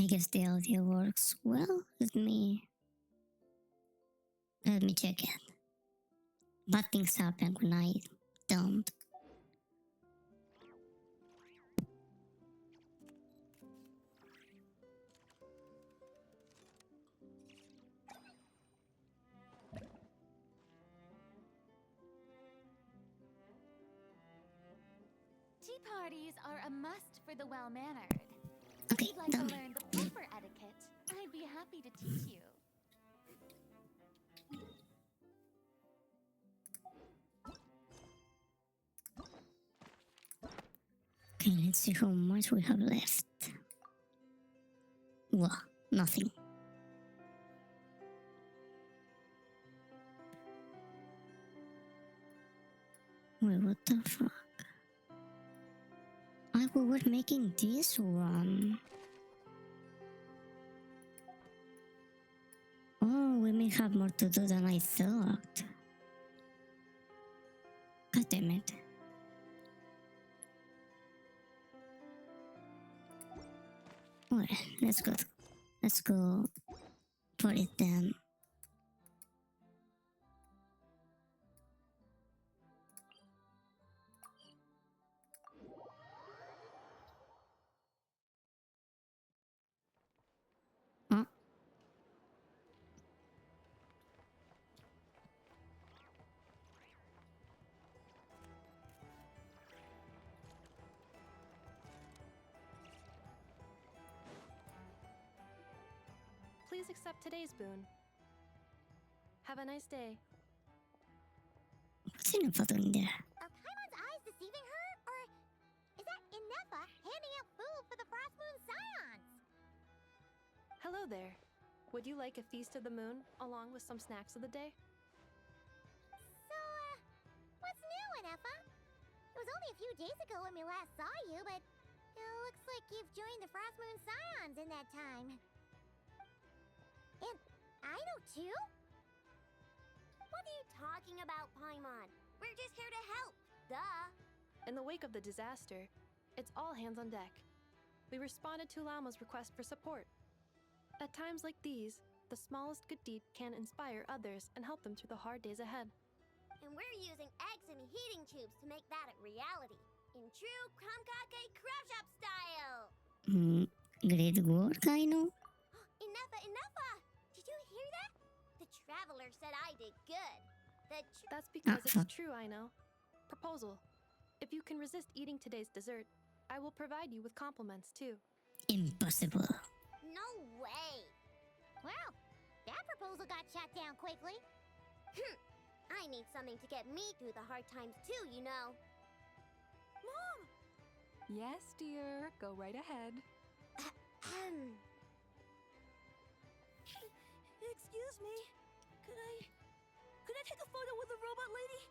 I guess the audio works well. Let me check it. Bad things happen when I don't. Tea parties are a must for the well-mannered. If Okay, you'd like done. to learn the proper etiquette, I'd be happy to teach you. Okay, let's see how much we have left. Well, nothing. Wait, what the fuck? We were making this one. Oh, we may have more to do than I thought. God damn it. Well, let's go put it then. Huh? Please accept today's boon. Have a nice day. What's Inepha doing there? Are Paimon's eyes deceiving her? Or is that Inepha handing out food for the Frost Moon Scions? Hello there. Would you like a feast of the moon along with some snacks of the day? So, what's new, Inepha? It was only a few days ago when we last saw you, but it looks like you've joined the Frost Moon Scions in that time. And I know too? What are you talking about, Paimon? We're just here to help, duh. In the wake of the disaster, it's all hands on deck. We responded to Lama's request for support. At times like these, the smallest good deed can inspire others and help them through the hard days ahead. And we're using eggs and heating tubes to make that a reality. In true Kamkake Craft Shop style! Great work, I know. Enough! Did you hear that? The Traveler said I did good. That's because fuck. it's true, I know. Proposal. If you can resist eating today's dessert, I will provide you with compliments too. Impossible. No way! Well, that proposal got shot down quickly. I need something to get me through the hard times too, you know. Mom! Yes, dear. Go right ahead. Excuse me. Could I take a photo with the robot lady?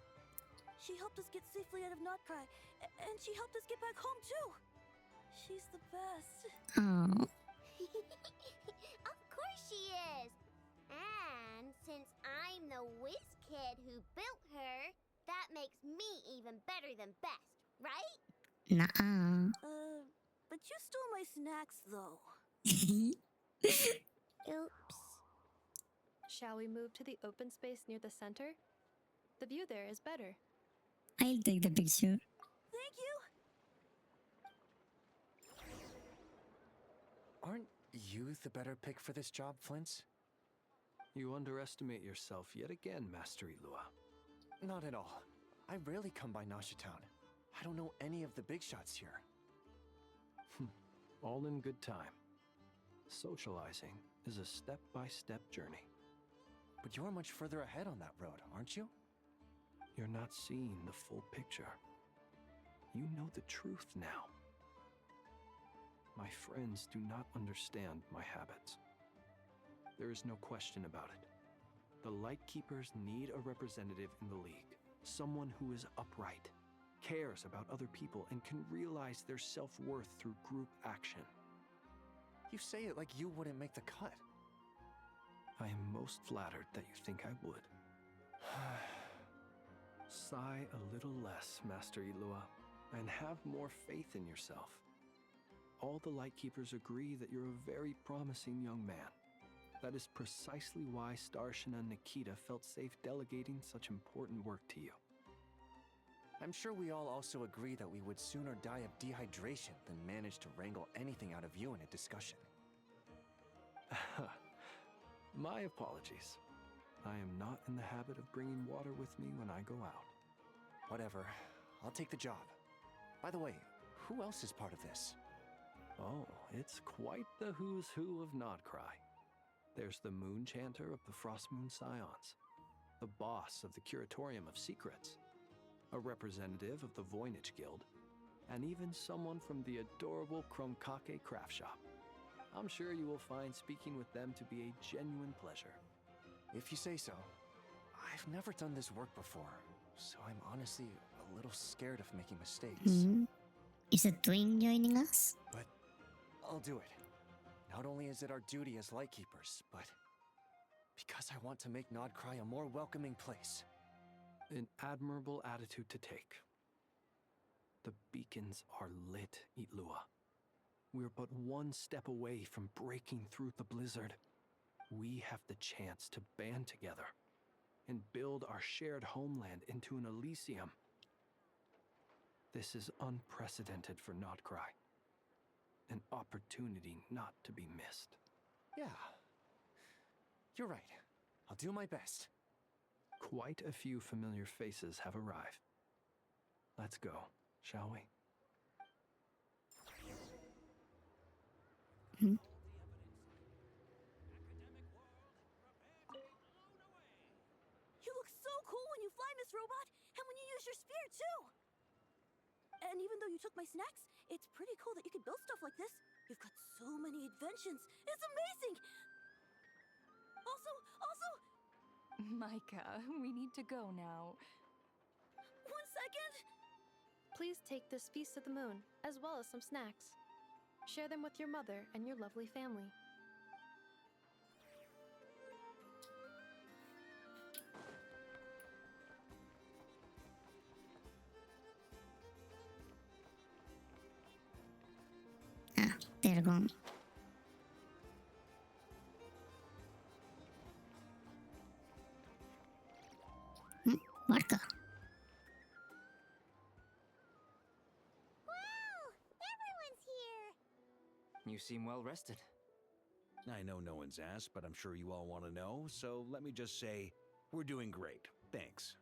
She helped us get safely out of Notcry, and she helped us get back home too. She's the best. Oh, Of course she is. And since I'm the whiz kid who built her, that makes me even better than best, right? nah. But you stole my snacks though. Oops. Shall we move to the open space near the center? The view there is better. I'll take the picture. Thank you. Aren't you the better pick for this job, Flint? You underestimate yourself yet again, Master Ilua. Not at all. I rarely come by Nasha Town. I don't know any of the big shots here. All in good time. Socializing is a step-by-step journey. But you're much further ahead on that road, aren't you? You're not seeing the full picture. You know the truth now. My friends do not understand my habits. There is no question about it. The Lightkeepers need a representative in the League. Someone who is upright, cares about other people, and can realize their self-worth through group action. You say it like you wouldn't make the cut. I am most flattered that you think I would. Sigh a little less, Master Ilua, and have more faith in yourself. all the Lightkeepers agree that you're a very promising young man. That is precisely why Starshina and Nikita felt safe delegating such important work to you. I'm sure we all also agree that we would sooner die of dehydration than manage to wrangle anything out of you in a discussion. My apologies. I am not in the habit of bringing water with me when I go out. Whatever. I'll take the job. By the way, who else is part of this? Oh, it's quite the who's who of Nodcry. There's the Moon Chanter of the Frostmoon Scions, the boss of the Curatorium of Secrets, a representative of the Voynich Guild, and even someone from the adorable Kromkake craft shop. I'm sure you will find speaking with them to be a genuine pleasure. If you say so. I've never done this work before, so I'm honestly a little scared of making mistakes. Is it Twing joining us? But I'll do it. Not only is it our duty as Lightkeepers, but because I want to make Nodcry a more welcoming place. An admirable attitude to take. The beacons are lit, Itlua. We're but one step away from breaking through the blizzard. We have the chance to band together and build our shared homeland into an Elysium. This is unprecedented for Nodcry. An opportunity not to be missed. Yeah. You're right. I'll do my best. Quite a few familiar faces have arrived. Let's go, shall we? You look so cool when you fly, Miss Robot, and when you use your spear, too! And even though you took my snacks, it's pretty cool that you can build stuff like this. You've got so many inventions. It's amazing! Also, Micah, we need to go now. 1 second! Please take this Feast of the Moon, as well as some snacks. Share them with your mother and your lovely family. Ah, they're gone. Marka. Wow! Everyone's here! You seem well rested. I know no one's asked, but I'm sure you all want to know, so let me just say, we're doing great. Thanks.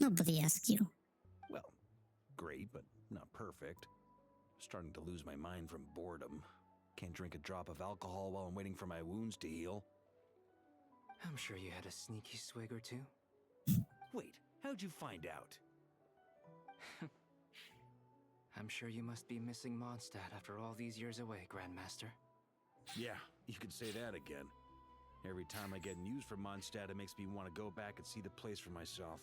Nobody asked you. Well, great, but not perfect. Starting to lose my mind from boredom. Can't drink a drop of alcohol while I'm waiting for my wounds to heal. I'm sure you had a sneaky swig or two. Wait, how'd you find out? I'm sure you must be missing Mondstadt after all these years away, Grandmaster. Yeah, you could say that again. Every time I get news from Mondstadt, it makes me want to go back and see the place for myself.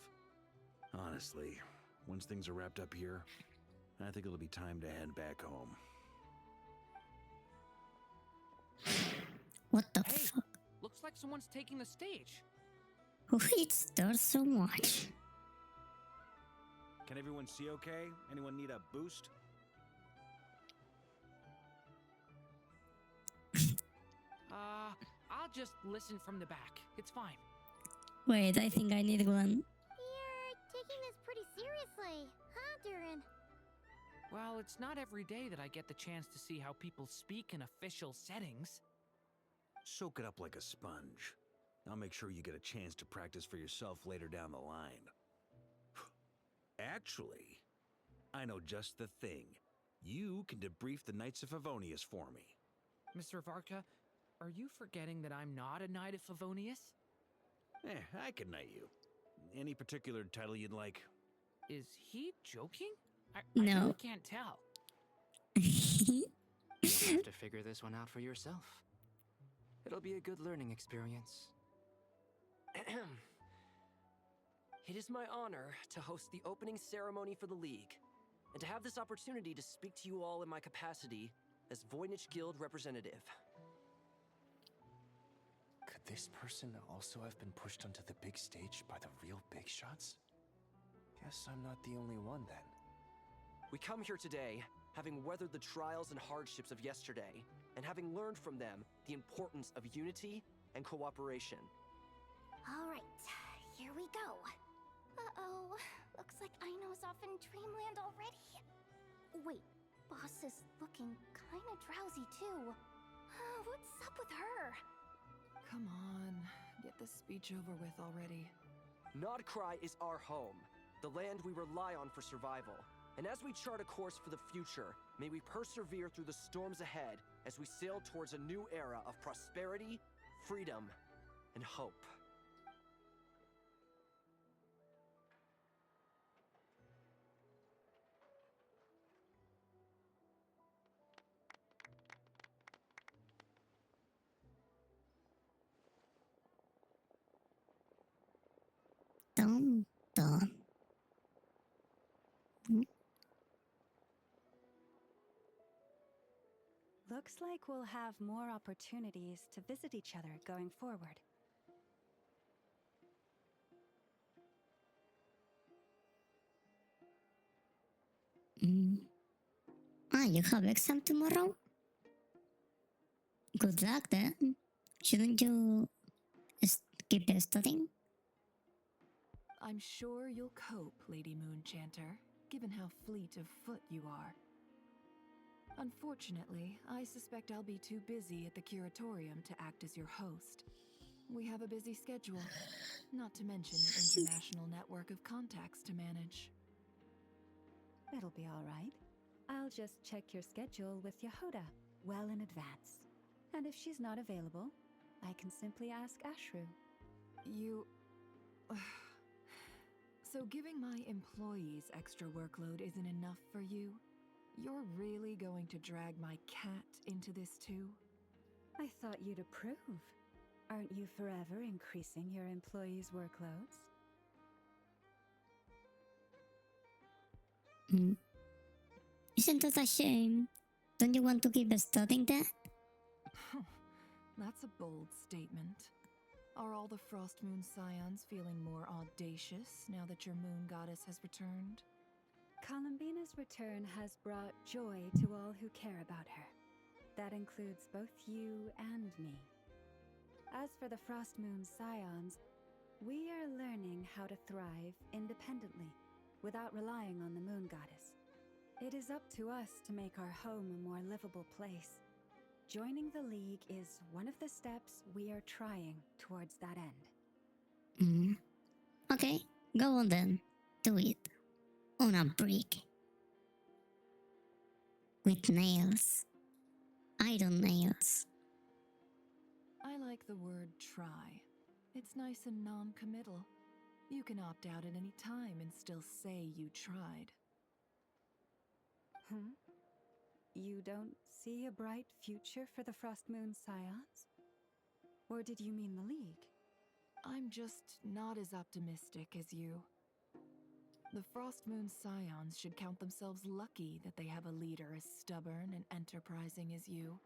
Honestly, once things are wrapped up here, I think it'll be time to head back home. What the Hey, fuck? looks like someone's taking the stage. Who eats dirt so much? Can everyone see okay? Anyone need a boost? I'll just listen from the back. It's fine. Wait, I think I need one. You're taking this pretty seriously, huh, Durin? Well, it's not every day that I get the chance to see how people speak in official settings. Soak it up like a sponge. I'll make sure you get a chance to practice for yourself later down the line. Actually, I know just the thing. You can debrief the Knights of Favonius for me. Mr. Varka, are you forgetting that I'm not a Knight of Favonius? I can knight you. Any particular title you'd like? Is he joking? I No. really can't tell. You'll have to figure this one out for yourself. It'll be a good learning experience. It is my honor to host the opening ceremony for the League, and to have this opportunity to speak to you all in my capacity as Voynich Guild representative. Could this person also have been pushed onto the big stage by the real big shots? Guess I'm not the only one then. We come here today having weathered the trials and hardships of yesterday, and having learned from them the importance of unity and cooperation. Alright, here we go. Uh-oh, looks like Aino's off in Dreamland already. Wait, Boss is looking kinda drowsy too. What's up with her? Come on, get this speech over with already. Nodcry is our home, the land we rely on for survival. And as we chart a course for the future, may we persevere through the storms ahead as we sail towards a new era of prosperity, freedom, and hope. Dum dum. Looks like we'll have more opportunities to visit each other going forward. You have exam tomorrow? Good luck then. Shouldn't you keep studying? I'm sure you'll cope, Lady Moonchanter, given how fleet of foot you are. Unfortunately, I suspect I'll be too busy at the curatorium to act as your host. We have a busy schedule, not to mention an international network of contacts to manage. It'll be all right. I'll just check your schedule with Yehoda well in advance. And if she's not available, I can simply ask Ashru. You... So giving my employees extra workload isn't enough for you? You're really going to drag my cat into this too? I thought you'd approve. Aren't you forever increasing your employees' workloads? Isn't that a shame? Don't you want to keep studying that? That's a bold statement. Are all the Frost Moon Scions feeling more audacious now that your moon goddess has returned? Columbina's return has brought joy to all who care about her. That includes both you and me. As for the Frost Moon Scions, we are learning how to thrive independently, without relying on the moon goddess. It is up to us to make our home a more livable place. Joining the League is one of the steps we are trying towards that end. Okay, go on then. Do it. On a brick. With nails. Iron nails. I like the word try. It's nice and non-committal. You can opt out at any time and still say you tried. You don't see a bright future for the Frost Moon Scions? Or did you mean the League? I'm just not as optimistic as you. The Frost Moon Scions should count themselves lucky that they have a leader as stubborn and enterprising as you.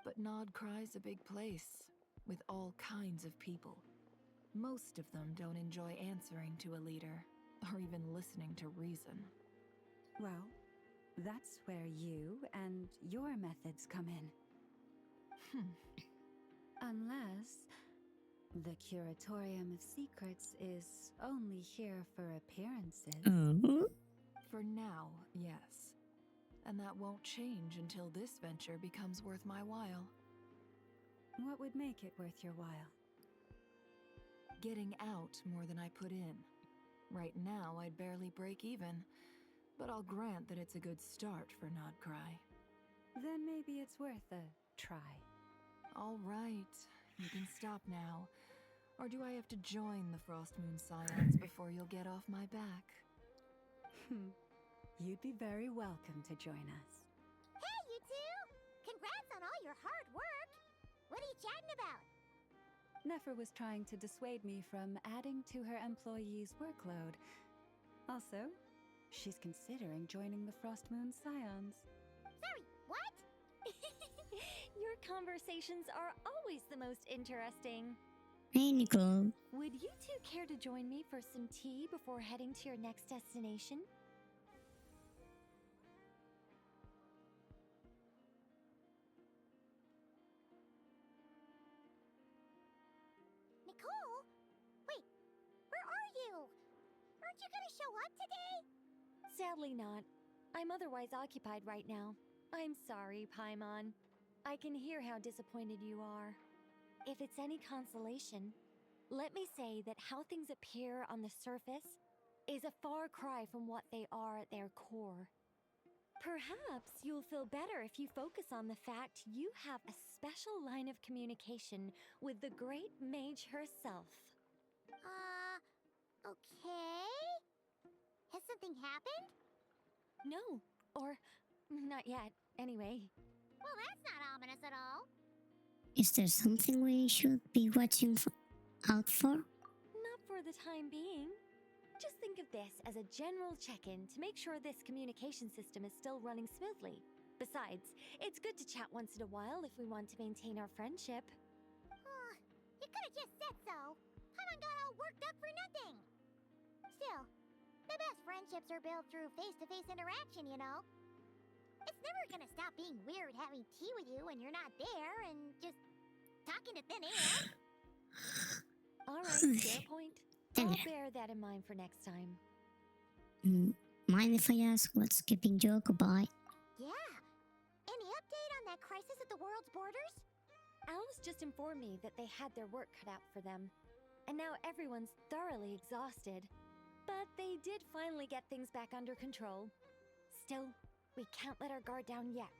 But Nodcry's a big place, with all kinds of people. Most of them don't enjoy answering to a leader, or even listening to reason. Well, that's where you and your methods come in. Unless the Curatorium of Secrets is only here for appearances. For now, yes. And that won't change until this venture becomes worth my while. What would make it worth your while? Getting out more than I put in. Right now, I'd barely break even, but I'll grant that it's a good start for Nodcry. Then maybe it's worth a try. All right, you can stop now. Or do I have to join the Frost Moon Scions before you'll get off my back? You'd be very welcome to join us. Hey, you two! Congrats on all your hard work! What are you chatting about? Nefer was trying to dissuade me from adding to her employees' workload. Also, she's considering joining the Frost Moon Scions. Sorry, what? Your conversations are always the most interesting. Hey, Nicole. Would you two care to join me for some tea before heading to your next destination? show up today? Sadly not. I'm otherwise occupied right now. I'm sorry, Paimon. I can hear how disappointed you are. If it's any consolation, let me say that how things appear on the surface is a far cry from what they are at their core. Perhaps you'll feel better if you focus on the fact you have a special line of communication with the great mage herself. Okay? Has something happened? No, or not yet, anyway. Well, that's not ominous at all. Is there something we should be watching out for? Not for the time being. Just think of this as a general check-in to make sure this communication system is still running smoothly. Besides, it's good to chat once in a while if we want to maintain our friendship. You could have just said so. Paimon got all worked up for nothing. Still, the best friendships are built through face-to-face interaction, you know. It's never gonna stop being weird having tea with you when you're not there and just talking to thin air. Alright, fair point. I'll bear that in mind for next time. Mind if I ask what skipping joke about? Yeah. Any update on that crisis at the world's borders? Alice just informed me that they had their work cut out for them. And now everyone's thoroughly exhausted. But they did finally get things back under control. Still, we can't let our guard down yet.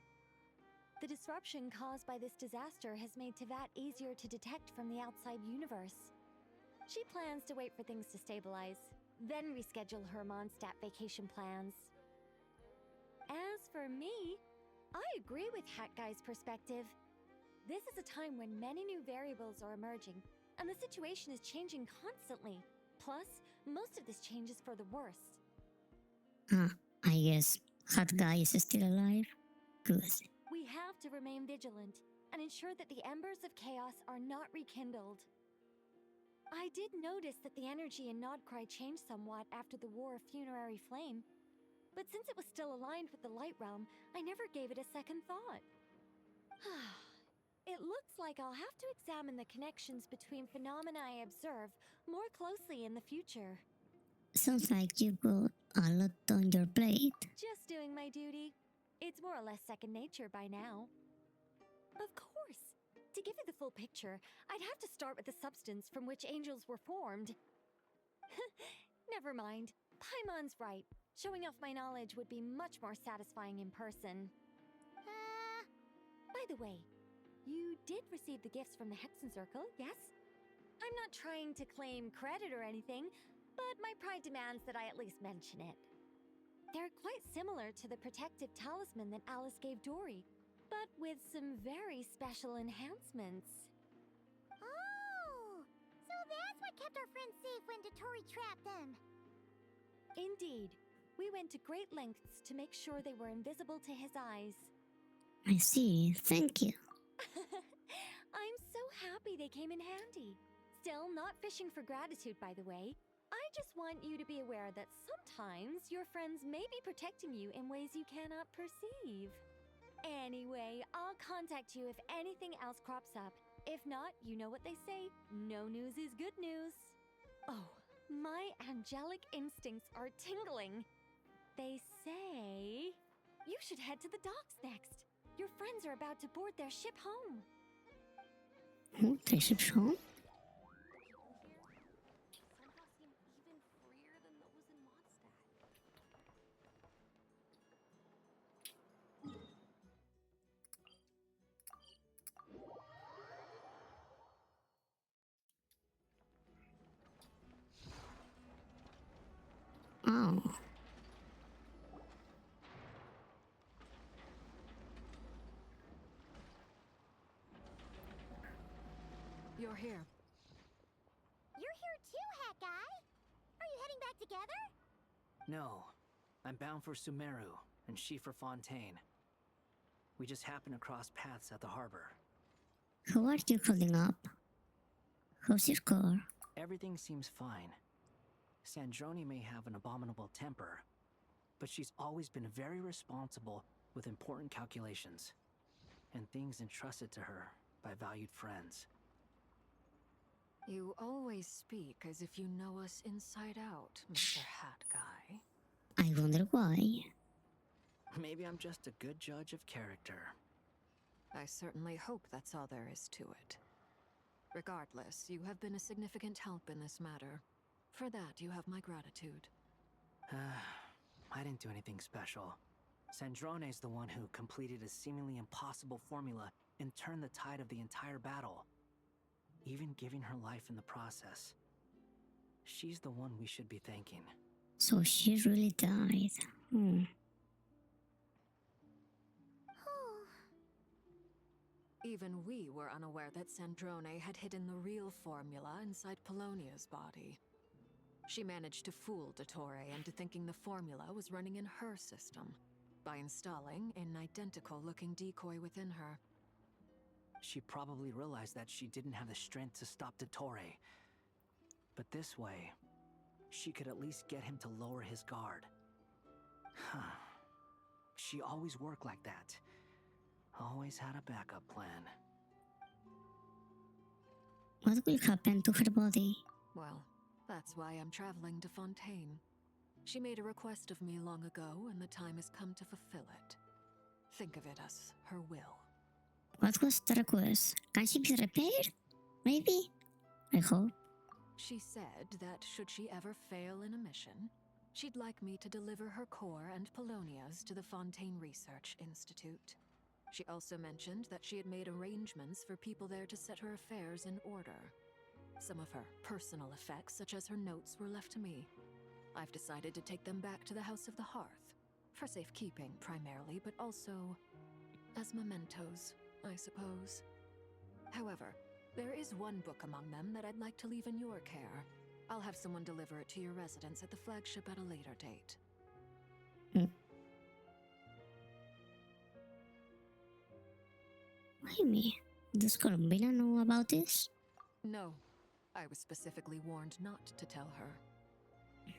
The disruption caused by this disaster has made Teyvat easier to detect from the outside universe. She plans to wait for things to stabilize, then reschedule her Mondstadt vacation plans. As for me, I agree with Hat Guy's perspective. This is a time when many new variables are emerging, and the situation is changing constantly. Plus, most of this change is for the worse. I guess Hot Guy is still alive? Good. We have to remain vigilant and ensure that the embers of chaos are not rekindled. I did notice that the energy in Nodcry changed somewhat after the War of Funerary Flame, but since it was still aligned with the Light Realm, I never gave it a second thought. It looks like I'll have to examine the connections between phenomena I observe more closely in the future. Sounds like you've got a lot on your plate. Just doing my duty. It's more or less second nature by now. Of course. To give you the full picture, I'd have to start with the substance from which angels were formed. Never mind. Paimon's right. Showing off my knowledge would be much more satisfying in person. By the way, you did receive the gifts from the Hexen Circle, yes? I'm not trying to claim credit or anything, but my pride demands that I at least mention it. They're quite similar to the protective talisman that Alice gave Dory, but with some very special enhancements. Oh! So that's what kept our friends safe when Dotori trapped them. Indeed. We went to great lengths to make sure they were invisible to his eyes. I see. Thank you. I'm so happy they came in handy. Still, not fishing for gratitude, by the way. I just want you to be aware that sometimes your friends may be protecting you in ways you cannot perceive. Anyway, I'll contact you if anything else crops up. If not, you know what they say, no news is good news. Oh, my angelic instincts are tingling. They say you should head to the docks next. Your friends are about to board their ship home. Oh, their ship's home? Somehow seem even freer than those in Mondstadt. Oh. You're here. You're here too, Hat Guy. Are you heading back together? No, I'm bound for Sumeru, and she for Fontaine. We just happened to cross paths at the harbor. Who are you calling up? Who's your car? Everything seems fine. Sandrone may have an abominable temper, but she's always been very responsible with important calculations, and things entrusted to her by valued friends. You always speak as if you know us inside out, Mr. Hat Guy. I wonder why. Maybe I'm just a good judge of character. I certainly hope that's all there is to it. Regardless, you have been a significant help in this matter. For that, you have my gratitude. I didn't do anything special. Sandrone's the one who completed a seemingly impossible formula and turned the tide of the entire battle, even giving her life in the process. She's the one we should be thanking. So she really died. Even we were unaware that Sandrone had hidden the real formula inside Polonia's body. She managed to fool Dottore into thinking the formula was running in her system by installing an identical-looking decoy within her. She probably realized that she didn't have the strength to stop Dottore. But this way, she could at least get him to lower his guard. She always worked like that. Always had a backup plan. What will happen to her body? Well, that's why I'm traveling to Fontaine. She made a request of me long ago, and the time has come to fulfill it. Think of it as her will. What was the request? Can she be repaired? Maybe? I hope. She said that should she ever fail in a mission, she'd like me to deliver her core and Polonia's to the Fontaine Research Institute. She also mentioned that she had made arrangements for people there to set her affairs in order. Some of her personal effects, such as her notes, were left to me. I've decided to take them back to the House of the Hearth, for safekeeping primarily, but also as mementos, I suppose. However, there is one book among them that I'd like to leave in your care. I'll have someone deliver it to your residence at the flagship at a later date. Why me? Does Colombina know about this? No, I was specifically warned not to tell her.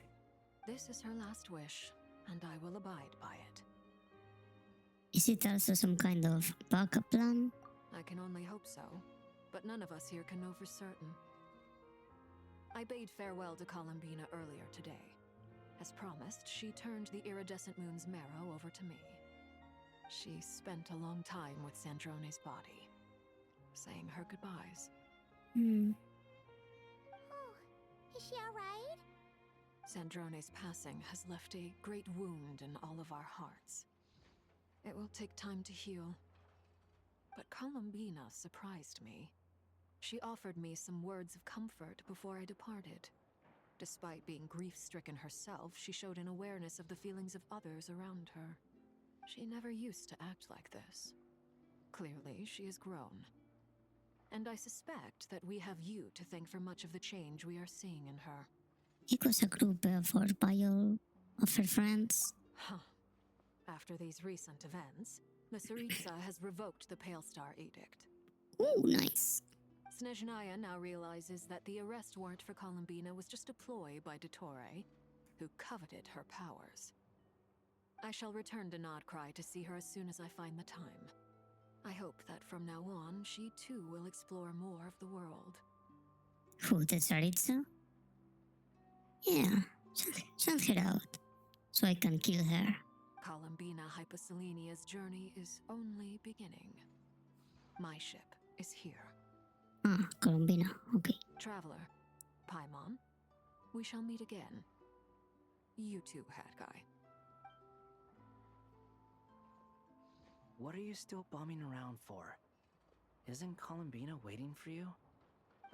This is her last wish, and I will abide by it. Is it also some kind of backup plan? I can only hope so, but none of us here can know for certain. I bade farewell to Colombina earlier today. As promised, she turned the iridescent moon's marrow over to me. She spent a long time with Sandrone's body, saying her goodbyes. Oh, is she alright? Sandrone's passing has left a great wound in all of our hearts. It will take time to heal. But Colombina surprised me. She offered me some words of comfort before I departed. Despite being grief-stricken herself, she showed an awareness of the feelings of others around her. She never used to act like this. Clearly, she has grown. And I suspect that we have you to thank for much of the change we are seeing in her. It was a group effort by all of her friends. Huh. After these recent events, the Tsaritsa has revoked the Pale Star Edict. Ooh, nice. Snezhnaya now realizes that the arrest warrant for Colombina was just a ploy by Dottore, who coveted her powers. I shall return to Nodcry to see her as soon as I find the time. I hope that from now on, she too will explore more of the world. Who, the Tsaritsa? Yeah, send her out, so I can kill her. Colombina Hyposelenia's journey is only beginning. My ship is here. Ah, Colombina, okay. Traveler, Paimon, we shall meet again. You too, Hat Guy. What are you still bumming around for? Isn't Colombina waiting for you?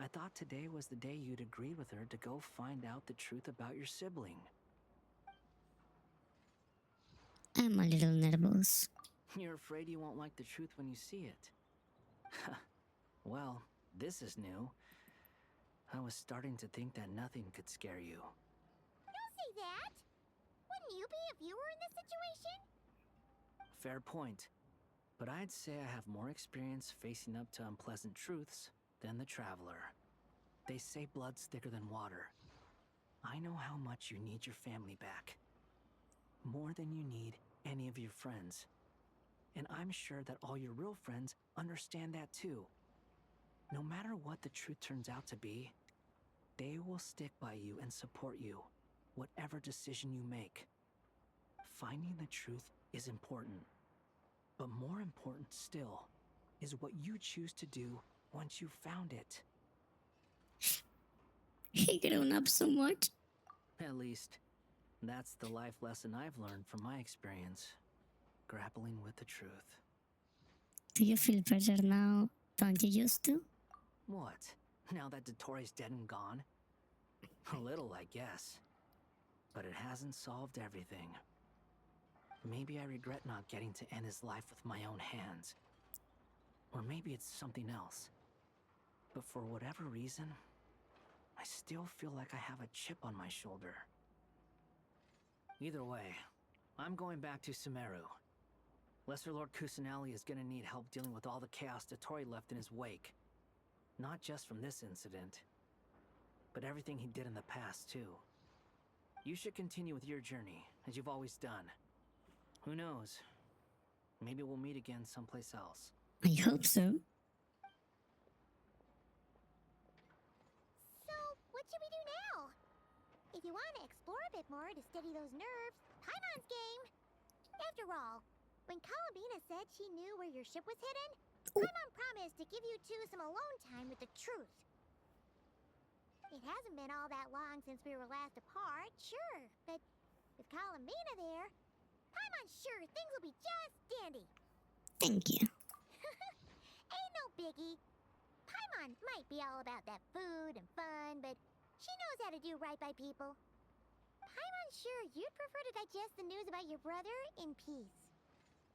I thought today was the day you'd agreed with her to go find out the truth about your sibling. I'm a little nervous. You're afraid you won't like the truth when you see it. Well, this is new. I was starting to think that nothing could scare you. Don't say that! Wouldn't you be if you were in this situation? Fair point. But I'd say I have more experience facing up to unpleasant truths than the Traveler. They say blood's thicker than water. I know how much you need your family back. More than you need any of your friends. And I'm sure that all your real friends understand that too. No matter what the truth turns out to be, They will stick by you and support you, whatever decision you make. Finding the truth is important, but more important still is what you choose to do once you've found it. He grown up so much. At least, that's the life lesson I've learned from my experience, grappling with the truth. Do you feel better now than you used to? What? Now that Dottoro's dead and gone? A little, I guess. But it hasn't solved everything. Maybe I regret not getting to end his life with my own hands. Or maybe it's something else. But for whatever reason, I still feel like I have a chip on my shoulder. Either way, I'm going back to Sumeru. Lesser Lord Kusanali is gonna need help dealing with all the chaos Dottori left in his wake. Not just from this incident, but everything he did in the past, too. You should continue with your journey, as you've always done. Who knows? Maybe we'll meet again someplace else. I hope so. So, what should we do now? If you want to explore a bit more to steady those nerves, Paimon's game. After all, when Columbina said she knew where your ship was hidden, Paimon promised to give you two some alone time with the truth. It hasn't been all that long since we were last apart, sure, but with Columbina there, Paimon's sure things will be just dandy. Thank you. Ain't no biggie. Paimon might be all about that food and fun, but she knows how to do right by people. Paimon's sure you'd prefer to digest the news about your brother in peace.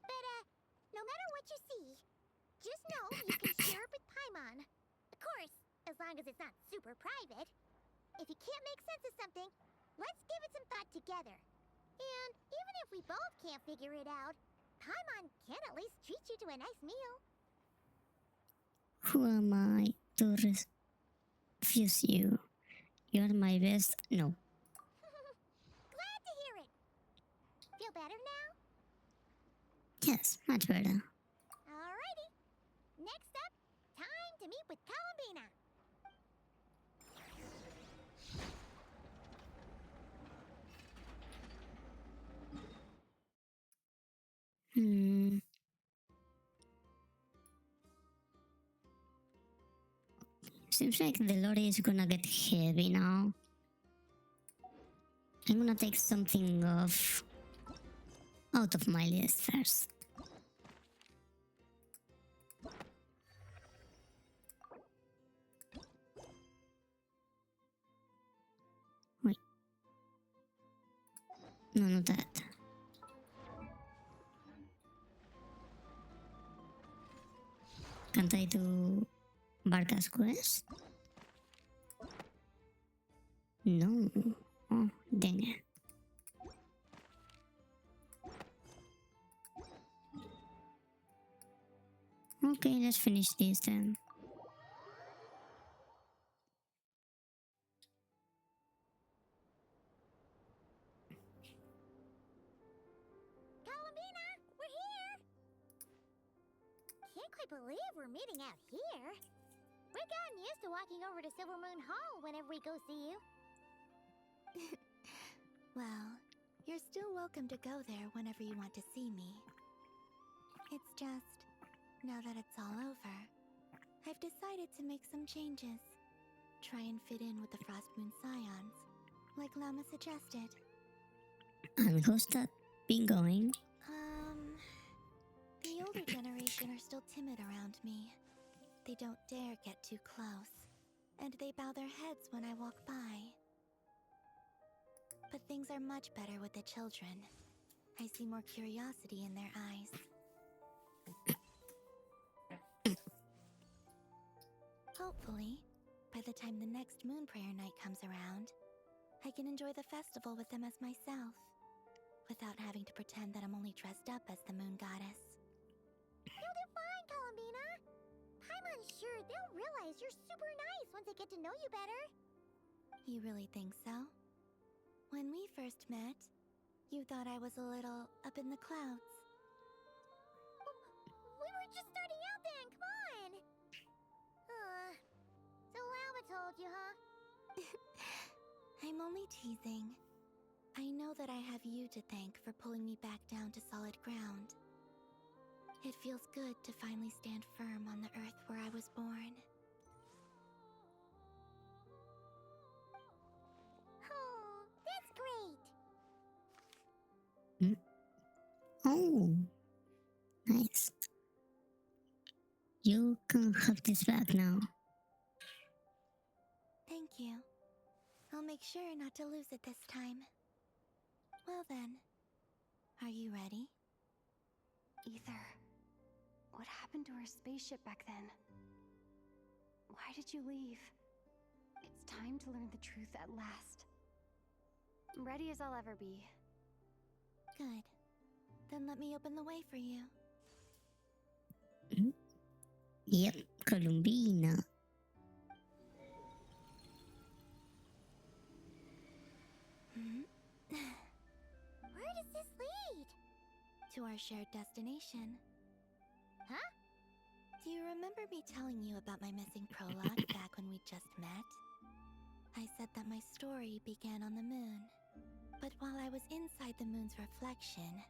But, no matter what you see, just know you can share it with Paimon. Of course, as long as it's not super private. If you can't make sense of something, let's give it some thought together. And even if we both can't figure it out, Paimon can at least treat you to a nice meal. Who am I to refuse you? You're my best. No. Glad to hear it. Feel better now? Yes, much better. Alrighty. Next up, time to meet with Columbina. Seems like the lorry is gonna get heavy now. I'm gonna take something off out of my list first. Wait. No, not that. Can't I do Barca's quest? No. Oh, dang it. Okay, let's finish this then. Columbina, we're here! Can't quite believe we're meeting out here. We've gotten used to walking over to Silver Moon Hall whenever we go see you. Well, you're still welcome to go there whenever you want to see me. It's just, now that it's all over, I've decided to make some changes. Try and fit in with the Frost Moon Scions, like Lama suggested. And how's that been going? The older generation are still timid around me. They don't dare get too close, and they bow their heads when I walk by. But things are much better with the children. I see more curiosity in their eyes. Hopefully, by the time the next Moon Prayer Night comes around, I can enjoy the festival with them as myself, without having to pretend that I'm only dressed up as the Moon Goddess. You'll do fine, Columbina. Paimon's sure they'll realize you're super nice once they get to know you better. You really think so? When we first met, you thought I was a little up in the clouds. We were just starting out then, come on! So Lama told you, huh? I'm only teasing. I know that I have you to thank for pulling me back down to solid ground. It feels good to finally stand firm on the earth where I was born. Oh, that's great! Oh, nice. You can have this back now. Thank you. I'll make sure not to lose it this time. Well then, are you ready? Ether, what happened to our spaceship back then? Why did you leave? It's time to learn the truth at last. I'm ready as I'll ever be. Good. Then let me open the way for you. Yep, Columbina. Where does this lead? To our shared destination. Huh? Do you remember me telling you about my missing prologue back when we just met? I said that my story began on the moon. But while I was inside the moon's reflection,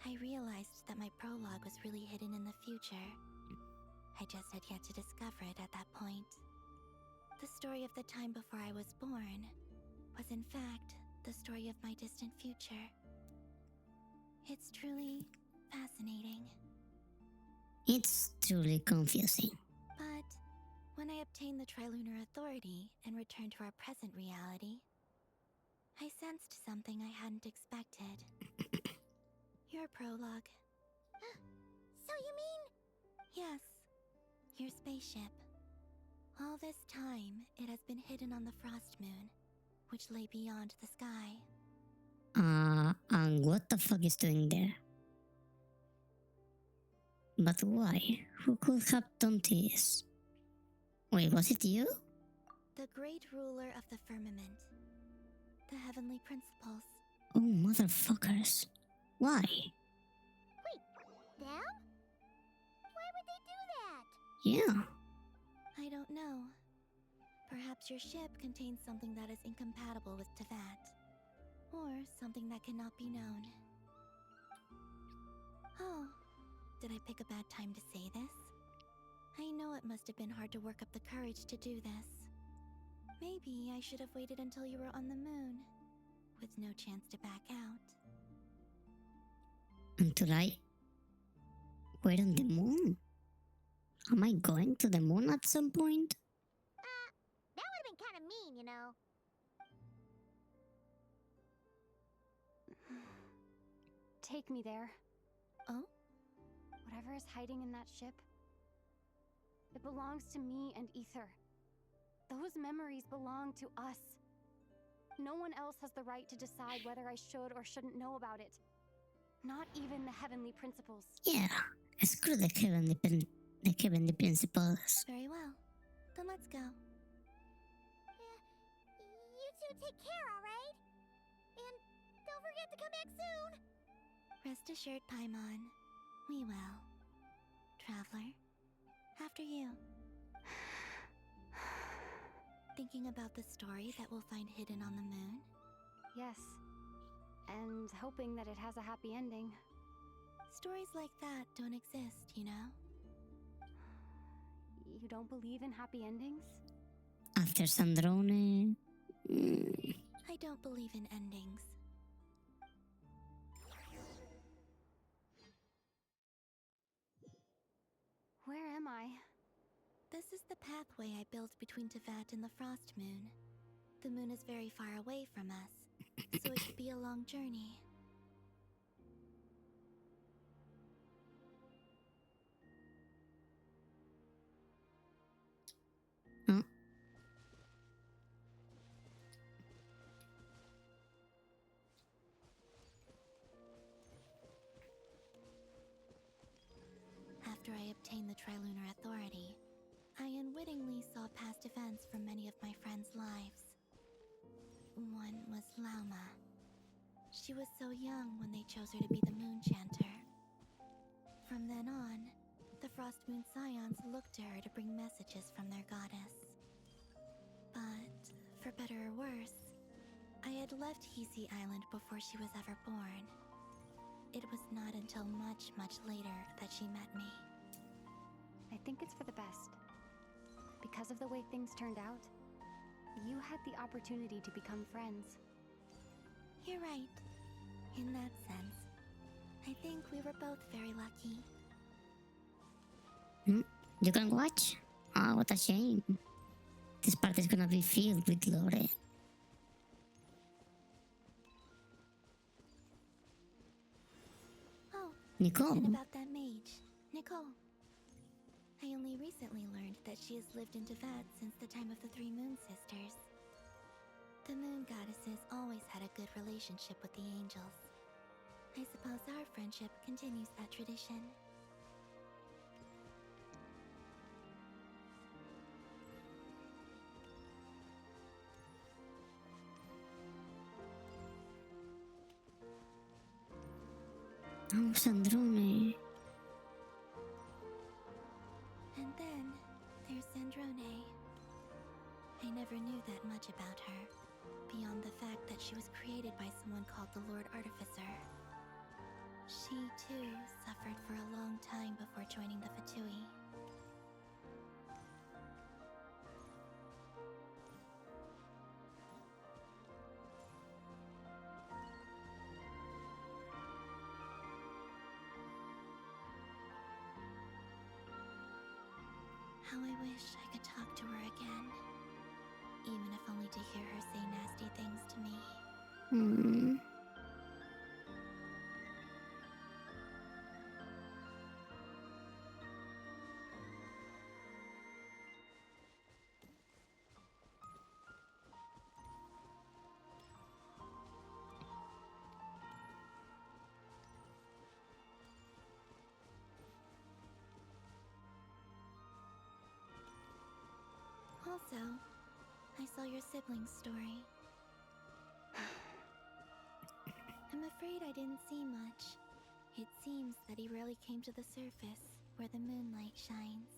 I realized that my prologue was really hidden in the future. I just had yet to discover it at that point. The story of the time before I was born was in fact the story of my distant future. It's truly fascinating. It's truly confusing. But when I obtained the Trilunar Authority and returned to our present reality, I sensed something I hadn't expected. Your prologue. So you mean... Yes, your spaceship. All this time, it has been hidden on the Frost Moon, which lay beyond the sky. And what the fuck is doing there? But why? Who could have done this? Wait, was it you? The great ruler of the firmament. The heavenly principles. Oh, motherfuckers. Why? Wait, them? Why would they do that? Yeah. I don't know. Perhaps your ship contains something that is incompatible with Tevat. Or something that cannot be known. Oh, did I pick a bad time to say this? I know it must have been hard to work up the courage to do this. Maybe I should have waited until you were on the moon, with no chance to back out. Until I... Wait on the moon? Am I going to the moon at some point? That would have been kind of mean, you know. Take me there. Oh? Whatever is hiding in that ship, it belongs to me and Ether. Those memories belong to us. No one else has the right to decide whether I should or shouldn't know about it. Not even the heavenly principles. Yeah, screw the heavenly principles. Very well. Then let's go. You two take care, alright? And don't forget to come back soon! Rest assured, Paimon. We will. Traveler, after you. Thinking about the story that we'll find hidden on the moon? Yes. And hoping that it has a happy ending. Stories like that don't exist, you know? You don't believe in happy endings? After Sandrone... I don't believe in endings. Where am I? This is the pathway I built between Tevat and the Frost Moon. The moon is very far away from us, so it could be a long journey. Huh? After I obtained the Trilunar Authority, I unwittingly saw past events from many of my friends' lives. One was Lauma. She was so young when they chose her to be the Moon Chanter. From then on, the Frost Moon Scions looked to her to bring messages from their goddess. But for better or worse, I had left Hisi Island before she was ever born. It was not until much, much later that she met me. I think it's for the best. Because of the way things turned out, you had the opportunity to become friends. You're right. In that sense, I think we were both very lucky. You can watch? Oh, what a shame. This part is gonna be filled with lore. Oh, Nicole. and about that mage, Nicole. I only recently learned that she has lived in Teyvat since the time of the Three Moon Sisters. The moon goddesses always had a good relationship with the angels. I suppose our friendship continues that tradition. Oh, Sandrone. And then there's Sandrone. I never knew that much about her, beyond the fact that she was created by someone called the Lord Artificer. She, too, suffered for a long time before joining the Fatui. How I wish I could talk to her again. Even if only to hear her say nasty things to me. Hmm. Also, I saw your sibling's story. I'm afraid I didn't see much. It seems that he rarely came to the surface, where the moonlight shines.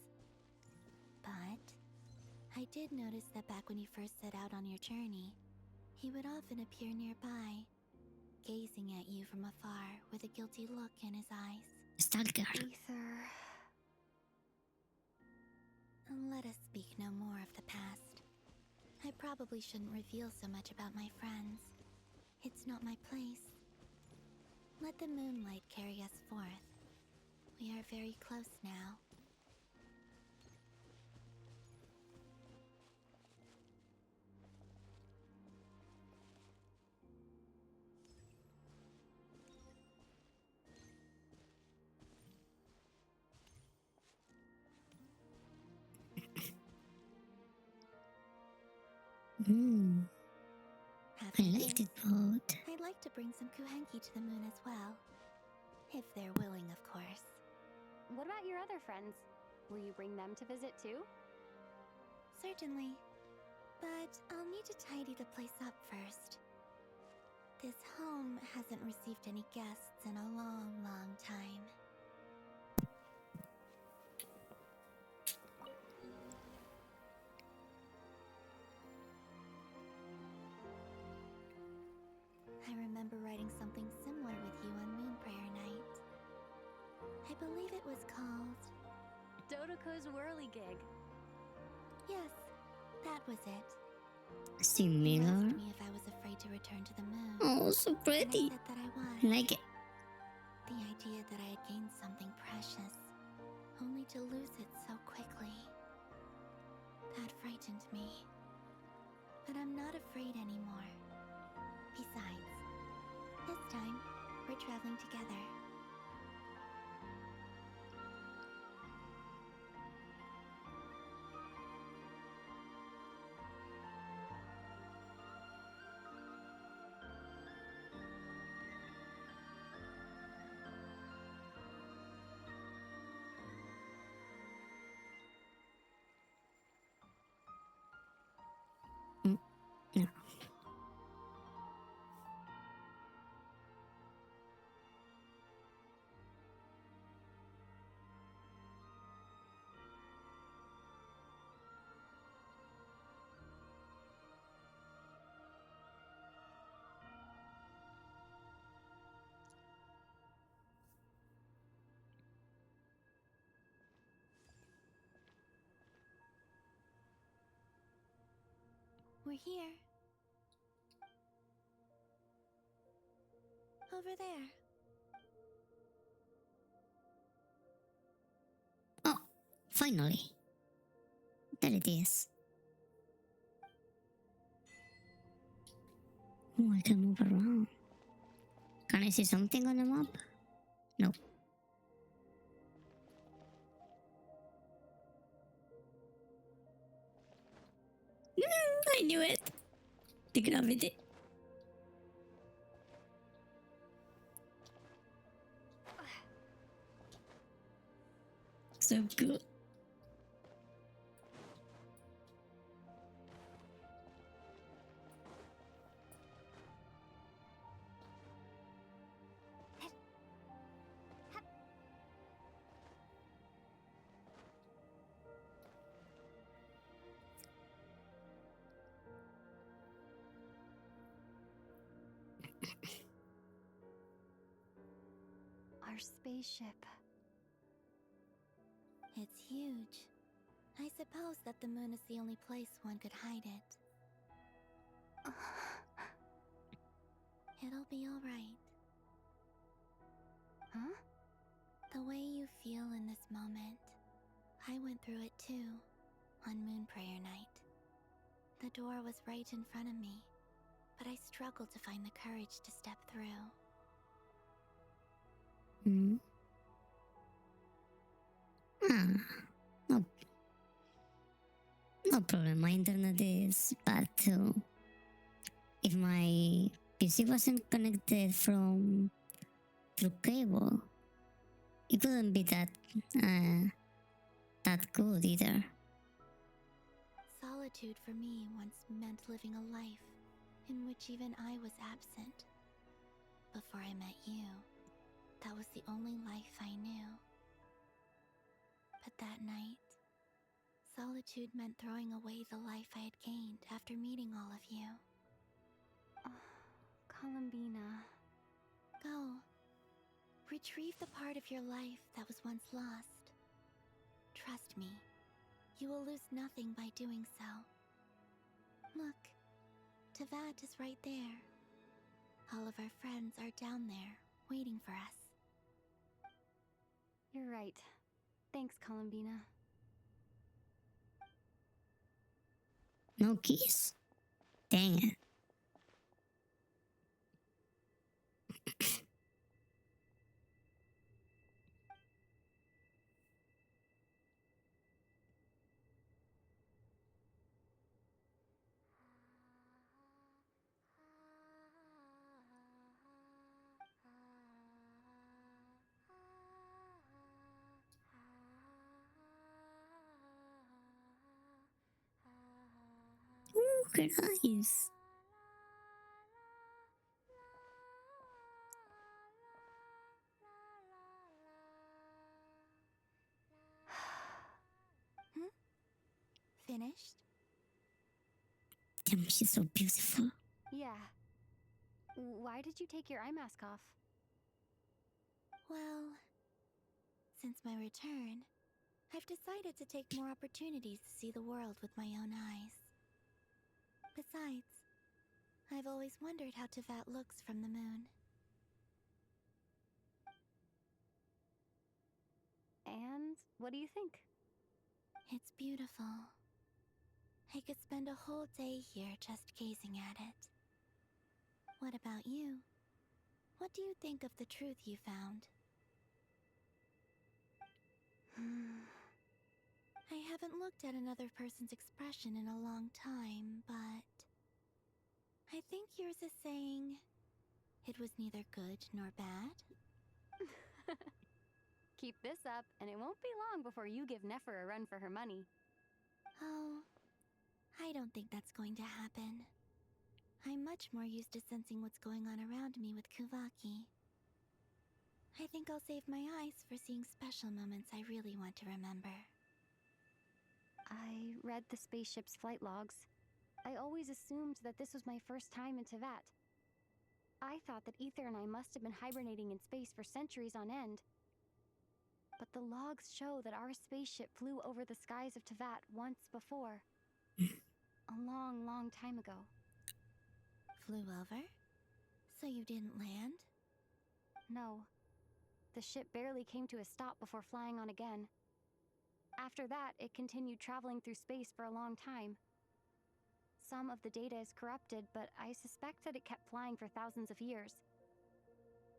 But I did notice that back when you first set out on your journey, he would often appear nearby, gazing at you from afar with a guilty look in his eyes. Stalker. Ether. Let us speak no more of the past. I probably shouldn't reveal so much about my friends. It's not my place. Let the moonlight carry us forth. We are very close now. I liked it both. I'd like to bring some kuhenki to the moon as well. If they're willing, of course. What about your other friends? Will you bring them to visit too? Certainly. But I'll need to tidy the place up first. This home hasn't received any guests in a long, long time. I remember writing something similar with you on Moon Prayer Night. I believe it was called... Dodoko's Whirligig. Yes, that was it. You Similar. asked me if I was afraid to return to the moon. Oh, so pretty. And I said that I was. I like it. The idea that I had gained something precious, only to lose it so quickly. That frightened me. But I'm not afraid anymore. Besides, this time, we're traveling together. No. We're here. Over there. Oh, finally. There it is. Oh, I can move around. Can I see something on the map? No. I knew it. The gravity. So good. Our spaceship. It's huge. I suppose that the moon is the only place one could hide it. It'll be alright. Huh? The way you feel in this moment, I went through it too, on Moon Prayer Night. The door was right in front of me, but I struggled to find the courage to step through. Hmm. No, no problem. My internet is bad too. If my PC wasn't connected from through cable, it couldn't be that good either. Solitude for me once meant living a life in which even I was absent. Before I met you, that was the only life I knew. But that night, solitude meant throwing away the life I had gained after meeting all of you. Columbina. Go. Retrieve the part of your life that was once lost. Trust me, you will lose nothing by doing so. Look, Tevat is right there. All of our friends are down there, waiting for us. You're right. Thanks, Columbina. No keys? Dang it. Ooh, good eyes. Finished? Damn, she's so beautiful. Yeah. Why did you take your eye mask off? Well, since my return, I've decided to take more opportunities to see the world with my own eyes. Besides, I've always wondered how Tevat looks from the moon. And what do you think? It's beautiful. I could spend a whole day here just gazing at it. What about you? What do you think of the truth you found? I haven't looked at another person's expression in a long time, but I think yours is saying it was neither good nor bad. Keep this up, and it won't be long before you give Nefer a run for her money. Oh, I don't think that's going to happen. I'm much more used to sensing what's going on around me with Kuvaki. I think I'll save my eyes for seeing special moments I really want to remember. I read the spaceship's flight logs. I always assumed that this was my first time in Tevat. I thought that Ether and I must have been hibernating in space for centuries on end. But the logs show that our spaceship flew over the skies of Tevat once before. A long, long time ago. Flew over? So you didn't land? No. The ship barely came to a stop before flying on again. After that, it continued traveling through space for a long time. Some of the data is corrupted, but I suspect that it kept flying for thousands of years.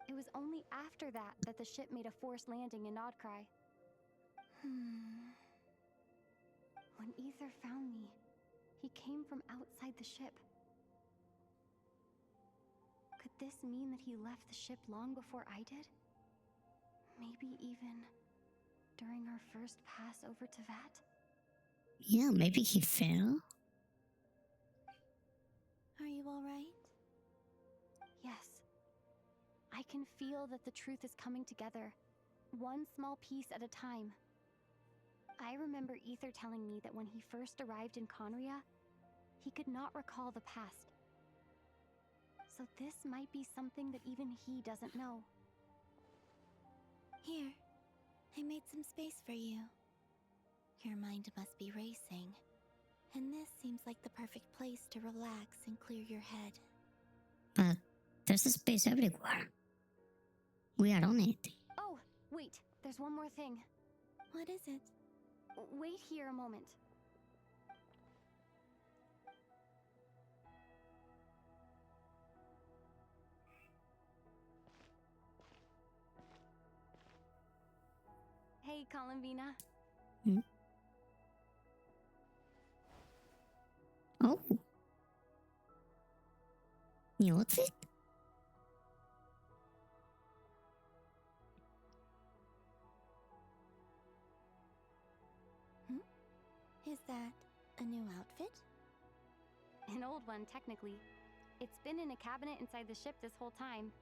It was only after that that the ship made a forced landing in Nodcry. When Ether found me, he came from outside the ship. Could this mean that he left the ship long before I did? Maybe even during our first pass over to Vat? Yeah, maybe he fell. Are you alright? Yes. I can feel that the truth is coming together, one small piece at a time. I remember Ether telling me that when he first arrived in Conria, he could not recall the past. So this might be something that even he doesn't know. Here, I made some space for you. Your mind must be racing, and this seems like the perfect place to relax and clear your head. But there's a space everywhere. We are on it. Oh, wait, there's one more thing. What is it? Wait here a moment. Hey, Columbina. Oh. New outfit? Is that a new outfit? An old one, technically. It's been in a cabinet inside the ship this whole time.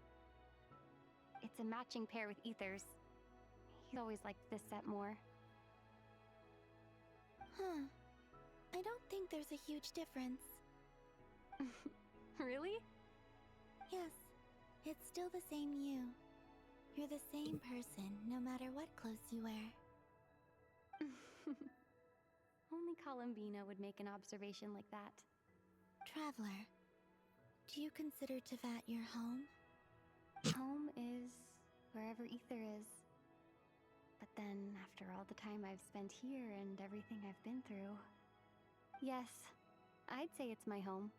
It's a matching pair with Ether's. He's always liked this set more. Huh. I don't think there's a huge difference. Really? Yes. It's still the same you. You're the same person, no matter what clothes you wear. Only Columbina would make an observation like that. Traveler, do you consider Teyvat your home? Home is wherever Ether is. But then, after all the time I've spent here and everything I've been through, yes, I'd say it's my home.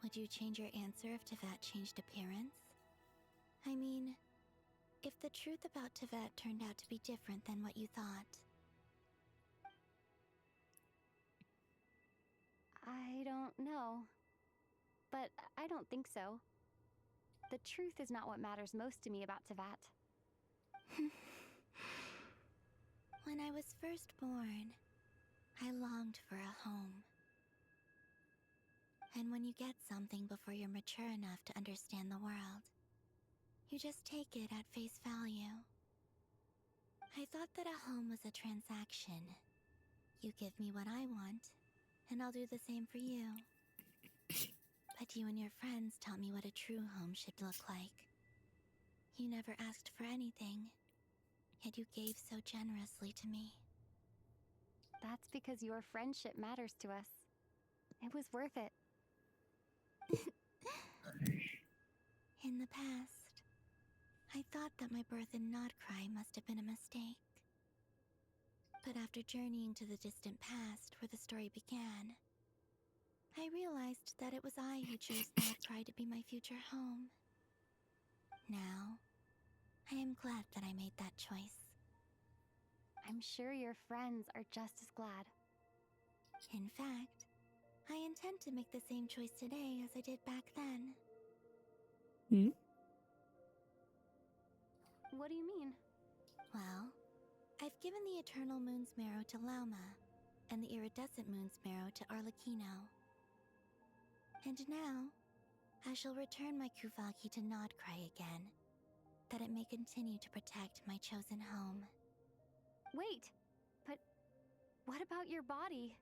Would you change your answer if Teyvat changed appearance? I mean, if the truth about Teyvat turned out to be different than what you thought. I don't know. But I don't think so. The truth is not what matters most to me about Teyvat. When I was first born, I longed for a home. And when you get something before you're mature enough to understand the world, you just take it at face value. I thought that a home was a transaction. You give me what I want, and I'll do the same for you. But you and your friends taught me what a true home should look like. You never asked for anything, yet you gave so generously to me. That's because your friendship matters to us. It was worth it. In the past, I thought that my birth in Nodcry must have been a mistake. But after journeying to the distant past where the story began, I realized that it was I who chose Nodcry to be my future home. Now, I am glad that I made that choice. I'm sure your friends are just as glad. In fact, I intend to make the same choice today as I did back then. What do you mean? Well, I've given the Eternal Moon's Marrow to Lauma, and the Iridescent Moon's Marrow to Arlecchino. And now, I shall return my Kuvagi to Nodcry again, that it may continue to protect my chosen home. Wait, but what about your body?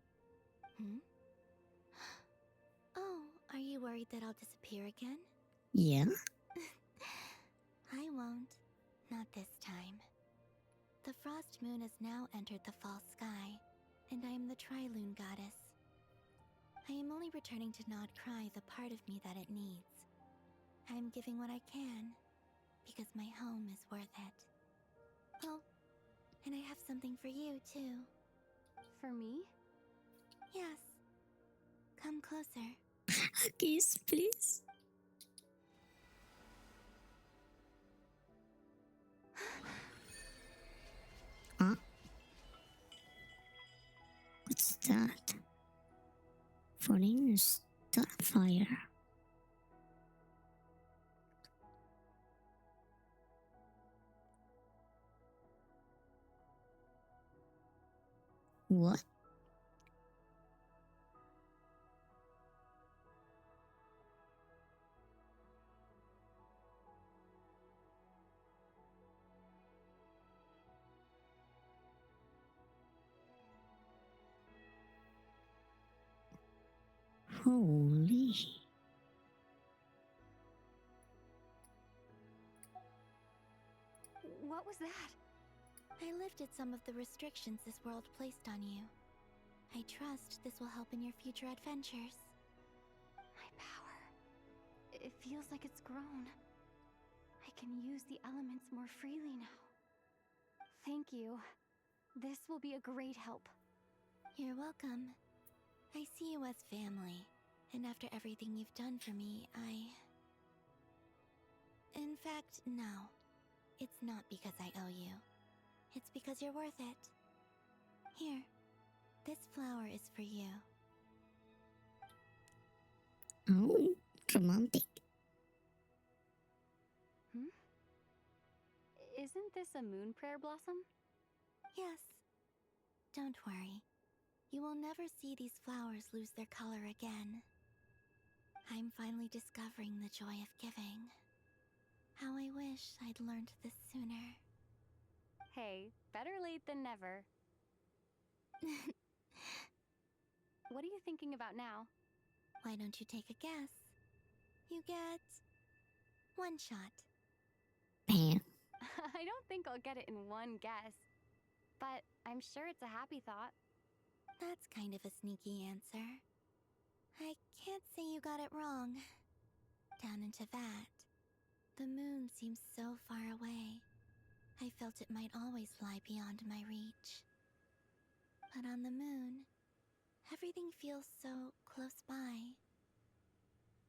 Oh, are you worried that I'll disappear again? Yeah. I won't. Not this time. The Frost Moon has now entered the false sky, and I am the Trilune Goddess. returning to Nod Cry the part of me that it needs. I'm giving what I can, because my home is worth it. Oh, and I have something for you, too. For me? Yes. Come closer. A kiss, please. Huh? What's that? Falling starfire. What? Holy. What was that? I lifted some of the restrictions this world placed on you. I trust this will help in your future adventures. My power. It feels like it's grown. I can use the elements more freely now. Thank you. This will be a great help. You're welcome. I see you as family, and after everything you've done for me, In fact, no. It's not because I owe you. It's because you're worth it. Here, this flower is for you. Oh, romantic. Isn't this a moon prayer blossom? Yes. Don't worry. You will never see these flowers lose their color again. I'm finally discovering the joy of giving. How I wish I'd learned this sooner. Hey, better late than never. What are you thinking about now? Why don't you take a guess? You get one shot. Bam. I don't think I'll get it in one guess. But I'm sure it's a happy thought. That's kind of a sneaky answer. I can't say you got it wrong. Down into that, the moon seems so far away. I felt it might always lie beyond my reach. But on the moon, everything feels so close by.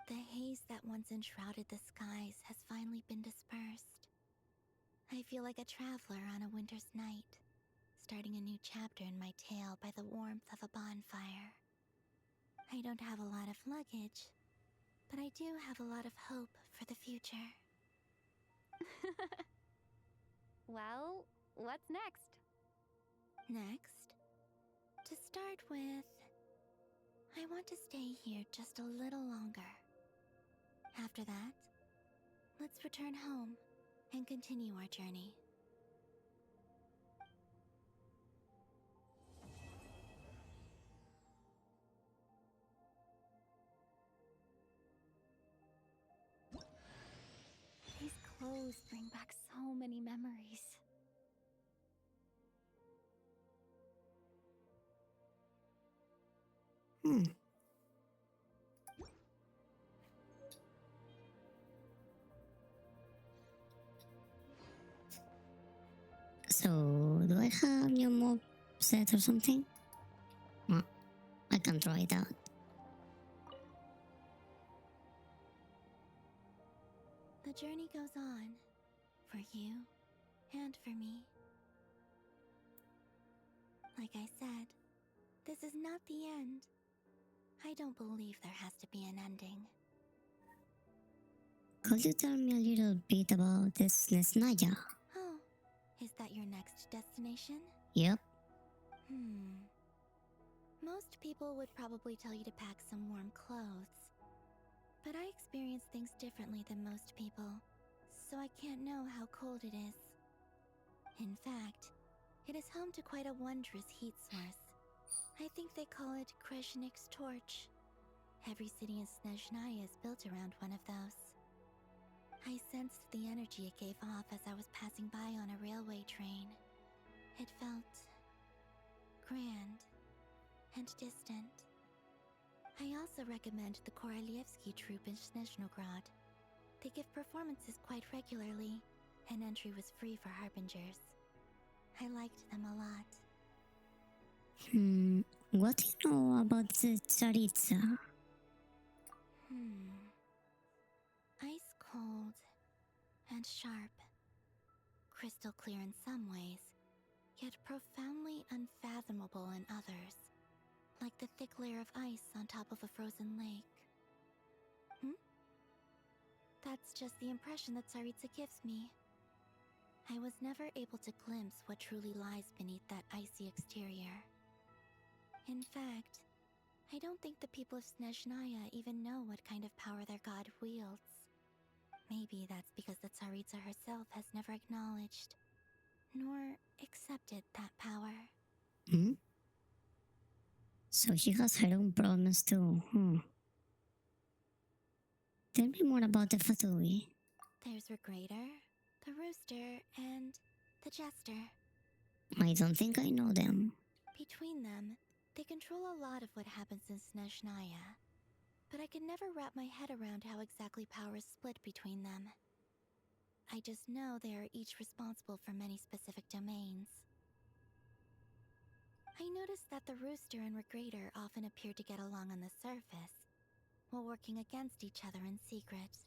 The haze that once enshrouded the skies has finally been dispersed. I feel like a traveler on a winter's night, starting a new chapter in my tale by the warmth of a bonfire. I don't have a lot of luggage, but I do have a lot of hope for the future. Well, what's next? Next, to start with, I want to stay here just a little longer. After that, let's return home and continue our journey. These clothes bring back so many memories. So, do I have new mob set or something? No, I can try it out. The journey goes on, for you and for me. Like I said, this is not the end. I don't believe there has to be an ending. Could you tell me a little bit about this Nesnaya? Oh, is that your next destination? Yep. Most people would probably tell you to pack some warm clothes. But I experience things differently than most people, so I can't know how cold it is. In fact, it is home to quite a wondrous heat source. I think they call it Kreshnik's torch. Every city in Snezhnaya is built around one of those. I sensed the energy it gave off as I was passing by on a railway train. It felt grand and distant. I also recommend the Korolievsky troupe in Snezhnograd. They give performances quite regularly, and entry was free for Harbingers. I liked them a lot. What do you know about the Tsaritsa? Ice cold and sharp. Crystal clear in some ways, yet profoundly unfathomable in others. Like the thick layer of ice on top of a frozen lake. That's just the impression that Tsaritsa gives me. I was never able to glimpse what truly lies beneath that icy exterior. In fact, I don't think the people of Snezhnaya even know what kind of power their god wields. Maybe that's because the Tsaritsa herself has never acknowledged, nor accepted that power. So she has her own problems too, Tell me more about the Fatui. There's Regrator, the Rooster, and the Jester. I don't think I know them. Between them, they control a lot of what happens in Snezhnaya. But I could never wrap my head around how exactly power is split between them. I just know they are each responsible for many specific domains. I noticed that the Rooster and Regrator often appear to get along on the surface, while working against each other in secret.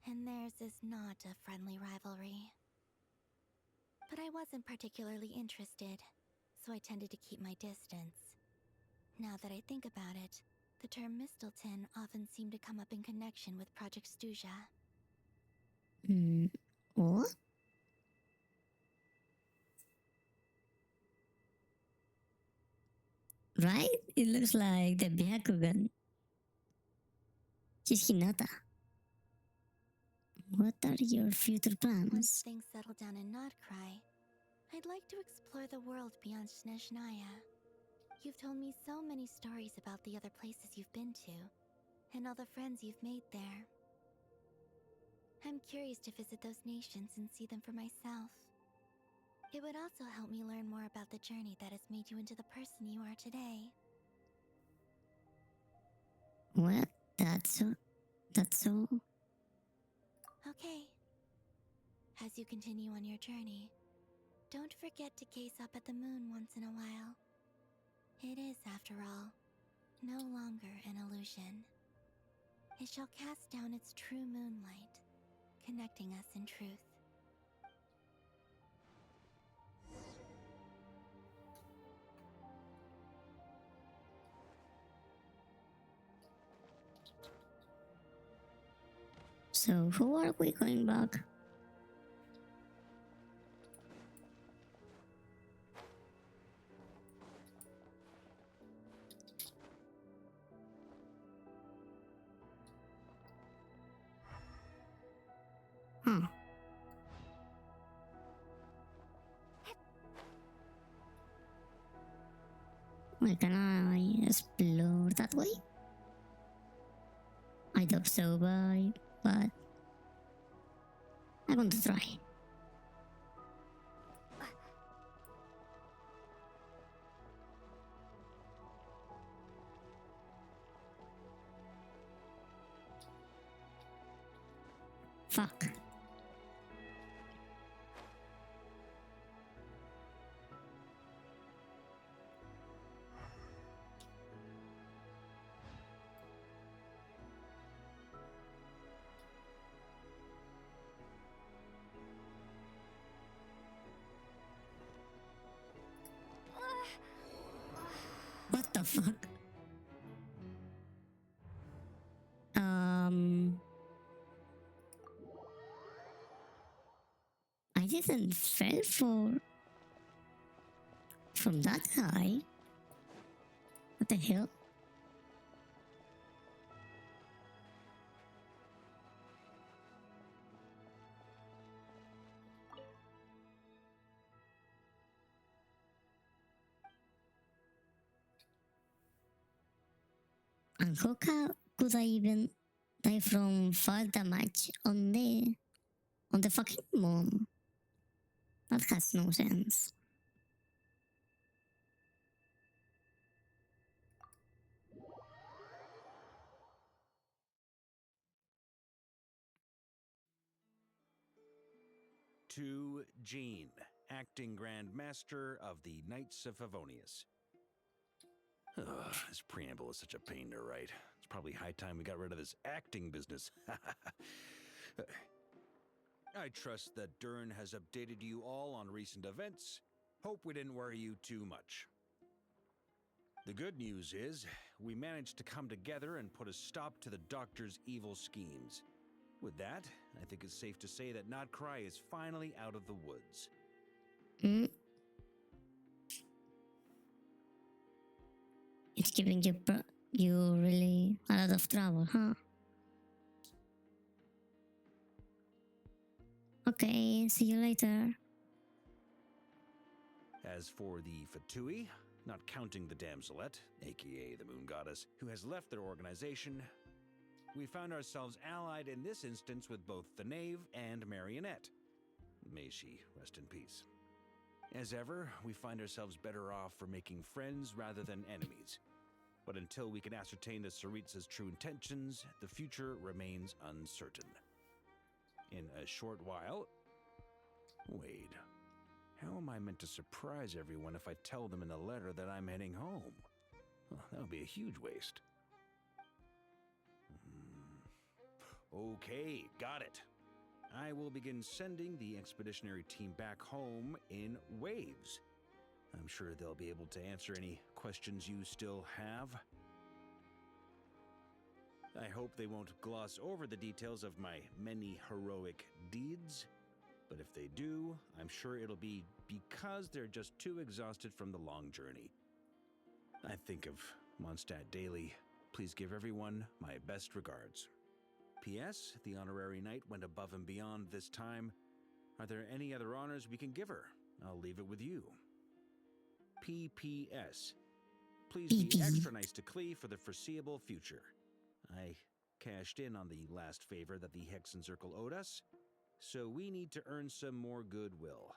And theirs is not a friendly rivalry. But I wasn't particularly interested, so I tended to keep my distance. Now that I think about it, the term Mistelton often seemed to come up in connection with Project Stuja. What? Right? It looks like the Byakugan. She's Hinata. What are your future Once plans? things settle down in Notcry, I'd like to explore the world beyond Snezhnaya. You've told me so many stories about the other places you've been to, and all the friends you've made there. I'm curious to visit those nations and see them for myself. It would also help me learn more about the journey that has made you into the person you are today. Well, that's all. Okay. As you continue on your journey, don't forget to gaze up at the moon once in a while. It is, after all, no longer an illusion. It shall cast down its true moonlight, connecting us in truth. So who are we going back? Wait, can I explore that way? I doubt so, but I want to try. Fuck. What the fuck? I didn't fall from that guy. What the hell? And how could I even die from fall damage on the fucking moon? That has no sense. to Jean, acting Grand Master of the Knights of Favonius. Ugh, this preamble is such a pain to write. It's probably high time we got rid of this acting business. I trust that Dern has updated you all on recent events. Hope we didn't worry you too much. The good news is, we managed to come together and put a stop to the Doctor's evil schemes. With that, I think it's safe to say that Notcry is finally out of the woods. Mm. It's giving you really a lot of trouble, huh? Okay, see you later. As for the Fatui, not counting the Damselette, aka the Moon Goddess, who has left their organization, we found ourselves allied in this instance with both the Knave and Marionette. May she rest in peace. As ever, we find ourselves better off for making friends rather than enemies. But until we can ascertain the Tsaritsa's true intentions, the future remains uncertain. In a short while... Wait. How am I meant to surprise everyone if I tell them in the letter that I'm heading home? Well, that would be a huge waste. Okay, got it. I will begin sending the expeditionary team back home in waves. I'm sure they'll be able to answer any questions you still have. I hope they won't gloss over the details of my many heroic deeds. But if they do, I'm sure it'll be because they're just too exhausted from the long journey. I think of Mondstadt daily. Please give everyone my best regards. P.S. The honorary knight went above and beyond this time. Are there any other honors we can give her? I'll leave it with you. P.P.S. Please be extra nice to Klee for the foreseeable future. I cashed in on the last favor that the Hexen Circle owed us, so we need to earn some more goodwill.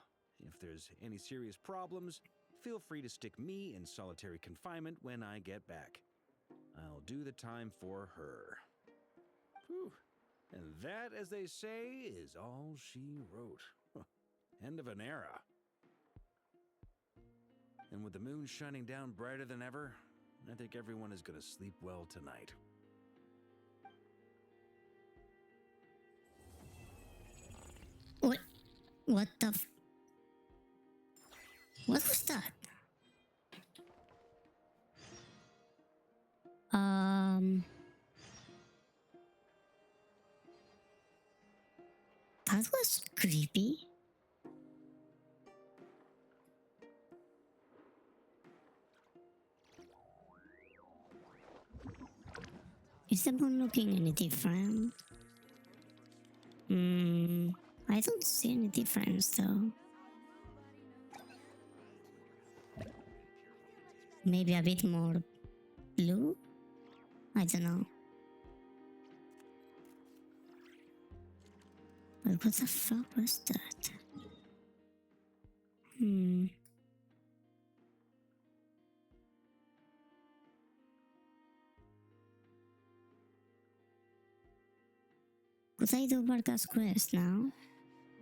If there's any serious problems, feel free to stick me in solitary confinement when I get back. I'll do the time for her. Whew. And that, as they say, is all she wrote. End of an era. And with the moon shining down brighter than ever, I think everyone is going to sleep well tonight. What the what was that? That was creepy. Is the moon looking any different? I don't see any difference though. Maybe a bit more blue? I don't know. But what the fuck was that? Could I do Vargas quest now?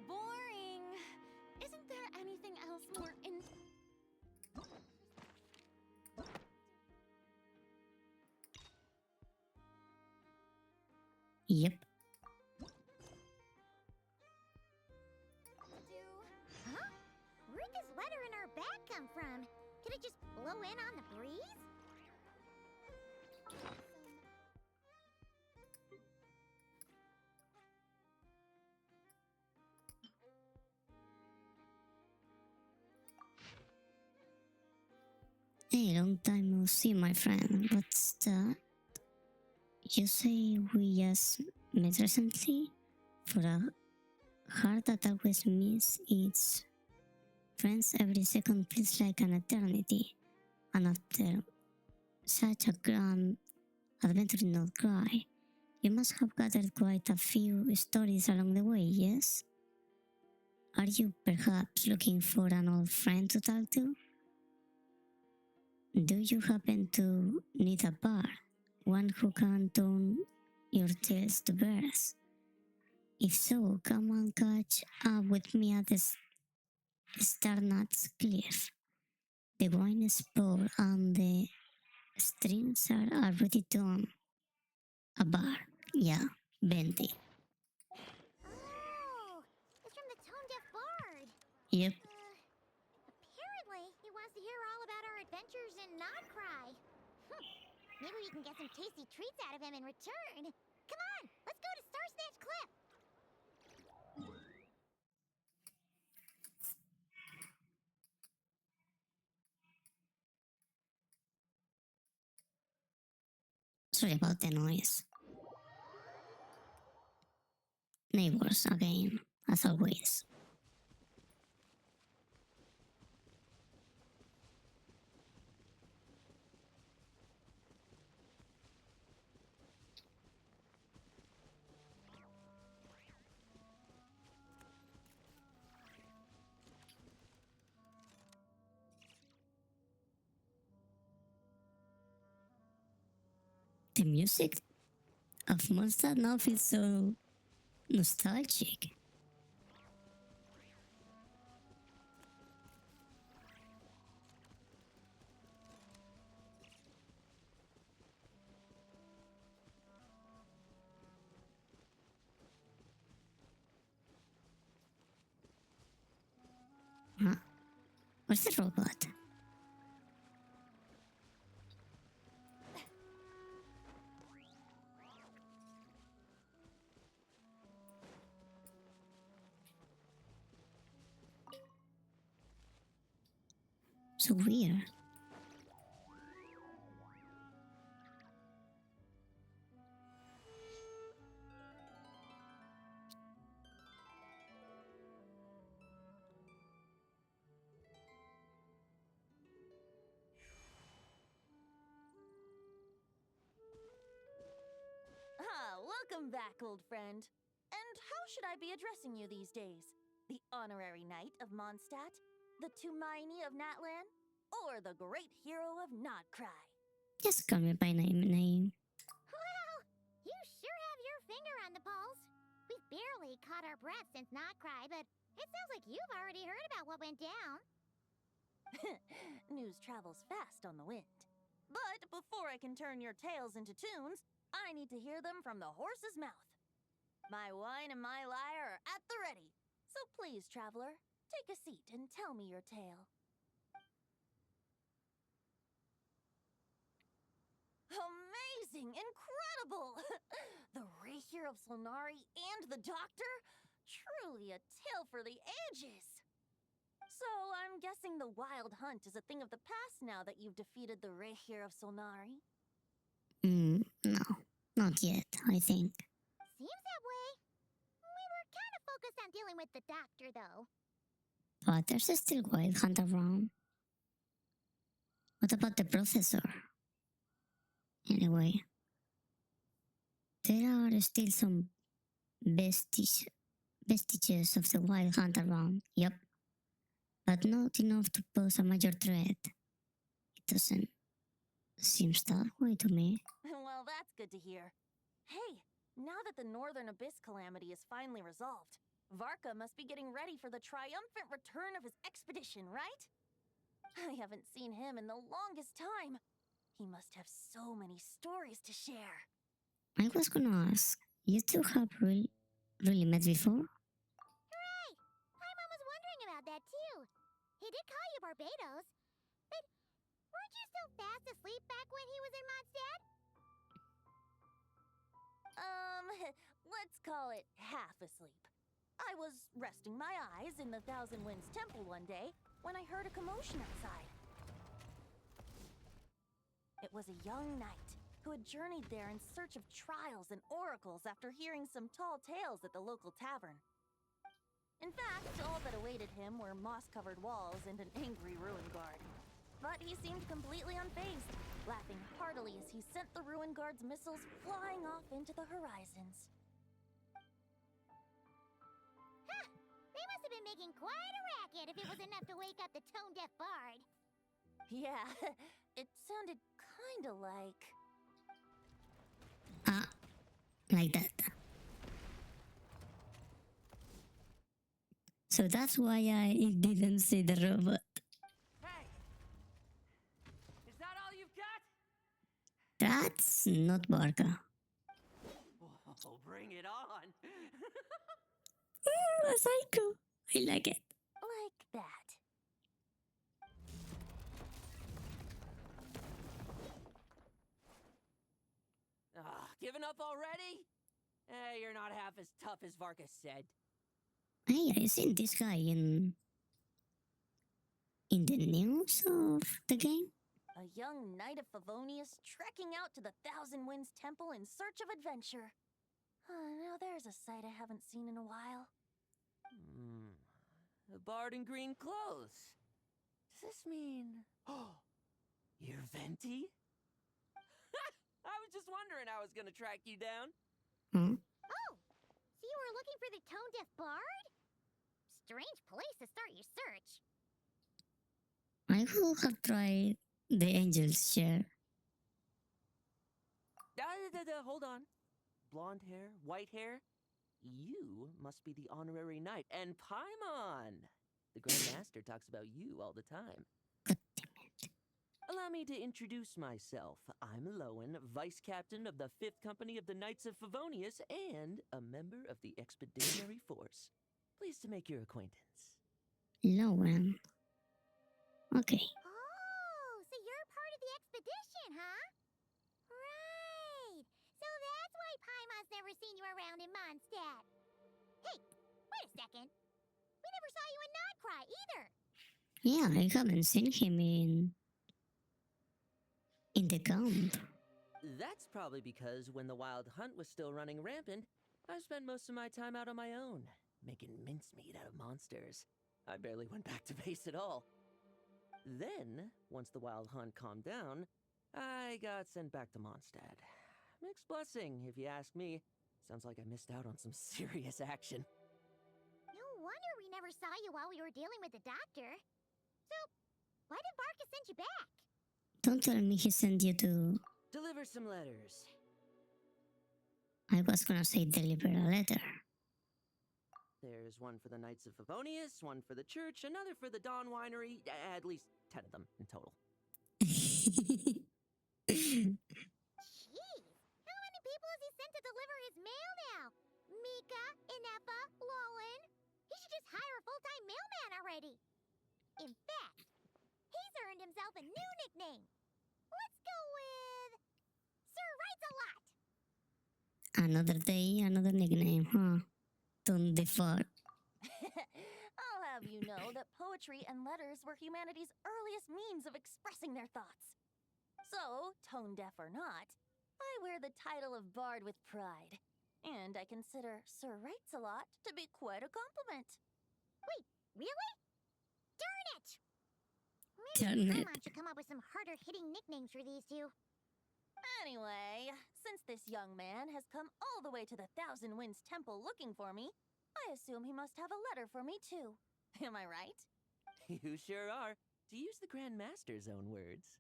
Boring. Isn't there anything else more Yep. Huh? Where'd this letter in our bag come from? Did it just blow in on the breeze? Hey, long time no see, my friend. What's that? You say we just met recently? For a heart that always miss its friends, every second feels like an eternity. And after such a grand adventure in Notcry, you must have gathered quite a few stories along the way, yes? Are you perhaps looking for an old friend to talk to? Do you happen to need a bard? One who can turn your tales to verse? If so, come and catch up with me at the Starnuts Cliff. The wine is poured and the strings are already done. A bar. Yeah, 20. Oh, it's from the Tone Deaf Bard. Yep. Apparently, he wants to hear all about our adventures in Nodcry. Maybe we can get some tasty treats out of him in return. Come on, let's go to Star Snatch Cliff. Sorry about the noise. Neighbors again, as always. The music of Mondstadt now feels so nostalgic. Huh? Where's the robot? So weird. Welcome back, old friend. And how should I be addressing you these days? The honorary knight of Mondstadt? The Tumaini of Natlan? Or the great hero of Nodcry? Just call me by name. Well, you sure have your finger on the pulse. We've barely caught our breath since Nodcry, but it sounds like you've already heard about what went down. News travels fast on the wind. But before I can turn your tales into tunes, I need to hear them from the horse's mouth. My wine and my lyre are at the ready. So please, traveler, take a seat and tell me your tale. Amazing! Incredible! The Rahier of Solnari and the Doctor? Truly a tale for the ages! So, I'm guessing the Wild Hunt is a thing of the past now that you've defeated the Rahier of Solnari? No, not yet, I think. Seems that way. We were kind of focused on dealing with the Doctor, though. But there's still Wild Hunt around. What about the Professor? Anyway, there are still some vestiges of the Wild Hunt around, yep. But not enough to pose a major threat. It doesn't seem that way to me. Well, that's good to hear. Hey, now that the Northern Abyss calamity is finally resolved, Varka must be getting ready for the triumphant return of his expedition, right? I haven't seen him in the longest time. He must have so many stories to share. I was gonna ask, you two have really met before? Hooray! Paimon was wondering about that, too. He did call you Barbados, but weren't you still fast asleep back when he was in Mondstadt? Let's call it half asleep. I was resting my eyes in the Thousand Winds Temple one day when I heard a commotion outside. It was a young knight who had journeyed there in search of trials and oracles after hearing some tall tales at the local tavern. In fact, all that awaited him were moss-covered walls and an angry ruin guard. But he seemed completely unfazed, laughing heartily as he sent the ruin guard's missiles flying off into the horizons. Huh! They must have been making quite a racket if it was enough to wake up the tone-deaf bard. Yeah, it sounded kinda like... Like that. So that's why I didn't see the robot. Hey! Is that all you've got? That's not Barca. Oh, bring it on! A psycho. I like it. Like that. Giving up already? You're not half as tough as Varka said. Hey, I seen this guy in the news of the game. A young knight of Favonius trekking out to the Thousand Winds Temple in search of adventure. Now there's a sight I haven't seen in a while. A bard in green clothes. Does this mean... Oh, you're Venti? I was just wondering how I was gonna track you down. Oh, so you were looking for the tone-deaf bard? Strange place to start your search. I would have tried the angel's share. Hold on. Blonde hair, white hair. You must be the honorary knight. And Paimon! The Grand Master talks about you all the time. Allow me to introduce myself. I'm Lowen, Vice Captain of the 5th Company of the Knights of Favonius and a member of the Expeditionary Force. Pleased to make your acquaintance. Lowen. Okay. Oh, so you're part of the expedition, huh? Right. So that's why Paimon's never seen you around in Mondstadt. Hey, wait a second. We never saw you in Nodcry either. Yeah, I haven't seen him in the camp. That's probably because when the Wild Hunt was still running rampant, I spent most of my time out on my own, making mincemeat out of monsters. I barely went back to base at all. Then, once the Wild Hunt calmed down, I got sent back to Mondstadt. Mixed blessing, if you ask me. Sounds like I missed out on some serious action. No wonder we never saw you while we were dealing with the doctor. So, why did Barca send you back? Don't tell me he sent you to... Deliver some letters. I was gonna say deliver a letter. There's one for the Knights of Favonius, one for the church, another for the Dawn Winery, at least 10 of them in total. Jeez, how many people has he sent to deliver his mail now? Mika, Inepa, Lowen. He should just hire a full-time mailman already. In fact, he's earned himself a new nickname. Let's go with Sir Writes a Lot. Another day, another nickname, huh? Don't depart. I'll have you know that poetry and letters were humanity's earliest means of expressing their thoughts. So, tone deaf or not, I wear the title of Bard with pride. And I consider Sir Writes a Lot to be quite a compliment. Wait, really? Darn it! Darn Maybe it. Paimon should come up with some harder-hitting nicknames for these two. Anyway, since this young man has come all the way to the Thousand Winds Temple looking for me, I assume he must have a letter for me too. Am I right? You sure are, to use the Grand Master's own words.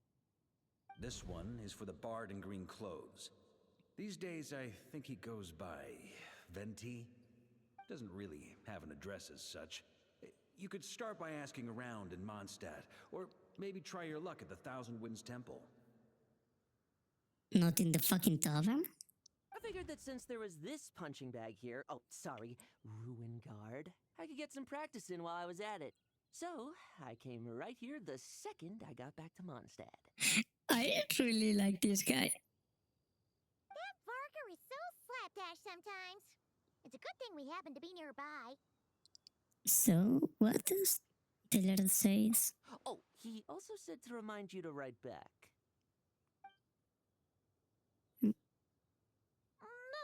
This one is for the bard in green clothes. These days, I think he goes by Venti. Doesn't really have an address as such. You could start by asking around in Mondstadt, or maybe try your luck at the Thousand Winds Temple. Not in the fucking tavern? I figured that since there was this punching bag here, Ruin Guard, I could get some practice in while I was at it. So, I came right here the second I got back to Mondstadt. I really like this guy. That Varker is so slapdash sometimes. It's a good thing we happen to be nearby. So, what does the letter says? Oh, he also said to remind you to write back.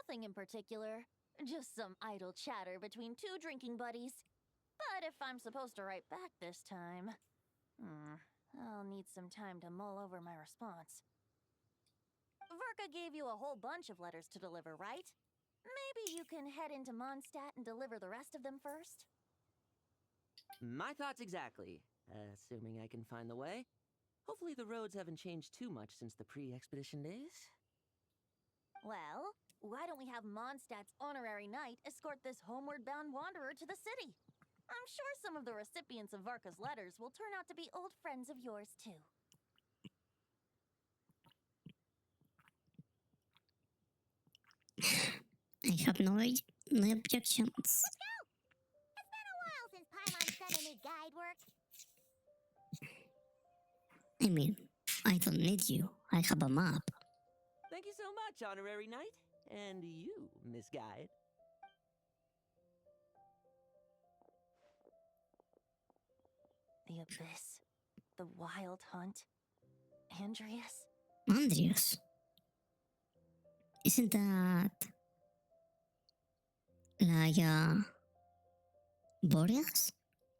Nothing in particular. Just some idle chatter between two drinking buddies. But if I'm supposed to write back this time, I'll need some time to mull over my response. Verka gave you a whole bunch of letters to deliver, right? Maybe you can head into Mondstadt and deliver the rest of them first? My thoughts exactly. Assuming I can find the way. Hopefully the roads haven't changed too much since the pre-expedition days. Well, why don't we have Mondstadt's honorary knight escort this homeward-bound wanderer to the city? I'm sure some of the recipients of Varka's letters will turn out to be old friends of yours, too. I have no objections. Let's go! It's been a while since Paimon's done any guide work. I mean, I don't need you. I have a map. Thank you so much, Honorary Knight. And you, Miss Guide. The Abyss. The Wild Hunt. Andreas? Andreas. Isn't that like Boreas?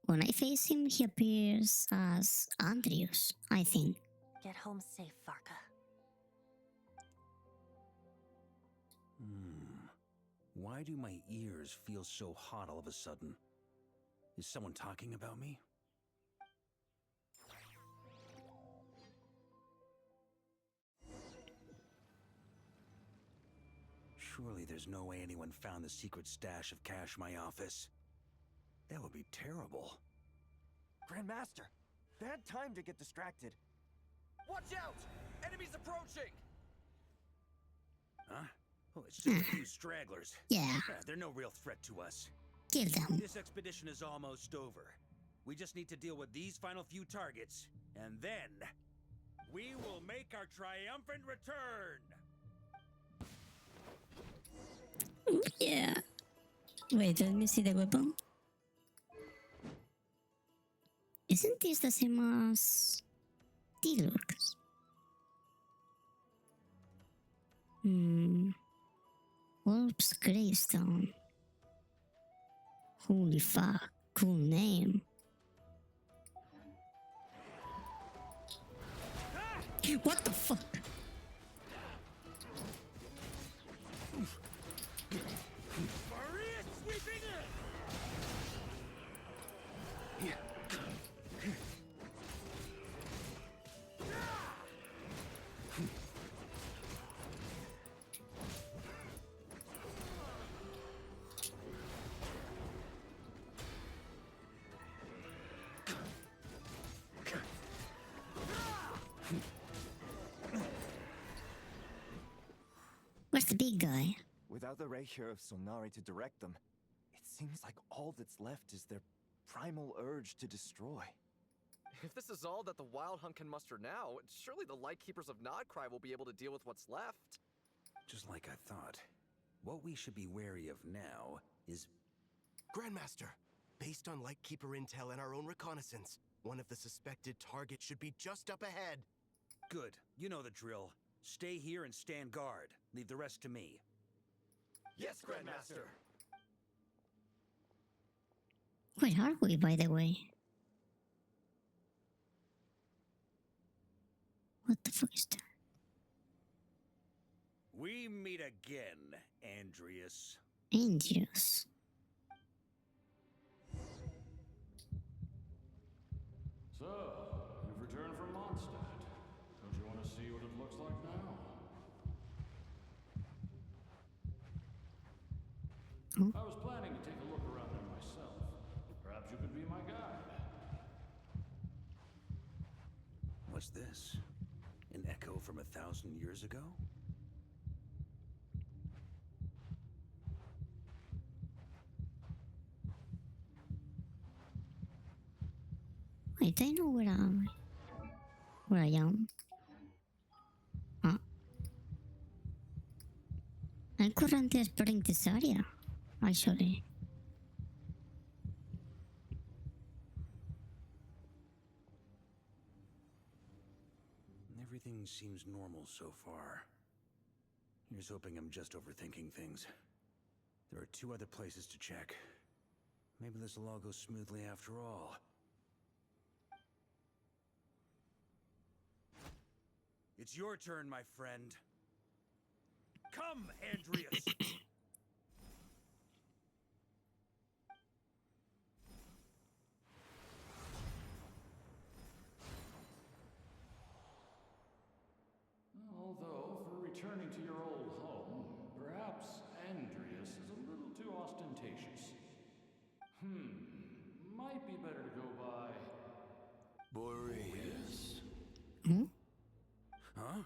When I face him, he appears as Andreas, I think. Get home safe, Varka. Why do my ears feel so hot all of a sudden? Is someone talking about me? Surely there's no way anyone found the secret stash of cash in my office. That would be terrible. Grandmaster, bad time to get distracted. Watch out! Enemies approaching! Huh? Oh, it's just a few stragglers. Yeah. They're no real threat to us. Kill them. This expedition is almost over. We just need to deal with these final few targets, and then we will make our triumphant return! Yeah. Wait, let me see the weapon. Isn't this the same as Diluc's? Wolf's Gravestone. Holy fuck, cool name. What the fuck? Where's the big guy? Without the ray here of Sonari to direct them, it seems like all that's left is their primal urge to destroy. If this is all that the Wild Hunt can muster now, surely the Lightkeepers of Nodcry will be able to deal with what's left. Just like I thought. What we should be wary of now is... Grandmaster, based on Lightkeeper intel and our own reconnaissance, one of the suspected targets should be just up ahead. Good. You know the drill. Stay here and stand guard. Leave the rest to me. Yes, Grandmaster! Where are we, by the way? What the fuck is that? We meet again, Andreas. Andreas. So, you've returned from Mondstadt. Don't you want to see what it looks like now? I was planning to take a look around there myself. Perhaps you could be my guide. What's this? An echo from 1,000 years ago? Wait, I know where I am. Huh? I'm currently exploring this area, actually. Everything seems normal so far. Here's hoping I'm just overthinking things. There are 2 other places to check. Maybe this will all go smoothly after all. It's your turn, my friend. Come, Andreas! Although, for returning to your old home, perhaps Andreas is a little too ostentatious. might be better to go by Boreas. Hmm? Huh?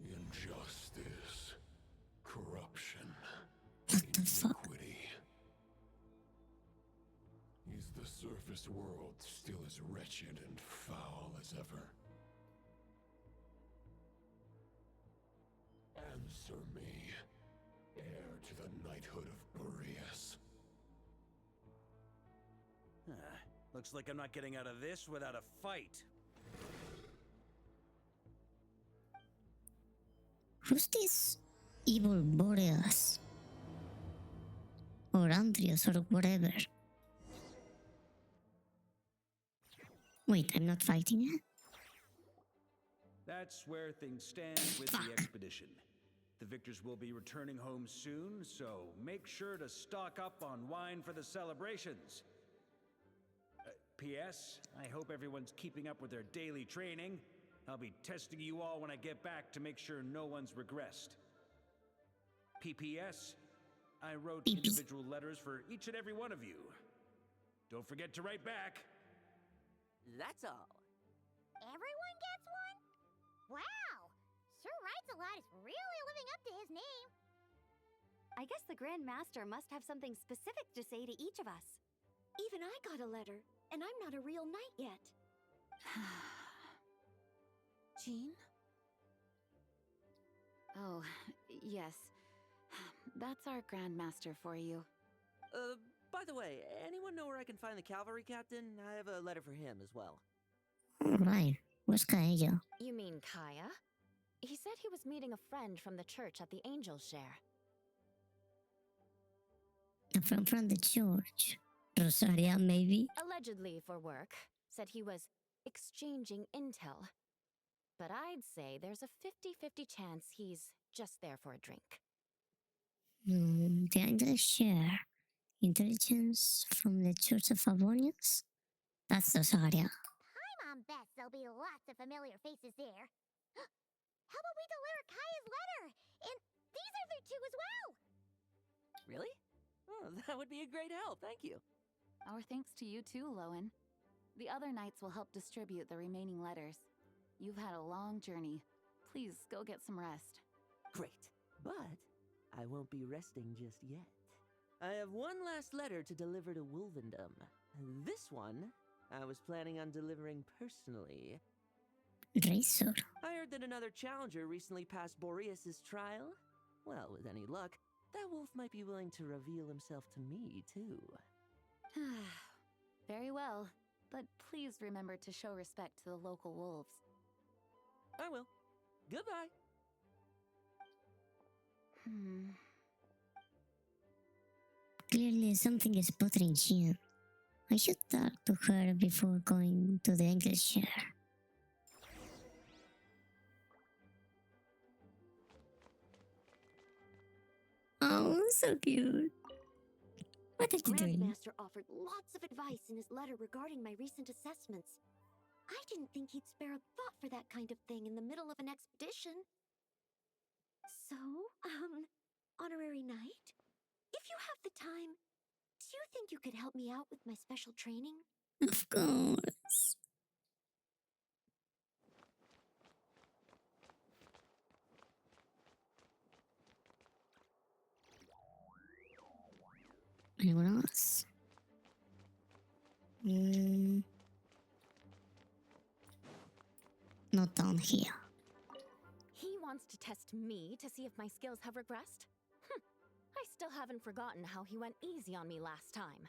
Injustice. Corruption. What the fuck? Iniquity. Is the surface world still as wretched and foul as ever? Answer me, heir to the knighthood of Boreas. Looks like I'm not getting out of this without a fight. Who's this evil Boreas? Or Andrios or whatever. Wait, I'm not fighting it? That's where things stand with the expedition. The victors will be returning home soon, so make sure to stock up on wine for the celebrations. P.S. I hope everyone's keeping up with their daily training. I'll be testing you all when I get back to make sure no one's regressed. P.P.S. I wrote individual letters for each and every one of you. Don't forget to write back. That's all. Everyone gets one? Wow! Sir Writes-A-Lot is really living up to his name. I guess the Grand Master must have something specific to say to each of us. Even I got a letter, and I'm not a real knight yet. Jean? Oh, yes. That's our Grandmaster for you. By the way, anyone know where I can find the cavalry captain? I have a letter for him as well. Alright, where's Kaeya? You mean Kaya? He said he was meeting a friend from the church at the Angel Share. From the church. Rosaria, maybe? Allegedly for work. Said he was exchanging intel. But I'd say there's a 50-50 chance he's just there for a drink. The Angel Share. Intelligence from the Church of Favonius? That's Rosaria. I'm on bets there'll be lots of familiar faces there. How about we deliver Kaya's letter? And these are there too as well! Really? Oh, that would be a great help, thank you. Our thanks to you too, Lowen. The other knights will help distribute the remaining letters. You've had a long journey. Please go get some rest. Great, but I won't be resting just yet. I have one last letter to deliver to Wolvendom. This one, I was planning on delivering personally. Razor. I heard that another challenger recently passed Boreas' trial. Well, with any luck, that wolf might be willing to reveal himself to me, too. Very well, but please remember to show respect to the local wolves. I will. Goodbye. Clearly something is bothering Jean. I should talk to her before going to the Angel Share. Oh, so cute. What are you doing? Grandmaster offered lots of advice in his letter regarding my recent assessments. I didn't think he'd spare a thought for that kind of thing in the middle of an expedition. So, honorary knight, if you have the time, do you think you could help me out with my special training? Of course. Anyone else? Not down here. He wants to test me to see if my skills have regressed? I still haven't forgotten how he went easy on me last time.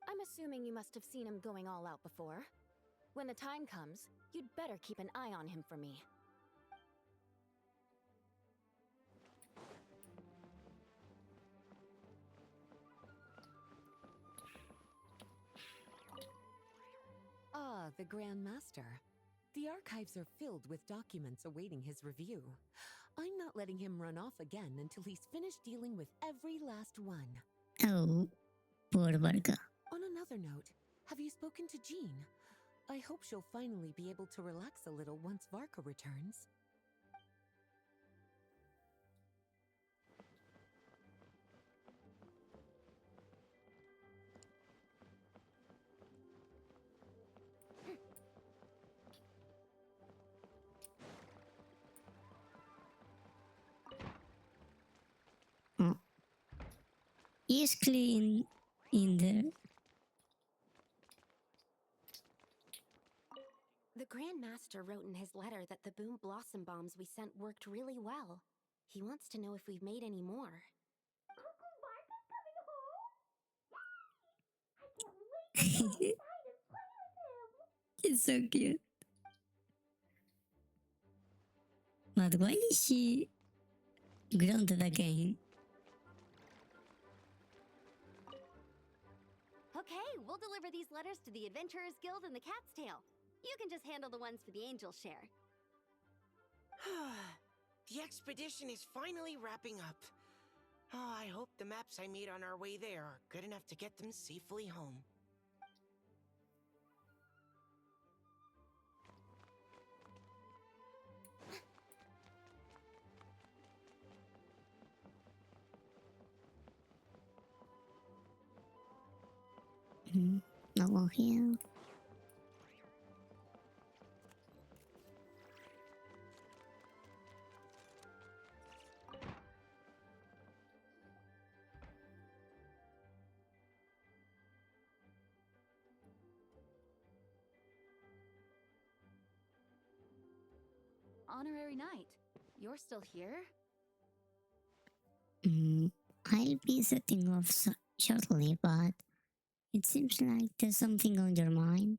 I'm assuming you must have seen him going all out before. When the time comes, you'd better keep an eye on him for me. Ah, the Grand Master. The archives are filled with documents awaiting his review. I'm not letting him run off again until he's finished dealing with every last one. Oh, poor Varga. On another note, have you spoken to Jean? I hope she'll finally be able to relax a little once Varka returns. Is clean in there. The Grand Master wrote in his letter that the Boom Blossom bombs we sent worked really well. He wants to know if we've made any more. It's so cute. But why is she grounded again? Okay, we'll deliver these letters to the Adventurers Guild and the Cat's Tail. You can just handle the ones for the Angel share. The expedition is finally wrapping up. Oh, I hope the maps I made on our way there are good enough to get them safely home. No one here. Honorary Knight, you're still here? I'll be setting off shortly, but it seems like there's something on your mind.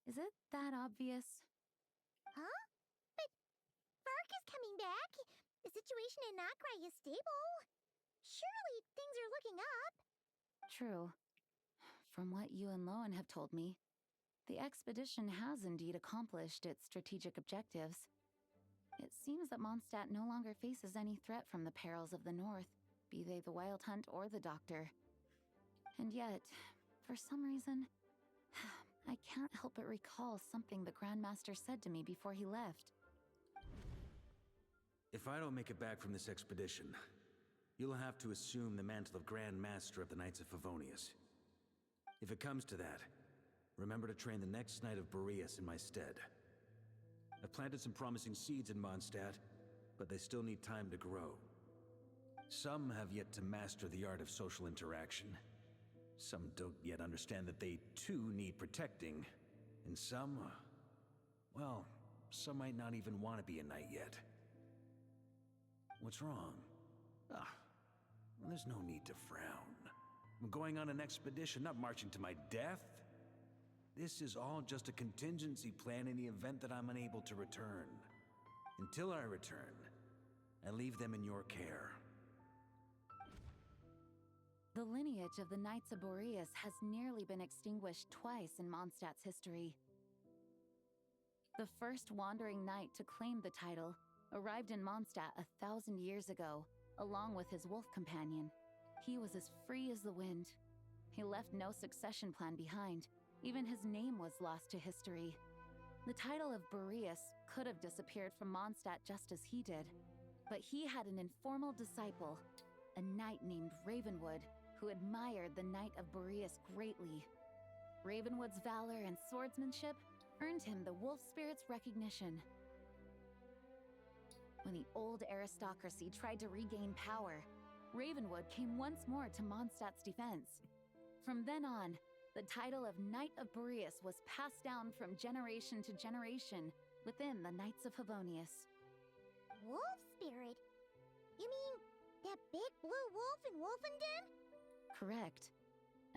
Is it that obvious? Huh? But Fark is coming back. The situation in Nakrai is stable. Surely things are looking up. True. From what you and Lowen have told me, the expedition has indeed accomplished its strategic objectives. It seems that Mondstadt no longer faces any threat from the perils of the North, be they the Wild Hunt or the Doctor. And yet, for some reason, I can't help but recall something the Grandmaster said to me before he left. If I don't make it back from this expedition, you'll have to assume the mantle of Grand Master of the Knights of Favonius. If it comes to that, remember to train the next Knight of Boreas in my stead. I've planted some promising seeds in Mondstadt, but they still need time to grow. Some have yet to master the art of social interaction. Some don't yet understand that they too need protecting. And some, well, some might not even want to be a knight yet. What's wrong? Well, there's no need to frown. I'm going on an expedition, not marching to my death. This is all just a contingency plan in the event that I'm unable to return. Until I return, I leave them in your care. The lineage of the Knights of Boreas has nearly been extinguished twice in Mondstadt's history. The first wandering knight to claim the title arrived in Mondstadt 1,000 years ago, along with his wolf companion. He was as free as the wind. He left no succession plan behind. Even his name was lost to history. The title of Boreas could have disappeared from Mondstadt just as he did. But he had an informal disciple, a knight named Ravenwood, who admired the Knight of Boreas greatly. Ravenwood's valor and swordsmanship earned him the wolf spirit's recognition. When the old aristocracy tried to regain power, Ravenwood came once more to Mondstadt's defense. From then on, the title of Knight of Boreas was passed down from generation to generation within the Knights of Favonius. Wolf spirit? You mean that big blue wolf in Wolfenden? Correct.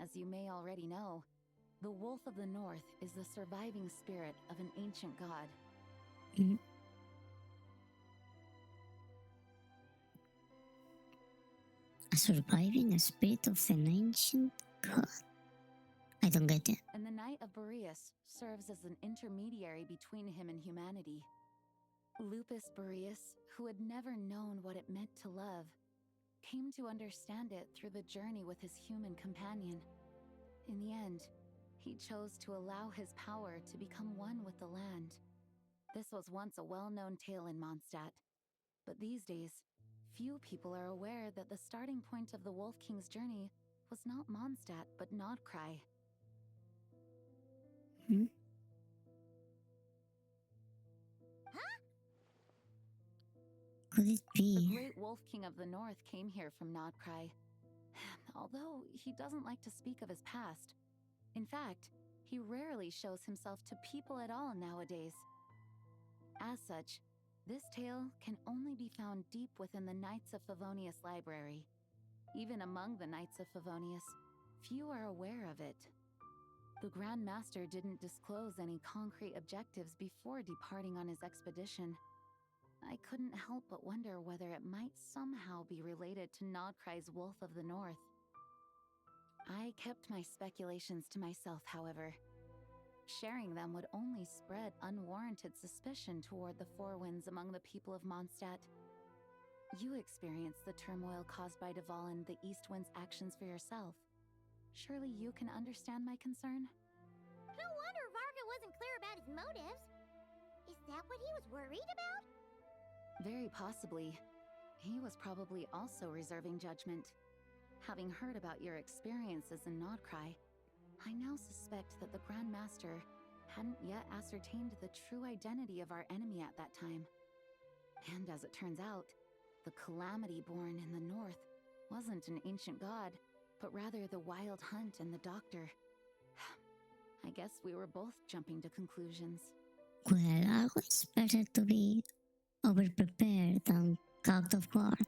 As you may already know, the Wolf of the North is the surviving spirit of an ancient god. A surviving spirit of an ancient god? I don't get it. And the Knight of Boreas serves as an intermediary between him and humanity. Lupus Boreas, who had never known what it meant to love, came to understand it through the journey with his human companion. In the end, he chose to allow his power to become one with the land. This was once a well-known tale in Mondstadt, but these days, few people are aware that the starting point of the Wolf King's journey was not Mondstadt, but Nodcry. Could it be? The great Wolf King of the North came here from Nodcry. although he doesn't like to speak of his past. In fact, he rarely shows himself to people at all nowadays. As such, this tale can only be found deep within the Knights of Favonius library. Even among the Knights of Favonius, few are aware of it. The Grand Master didn't disclose any concrete objectives before departing on his expedition. I couldn't help but wonder whether it might somehow be related to Nodcry's Wolf of the North. I kept my speculations to myself, however. Sharing them would only spread unwarranted suspicion toward the Four Winds among the people of Mondstadt. You experienced the turmoil caused by Duvall and the East Wind's actions for yourself. Surely you can understand my concern? No wonder Varga wasn't clear about his motives. Is that what he was worried about? Very possibly. He was probably also reserving judgment. Having heard about your experiences in Nodcry, I now suspect that the Grand Master hadn't yet ascertained the true identity of our enemy at that time. And as it turns out, the Calamity born in the north wasn't an ancient god, but rather the Wild Hunt and the Doctor. I guess we were both jumping to conclusions. Well, always better to be overprepared than caught off guard.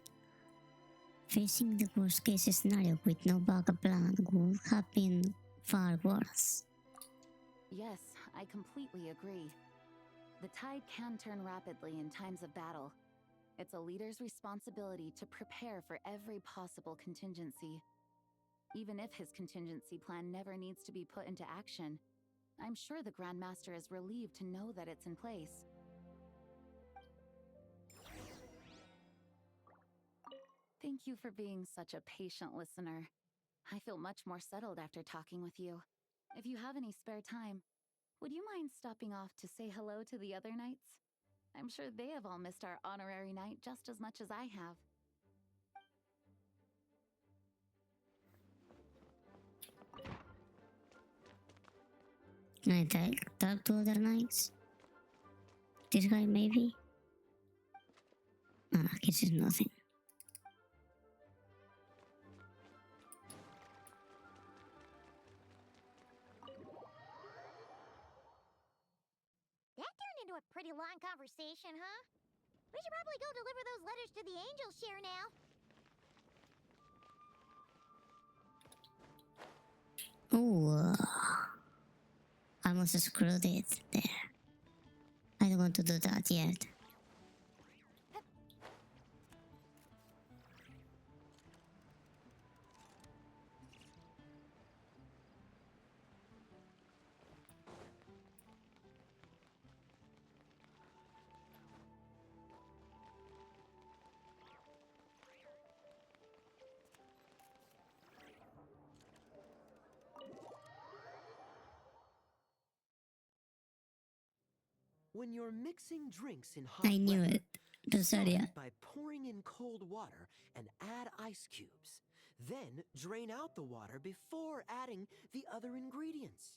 Facing the worst case scenario with no backup plan would have been far worse. Yes, I completely agree. The tide can turn rapidly in times of battle. It's a leader's responsibility to prepare for every possible contingency. Even if his contingency plan never needs to be put into action, I'm sure the Grand Master is relieved to know that it's in place. Thank you for being such a patient listener. I feel much more settled after talking with you. If you have any spare time, would you mind stopping off to say hello to the other knights? I'm sure they have all missed our honorary knight just as much as I have. Can I talk to other knights? This guy maybe? Ah, this is nothing. That turned into a pretty long conversation, huh? We should probably go deliver those letters to the Angel Share now. Ooh. Almost screwed it there. I don't want to do that yet. When you're mixing drinks in hot I knew weather, it. Rosaria. start by pouring in cold water and add ice cubes. Then drain out the water before adding the other ingredients.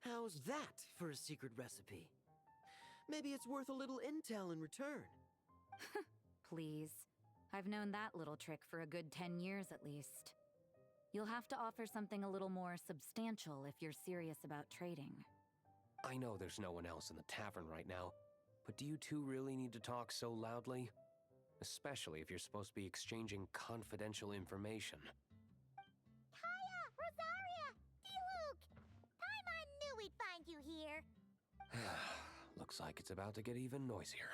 How's that for a secret recipe? Maybe it's worth a little intel in return. Please. I've known that little trick for a good 10 years at least. You'll have to offer something a little more substantial if you're serious about trading. I know there's no one else in the tavern right now, but do you two really need to talk so loudly? Especially if you're supposed to be exchanging confidential information. Kaya! Rosaria! D-Luke! Paimon knew we'd find you here. Looks like it's about to get even noisier.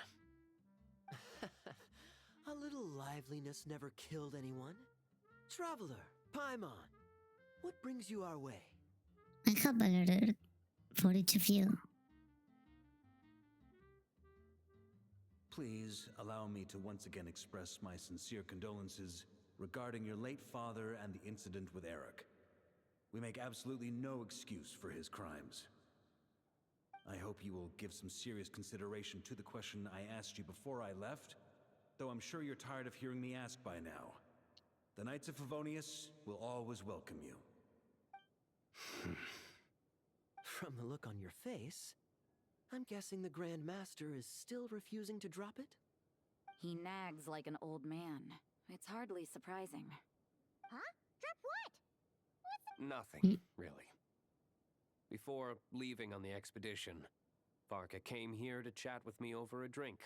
A little liveliness never killed anyone. Traveler, Paimon, what brings you our way? I have a letter for each of you. Please allow me to once again express my sincere condolences regarding your late father and the incident with Eric. We make absolutely no excuse for his crimes. I hope you will give some serious consideration to the question I asked you before I left, though I'm sure you're tired of hearing me ask by now. The Knights of Favonius will always welcome you. From the look on your face, I'm guessing the Grand Master is still refusing to drop it? He nags like an old man. It's hardly surprising. Huh? Drop What? Nothing, really. Before leaving on the expedition, Varka came here to chat with me over a drink.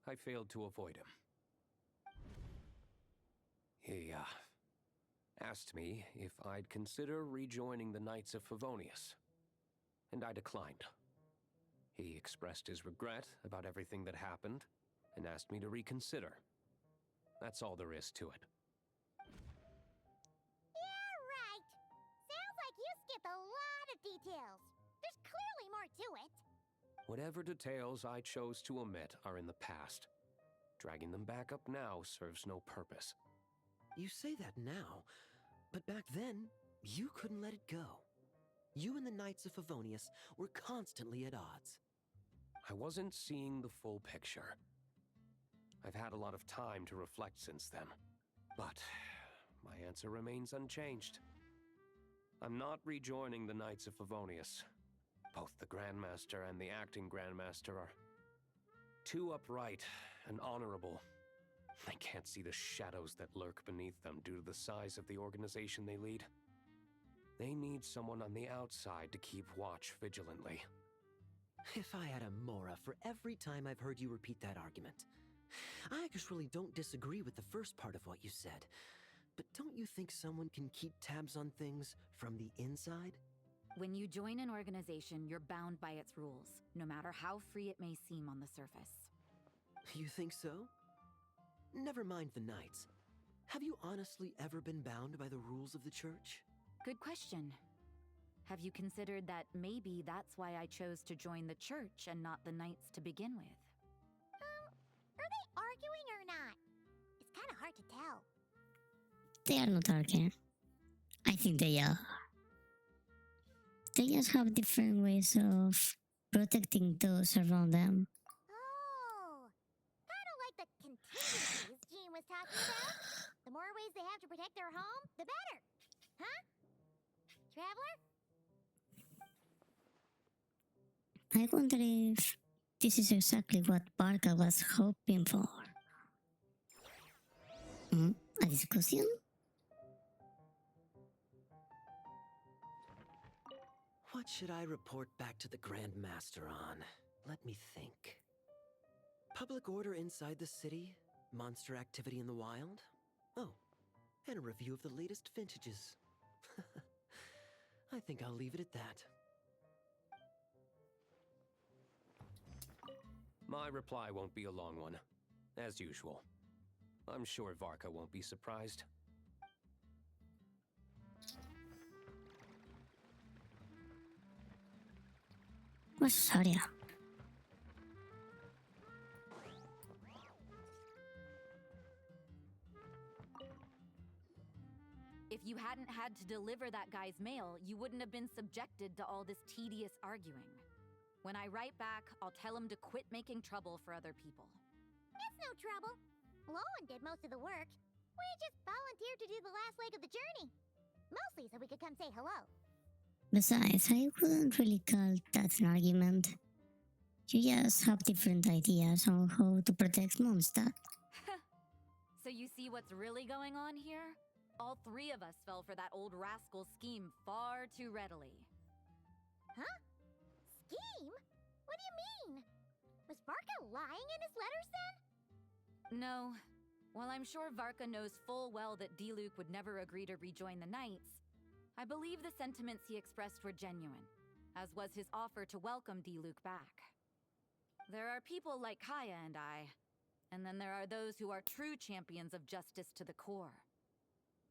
I failed to avoid him. He, asked me if I'd consider rejoining the Knights of Favonius, and I declined. He expressed his regret about everything that happened, and asked me to reconsider. That's all there is to it. Yeah, right. Sounds like you skipped a lot of details. There's clearly more to it. Whatever details I chose to omit are in the past. Dragging them back up now serves no purpose. You say that now, but back then, you couldn't let it go. You and the Knights of Favonius were constantly at odds. I wasn't seeing the full picture. I've had a lot of time to reflect since then, but my answer remains unchanged. I'm not rejoining the Knights of Favonius. Both the Grandmaster and the acting Grandmaster are too upright and honorable. I can't see the shadows that lurk beneath them due to the size of the organization they lead. They need someone on the outside to keep watch vigilantly. If I had a Mora for every time I've heard you repeat that argument. I actually don't disagree with the first part of what you said, but don't you think someone can keep tabs on things from the inside? When you join an organization, you're bound by its rules, no matter how free it may seem on the surface. You think so? Never mind the Knights. Have you honestly ever been bound by the rules of the Church? Good question. Have you considered that maybe that's why I chose to join the Church and not the Knights to begin with? Are they arguing or not? It's kind of hard to tell. They are not arguing. I think they are. They just have different ways of protecting those around them. Oh, kind of like the contingencies Jean was talking about. The more ways they have to protect their home, the better. Huh? Traveler? I wonder if this is exactly what Barca was hoping for. A discussion? What should I report back to the Grand Master on? Let me think. Public order inside the city, monster activity in the wild? Oh, and a review of the latest vintages. I think I'll leave it at that. My reply won't be a long one, as usual. I'm sure Varka won't be surprised. What's Saria? If you hadn't had to deliver that guy's mail, you wouldn't have been subjected to all this tedious arguing. When I write back, I'll tell him to quit making trouble for other people. It's no trouble. Lowen did most of the work. We just volunteered to do the last leg of the journey. Mostly so we could come say hello. Besides, I wouldn't really call that an argument. You just have different ideas on how to protect Mondstadt. So you see what's really going on here? All three of us fell for that old rascal's scheme far too readily. Huh? Scheme? What do you mean? Was Varka lying in his letters then? No. While I'm sure Varka knows full well that Diluc would never agree to rejoin the Knights, I believe the sentiments he expressed were genuine, as was his offer to welcome Diluc back. There are people like Kaya and I, and then there are those who are true champions of justice to the core.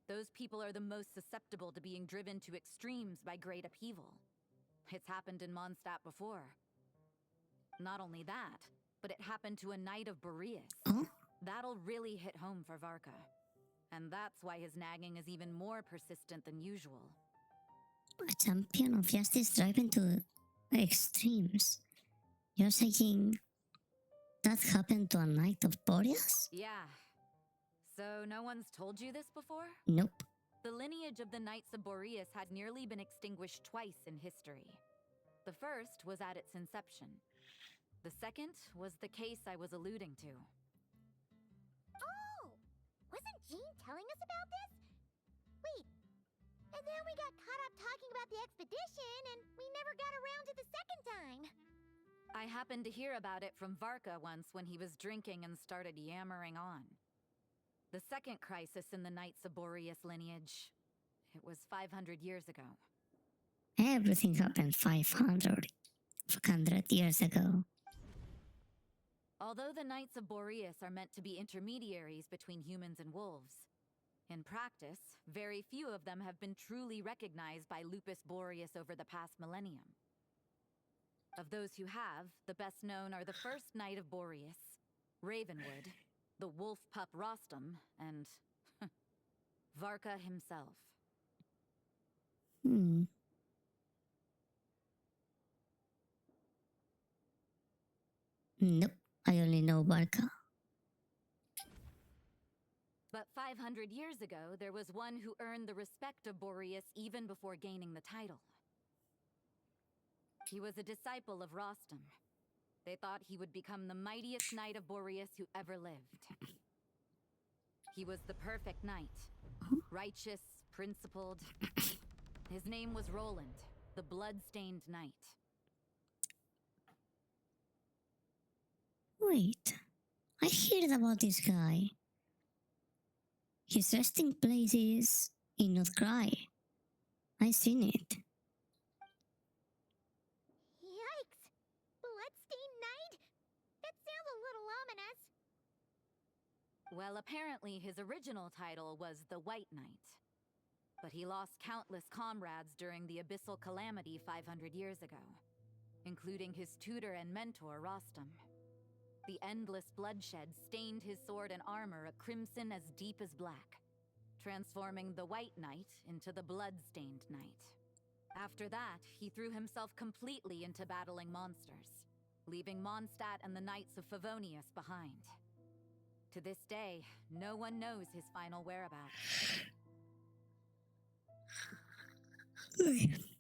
Those people are the most susceptible to being driven to extremes by great upheaval. It's happened in Mondstadt before. Not only that, but it happened to a Knight of Boreas. Oh? That'll really hit home for Varka. And that's why his nagging is even more persistent than usual. A champion of justice driving to extremes. You're saying that happened to a Knight of Boreas? Yeah. So no one's told you this before? Nope. The lineage of the Knights of Boreas had nearly been extinguished twice in history. The first was at its inception. The second was the case I was alluding to. Oh! Wasn't Jean telling us about this? Wait, and then we got caught up talking about the expedition, and we never got around to the second time. I happened to hear about it from Varka once when he was drinking and started yammering on. The second crisis in the Knights of Boreas lineage. It was 500 years ago. Everything happened 500 years ago. Although the Knights of Boreas are meant to be intermediaries between humans and wolves, in practice, very few of them have been truly recognized by Lupus Boreas over the past millennium. Of those who have, the best known are the first Knight of Boreas, Ravenwood, the wolf pup Rostam, and Varka himself. Nope, I only know Barca. But 500 years ago, there was one who earned the respect of Boreas even before gaining the title. He was a disciple of Rostam. They thought he would become the mightiest Knight of Boreas who ever lived. He was the perfect knight. Righteous, principled. His name was Roland, the blood-stained knight. Wait, I heard about this guy. His resting place is in Outcry. I seen it. Yikes! Bloodstained Knight? That sounds a little ominous. Well, apparently his original title was the White Knight. But he lost countless comrades during the Abyssal Calamity 500 years ago, including his tutor and mentor, Rostam. The endless bloodshed stained his sword and armor a crimson as deep as black, transforming the White Knight into the Blood-Stained Knight. After that, he threw himself completely into battling monsters, leaving Mondstadt and the Knights of Favonius behind. To this day, no one knows his final whereabouts.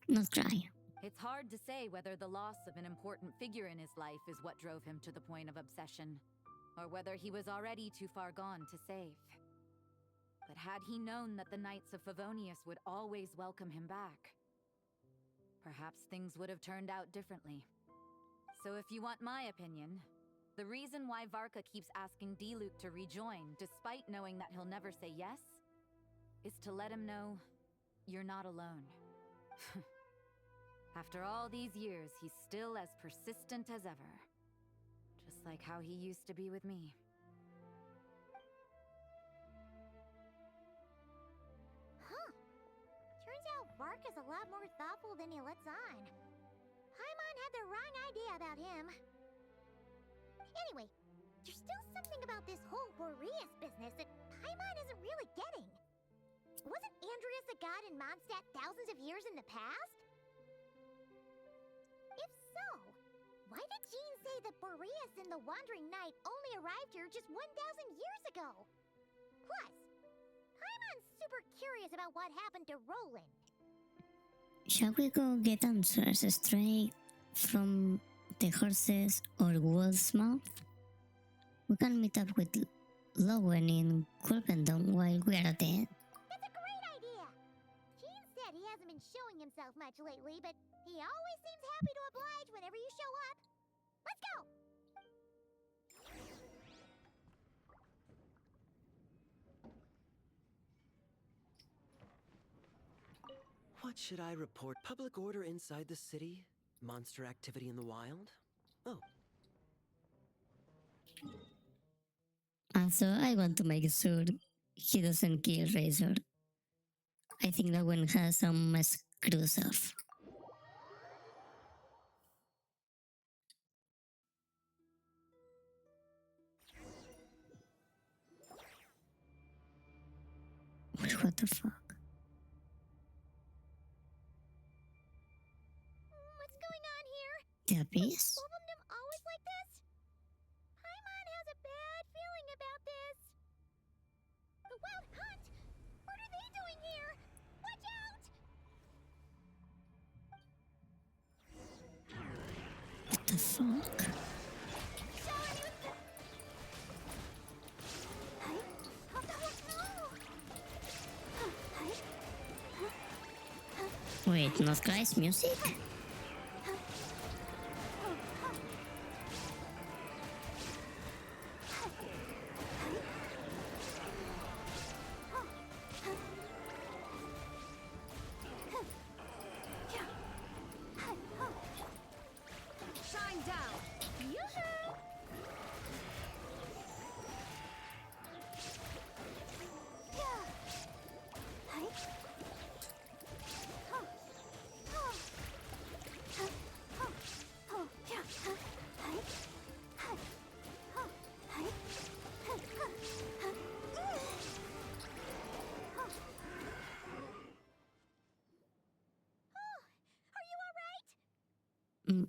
Not cry. It's hard to say whether the loss of an important figure in his life is what drove him to the point of obsession, or whether he was already too far gone to save. But had he known that the Knights of Favonius would always welcome him back, perhaps things would have turned out differently. So if you want my opinion, the reason why Varka keeps asking Diluc to rejoin, despite knowing that he'll never say yes, is to let him know you're not alone. After all these years, he's still as persistent as ever. Just like how he used to be with me. Huh. Turns out Varka's a lot more thoughtful than he lets on. Paimon had the wrong idea about him. Anyway, there's still something about this whole Boreas business that Paimon isn't really getting. Wasn't Andreas a god in Mondstadt thousands of years in the past? If so, why did Jean say that Boreas and the Wandering Knight only arrived here just 1,000 years ago? Plus, Paimon's super curious about what happened to Roland. Shall we go get answers straight from the horses or wolf's mouth? We can meet up with Lowen in Gulpendom while we are at the end. That's a great idea! Jean said he hasn't been showing himself much lately, but he always seems happy to oblige whenever you show up. Let's go! What should I report? Public order inside the city? Monster activity in the wild? Oh. Also, I want to make sure he doesn't kill Razor. I think that one has some screws off. What the fuck? What's going on here? The Abyss? Is both of them always like this? Paimon has a bad feeling about this. The Wild Hunt? What are they doing here? Watch out! What the fuck? Wait, not Cry's music? Shine down! Yoo-hoo!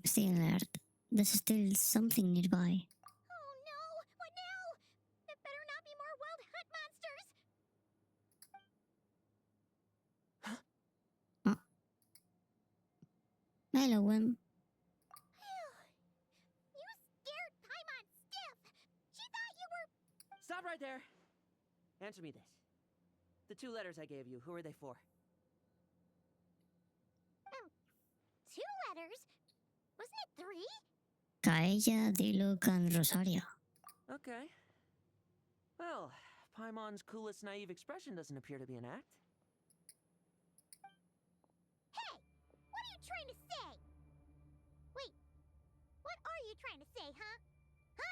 Still alert. There's still something nearby. Oh no! What now? It better not be more wild hunt monsters! Hello, You scared Paimon stiff! She thought you were... Stop right there. Answer me this. The 2 letters I gave you, who are they for? 2 letters? Wasn't it 3? Kaella, Diluc, and Rosaria. Okay. Well, Paimon's coolest naive expression doesn't appear to be an act. Hey! What are you trying to say? Wait, what are you trying to say, huh?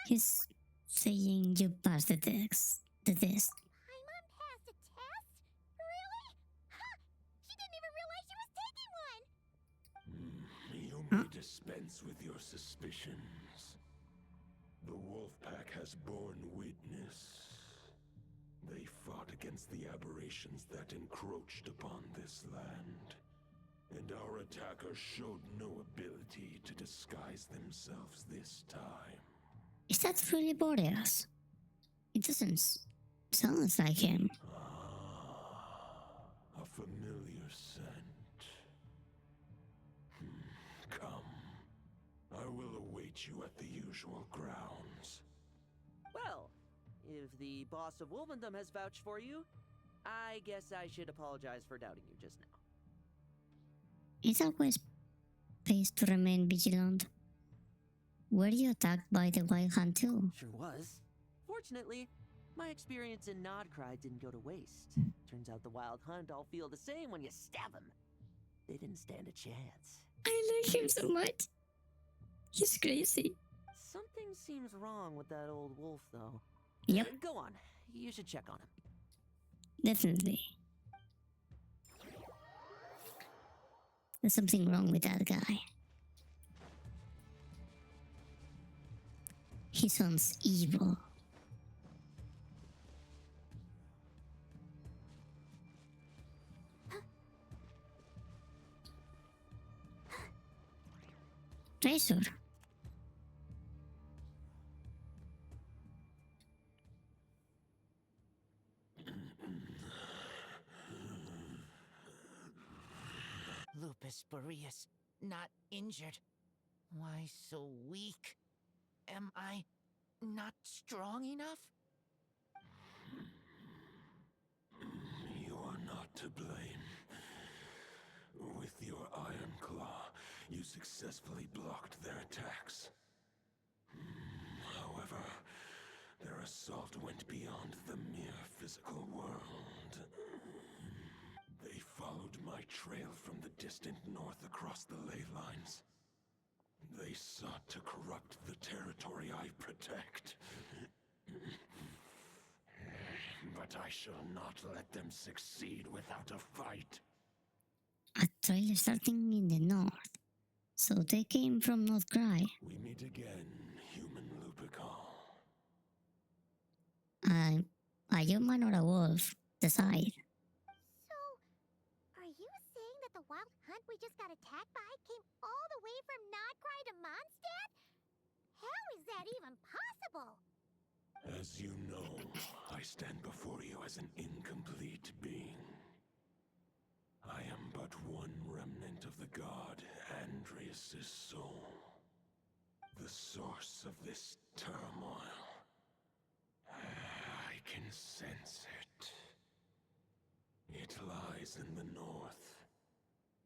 He's saying you passed the test. Paimon passed a test? Really? Huh! She didn't even realize she was taking one! You may dispense with your suspicions. The Wolfpack has borne witness. They fought against the aberrations that encroached upon this land. And our attackers showed no ability to disguise themselves this time. Is that really Boreas? It doesn't sound like him. A familiar scent. Come. I will await you at the usual grounds. Well, if the boss of Wolvendom has vouched for you, I guess I should apologize for doubting you just now. It's always best to remain vigilant. Were you attacked by the Wild Hunt too? Sure was. Fortunately, my experience in Nodcry didn't go to waste. Turns out the Wild Hunt all feel the same when you stab them. They didn't stand a chance. I like him so much. He's crazy. Something seems wrong with that old wolf, though. Yep. Go on. You should check on him. Definitely. There's something wrong with that guy. He sounds evil. Treasure. Lupus Boreas, not injured. Why so weak? Am I not strong enough? You are not to blame. With your Iron Claw, you successfully blocked their attacks. However, their assault went beyond the mere physical world. They followed my trail from the distant north across the ley lines. They sought to corrupt the territory I protect. But I shall not let them succeed without a fight. A trail starting in the north. So they came from Nodcry. We meet again, human Lupical. A human or a wolf? Decide. So, are you saying that the wild hunt we just got attacked by came all the way from Nodcry to Mondstadt? How is that even possible? As you know, I stand before you as an incomplete being. I am but one remnant of the god Andreas' soul. The source of this turmoil. I can sense it. It lies in the north,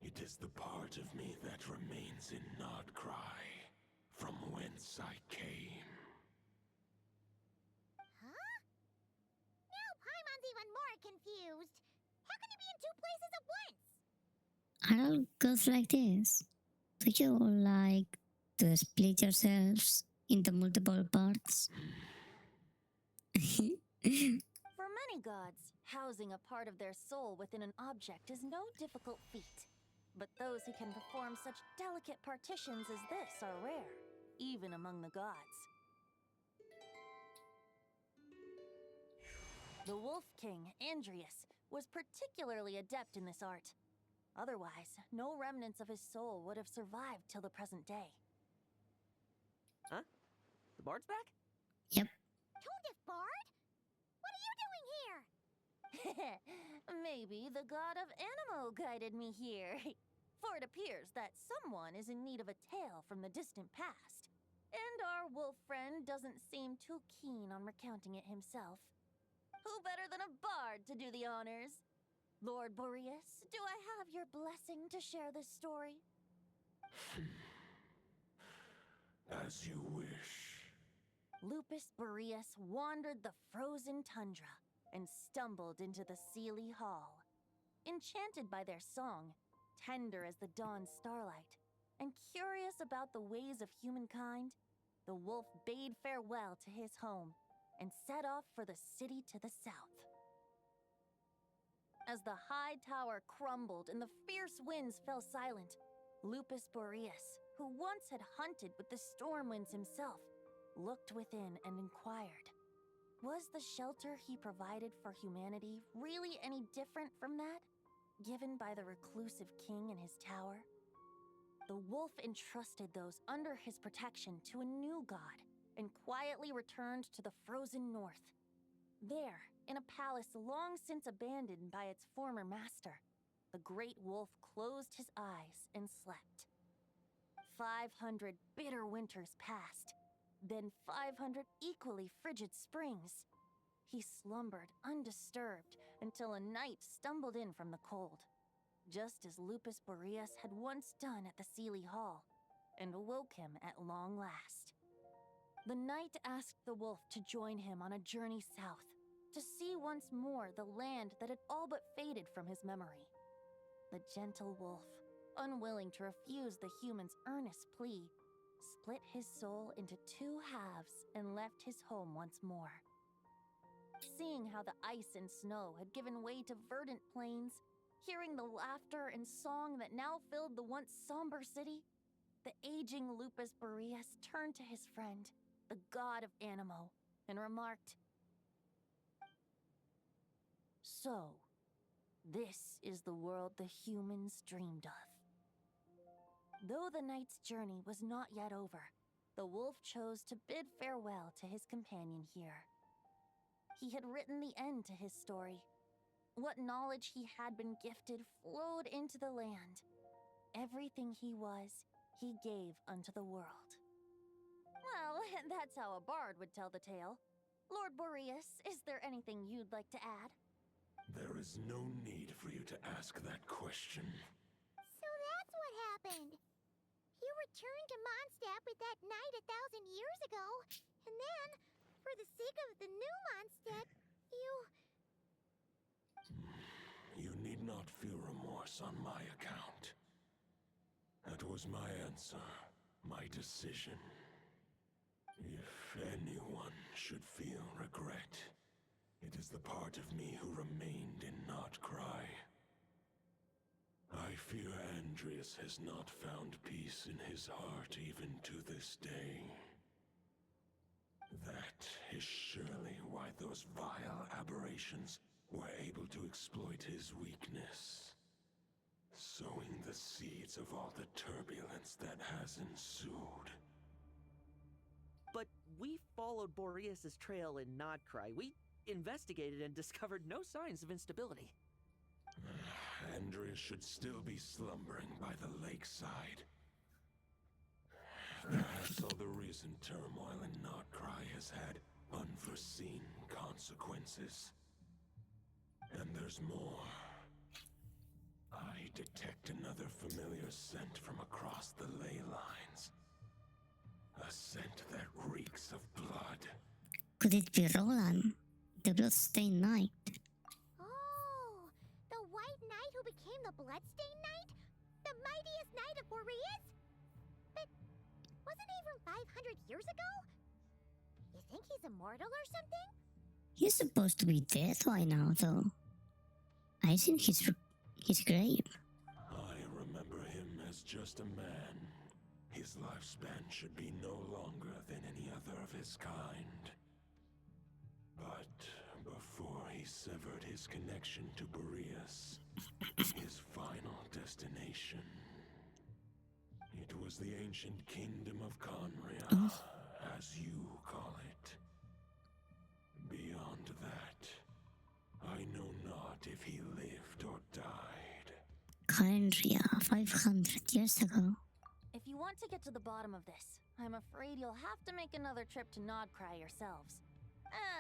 It is the part of me that remains in Nodcry, from whence I came. Huh? Now Paimon's even more confused. How can you be in two places at once? Are all gods like this? Do you like to split yourselves into multiple parts? For many gods, housing a part of their soul within an object is no difficult feat. But those who can perform such delicate partitions as this are rare, even among the gods. The Wolf King, Andrius, was particularly adept in this art. Otherwise, no remnants of his soul would have survived till the present day. Huh? The bard's back? Yep. Tone-deaf bard? What are you doing here? Maybe the god of Animo guided me here. For it appears that someone is in need of a tale from the distant past. And our wolf friend doesn't seem too keen on recounting it himself. Who better than a bard to do the honors? Lord Boreas, do I have your blessing to share this story? As you wish. Lupus Boreas wandered the frozen tundra and stumbled into the Seelie Hall. Enchanted by their song, tender as the dawn starlight, and curious about the ways of humankind, the wolf bade farewell to his home and set off for the city to the south. As the high tower crumbled and the fierce winds fell silent, Lupus Boreas, who once had hunted with the storm winds himself, looked within and inquired, was the shelter he provided for humanity really any different from that given by the reclusive king in his tower? The wolf entrusted those under his protection to a new god and quietly returned to the frozen north. There, in a palace long since abandoned by its former master, the great wolf closed his eyes and slept. 500 bitter winters passed, then 500 equally frigid springs. He slumbered undisturbed until a night stumbled in from the cold, just as Lupus Boreas had once done at the Seelie Hall, and awoke him at long last. The night asked the wolf to join him on a journey south, to see once more the land that had all but faded from his memory. The gentle wolf, unwilling to refuse the human's earnest plea, split his soul into two halves and left his home once more. Seeing how the ice and snow had given way to verdant plains, hearing the laughter and song that now filled the once somber city, the aging Lupus Boreas turned to his friend, the god of Animo, and remarked, "So, this is the world the humans dreamed of." Though the night's journey was not yet over, the wolf chose to bid farewell to his companion here. He had written the end to his story. What knowledge he had been gifted flowed into the land. Everything he was, he gave unto the world. Well, that's how a bard would tell the tale. Lord Boreas, is there anything you'd like to add? There is no need for you to ask that question. So that's what happened. You returned to Mondstadt with that knight 1,000 years ago, and then, for the sake of the new Mondstadt, you... You need not feel remorse on my account. That was my answer, my decision. If anyone should feel regret, it is the part of me who remained in Notcry. I fear Andrius has not found peace in his heart even to this day. That is surely why those vile aberrations were able to exploit his weakness, sowing the seeds of all the turbulence that has ensued. But we followed Boreas' trail in Nodcry. We investigated and discovered no signs of instability. Andrius should still be slumbering by the lakeside. Perhaps all the recent turmoil in Nodcry has had unforeseen consequences. And there's more. I detect another familiar scent from across the ley lines. A scent that reeks of blood. Could it be Roland, the Bloodstained Knight? Oh, the White Knight who became the Bloodstained Knight? The mightiest knight of Boreas? But wasn't he from 500 years ago? You think he's immortal or something? He's supposed to be dead by now, though. I seen his grave. I remember him as just a man. His lifespan should be no longer than any other of his kind. But before he severed his connection to Boreas, his final destination, it was the ancient kingdom of Conria, as you call it. Beyond that, I know not if he lived or died. Conria, 500 years ago. If you want to get to the bottom of this, I'm afraid you'll have to make another trip to Nodcry yourselves.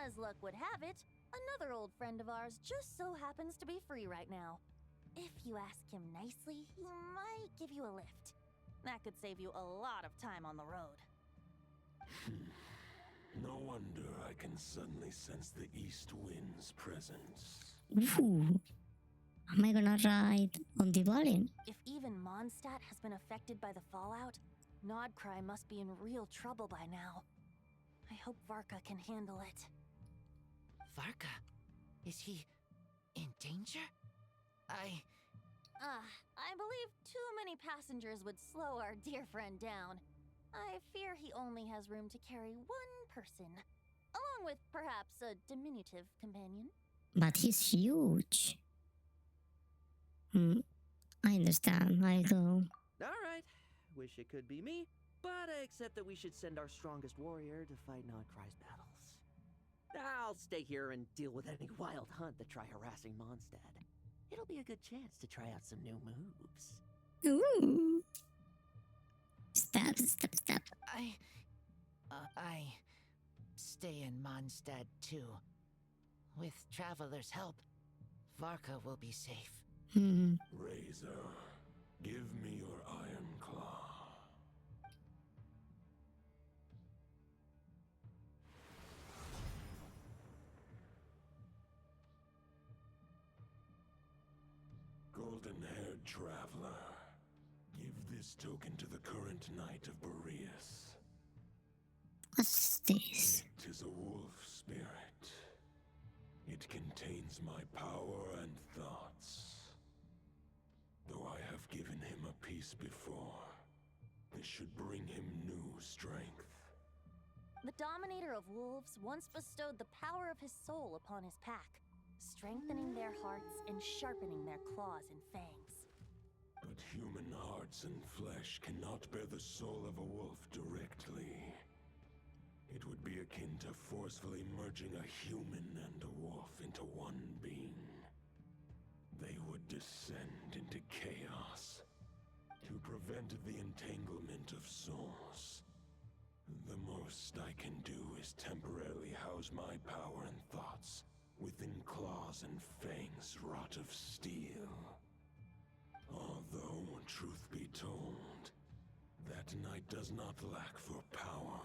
As luck would have it, another old friend of ours just so happens to be free right now. If you ask him nicely, he might give you a lift. That could save you a lot of time on the road. No wonder I can suddenly sense the east wind's presence. Ooh. Am I gonna ride on the Valin? If even Mondstadt has been affected by the fallout, Nodcry must be in real trouble by now. I hope Varka can handle it. Varka? Is he in danger? I believe too many passengers would slow our dear friend down. I fear he only has room to carry one person, along with perhaps a diminutive companion. But he's huge. I understand. I'll go. Alright, wish it could be me, but I accept that we should send our strongest warrior to fight Nodcry's battles. I'll stay here and deal with any wild hunt that try harassing Mondstadt. It'll be a good chance to try out some new moves. Ooh. Stab, stab, stab. I stay in Mondstadt too. With Traveler's help, Varka will be safe. Razor, give me your iron claw. Golden-haired traveler, give this token to the current knight of Boreas. What's this? It is a wolf spirit. It contains my power and thoughts. Though I have given him a piece before, this should bring him new strength. The Dominator of Wolves once bestowed the power of his soul upon his pack, strengthening their hearts and sharpening their claws and fangs. But human hearts and flesh cannot bear the soul of a wolf directly. It would be akin to forcefully merging a human and a wolf into one being. They would descend into chaos to prevent the entanglement of souls. The most I can do is temporarily house my power and thoughts within claws and fangs wrought of steel. Although, truth be told, that knight does not lack for power.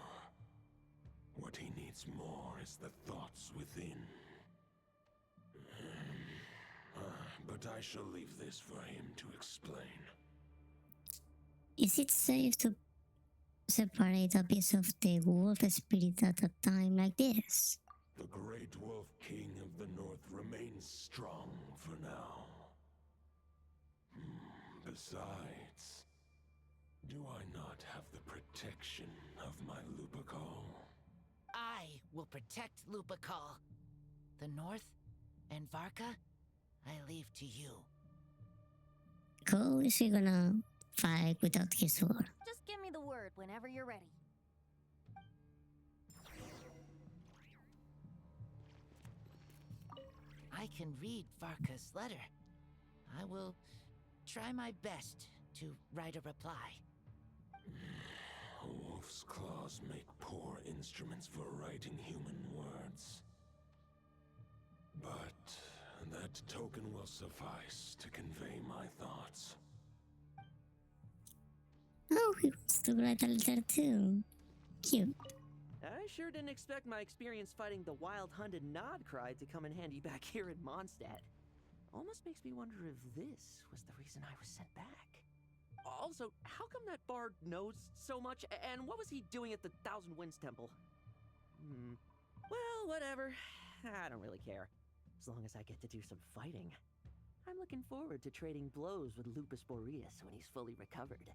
What he needs more is the thoughts within. But I shall leave this for him to explain. Is it safe to separate a piece of the wolf spirit at a time like this? The great wolf king of the north remains strong for now. Besides, do I not have the protection of my Lupacol? I will protect Lupacol. The north and Varka, I leave to you. How is he gonna fight without his sword? Just give me the word whenever you're ready. I can read Varka's letter. I will try my best to write a reply. A wolf's claws make poor instruments for writing human words. But that token will will suffice to convey my thoughts. Oh, he wants to write a letter too. Cute. I sure didn't expect my experience fighting the wild-hunted Nodcry to come in handy back here in Mondstadt. Almost makes me wonder if this was the reason I was sent back. Also, how come that bard knows so much, and what was he doing at the Thousand Winds Temple? Well, whatever. I don't really care. As long as I get to do some fighting. I'm looking forward to trading blows with Lupus Boreas when he's fully recovered.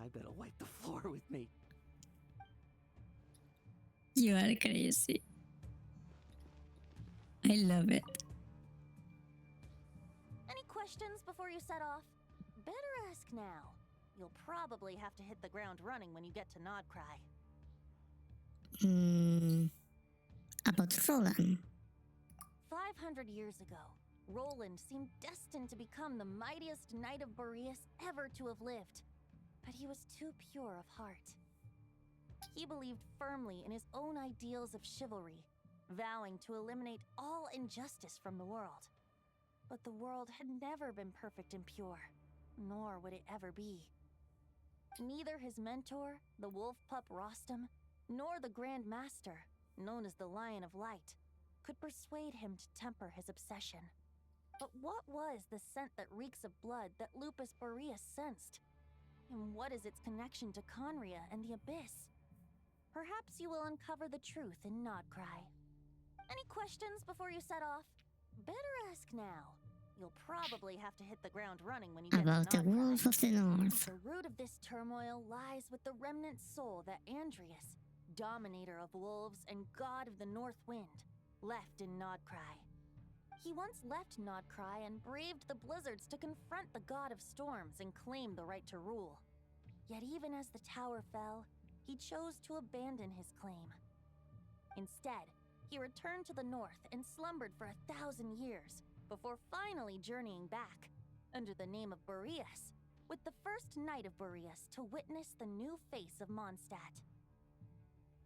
I bet he'll wipe the floor with me. You are crazy. I love it. Any questions before you set off? Better ask now. You'll probably have to hit the ground running when you get to Nodcry. About Roland. 500 years ago, Roland seemed destined to become the mightiest knight of Boreas ever to have lived. But he was too pure of heart. He believed firmly in his own ideals of chivalry, vowing to eliminate all injustice from the world. But the world had never been perfect and pure, nor would it ever be. Neither his mentor, the wolf pup Rostam, nor the Grand Master, known as the Lion of Light, could persuade him to temper his obsession. But what was the scent that reeks of blood that Lupus Boreas sensed? And what is its connection to Conria and the Abyss? Perhaps you will uncover the truth in Nodcry. Any questions before you set off? Better ask now. You'll probably have to hit the ground running when you get About to the Nodcry. Wolf of the North. The root of this turmoil lies with the remnant soul that Andreas, dominator of wolves and god of the North Wind, left in Nodcry. He once left Nodcry and braved the blizzards to confront the god of storms and claim the right to rule. Yet even as the tower fell, he chose to abandon his claim. Instead, he returned to the north and slumbered for 1,000 years before finally journeying back, under the name of Boreas, with the first knight of Boreas to witness the new face of Mondstadt.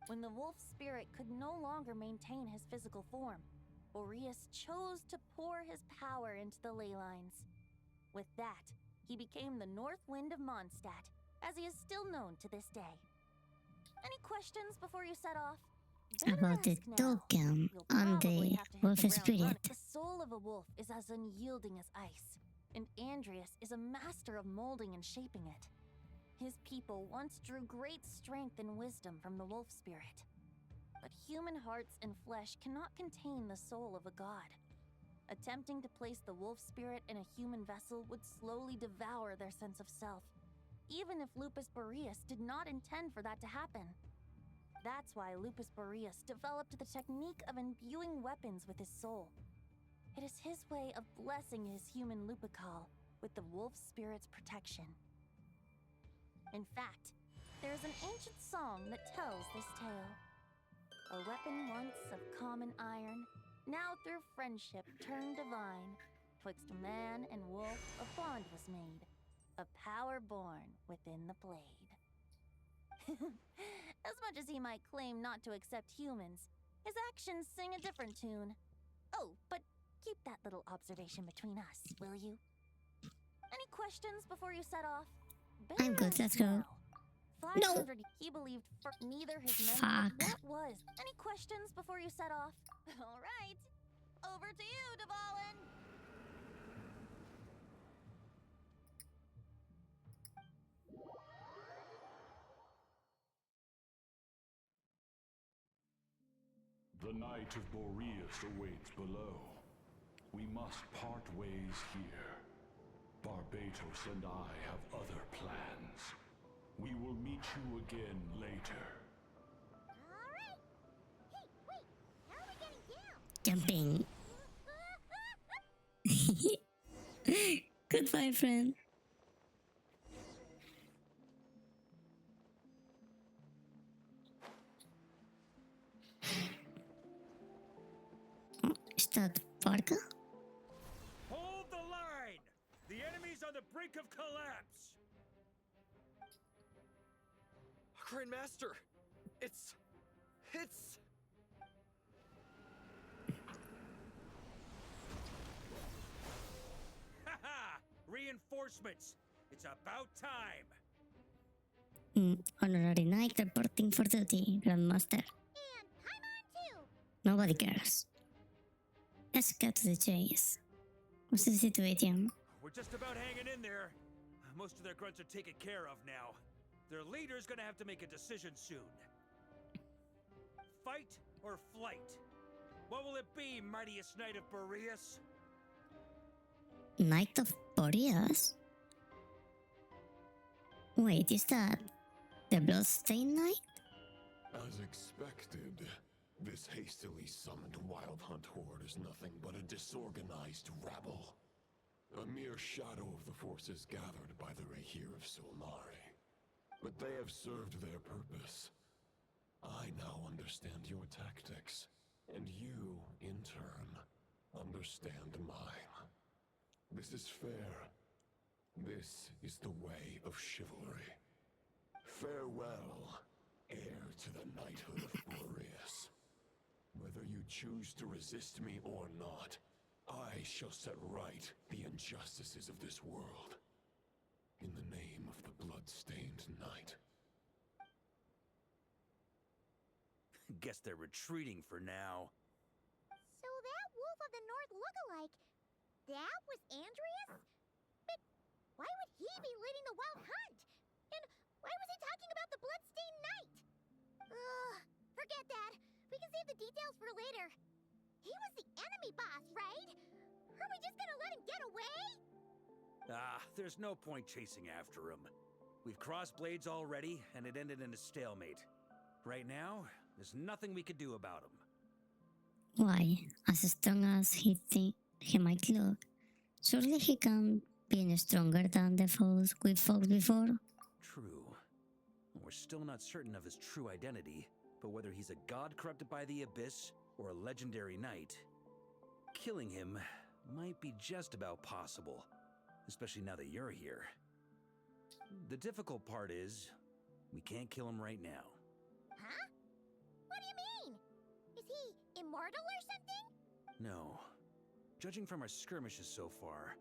When the wolf spirit could no longer maintain his physical form, Boreas chose to pour his power into the ley lines. With that, he became the North Wind of Mondstadt, as he is still known to this day. Any questions before you set off? About the token on the Wolf Spirit. The soul of a wolf is as unyielding as ice, and Andreas is a master of molding and shaping it. His people once drew great strength and wisdom from the wolf spirit. But human hearts and flesh cannot contain the soul of a god. Attempting to place the wolf spirit in a human vessel would slowly devour their sense of self, even if Lupus Boreas did not intend for that to happen. That's why Lupus Boreas developed the technique of imbuing weapons with his soul. It is his way of blessing his human Lupical with the wolf spirit's protection. In fact, there is an ancient song that tells this tale. A weapon once of common iron, now through friendship turned divine. Twixt man and wolf a bond was made, a power born within the blade. As much as he might claim not to accept humans, his actions sing a different tune. Oh, but keep that little observation between us, will you? Any questions before you set off? I'm good, let's go. 500 he believed for neither his men. What was? Any questions before you set off? All right. Over to you, Dvalin. The Knight of Boreas awaits below. We must part ways here. Barbatos and I have other plans. We will meet you again later. Alright! Hey, wait! How are we getting down? Jumping. Goodbye, friend. Is that Varka? Hold the line! The enemy's on the brink of collapse! Grandmaster! It's... reinforcements! It's about time! Honorary Knight reporting for duty, Grandmaster. And Paimon too! Nobody cares. Let's cut to the chase. What's the situation? We're just about hanging in there. Most of their grunts are taken care of now. Their leader's gonna have to make a decision soon. Fight or flight? What will it be, mightiest Knight of Boreas? Knight of Boreas? Wait, is that the Bloodstained Knight? As expected, this hastily summoned Wild Hunt horde is nothing but a disorganized rabble. A mere shadow of the forces gathered by the Rahir of Solnari. But they have served their purpose. I now understand your tactics, and you, in turn, understand mine. This is fair. This is the way of chivalry. Farewell, heir to the knighthood of Boreas. Whether you choose to resist me or not, I shall set right the injustices of this world. In the name of the blood-stained knight. Guess they're retreating for now. So that Wolf of the North look-alike, that was Andreas? But why would he be leading the Wild Hunt? And why was he talking about the Bloodstained Knight? Ugh, forget that. We can save the details for later. He was the enemy boss, right? Are we just gonna let him get away? There's no point chasing after him. We've crossed blades already, and it ended in a stalemate. Right now, there's nothing we could do about him. Why? As strong as he think he might look, surely he can be any stronger than the foes we fought before? True. We're still not certain of his true identity, but whether he's a god corrupted by the Abyss or a legendary knight, killing him might be just about possible, especially now that you're here. The difficult part is, we can't kill him right now. Huh? What do you mean? Is he immortal or something? No. Judging from our skirmishes so far,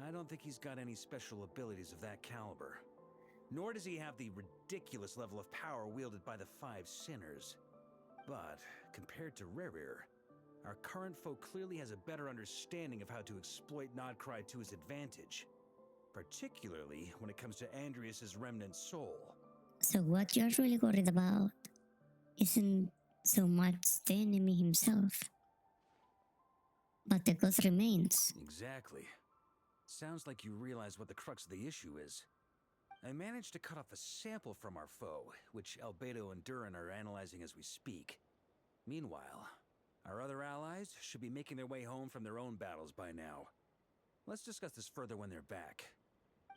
I don't think he's got any special abilities of that caliber. Nor does he have the ridiculous level of power wielded by the Five Sinners. But, compared to Rerir, our current foe clearly has a better understanding of how to exploit Nodcry to his advantage. Particularly when it comes to Andreas' remnant soul. So what you're really worried about isn't so much the enemy himself, but the ghost remains. Exactly. Sounds like you realize what the crux of the issue is. I managed to cut off a sample from our foe, which Albedo and Durin are analyzing as we speak. Meanwhile, our other allies should be making their way home from their own battles by now. Let's discuss this further when they're back.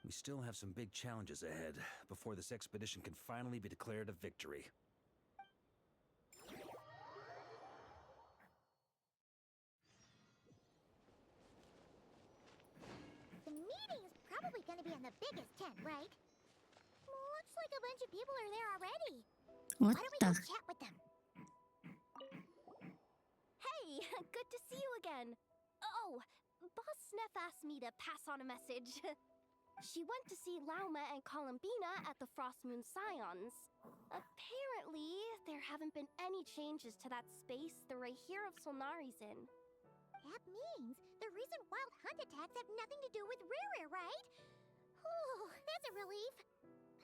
We still have some big challenges ahead before this expedition can finally be declared a victory. The meeting's probably gonna be in the biggest tent, right? Looks like a bunch of people are there already. What Why don't we the? go chat with them? Hey, good to see you again. Oh, Boss Sneff asked me to pass on a message. She went to see Lauma and Columbina at the Frostmoon Scions. Apparently, there haven't been any changes to that space the Rahir of Solnari's in. That means the recent Wild Hunt attacks have nothing to do with Rerir, right? Oh, that's a relief.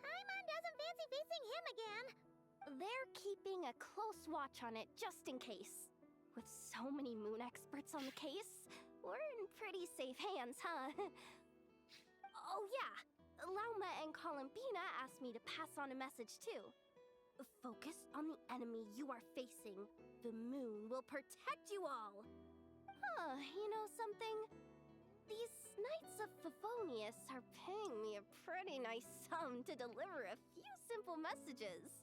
Paimon doesn't fancy facing him again. They're keeping a close watch on it just in case. With so many moon experts on the case, we're in pretty safe hands, huh? Oh yeah, Lauma and Columbina asked me to pass on a message too. Focus on the enemy you are facing. The moon will protect you all. Huh, you know something? These Knights of Favonius are paying me a pretty nice sum to deliver a few simple messages.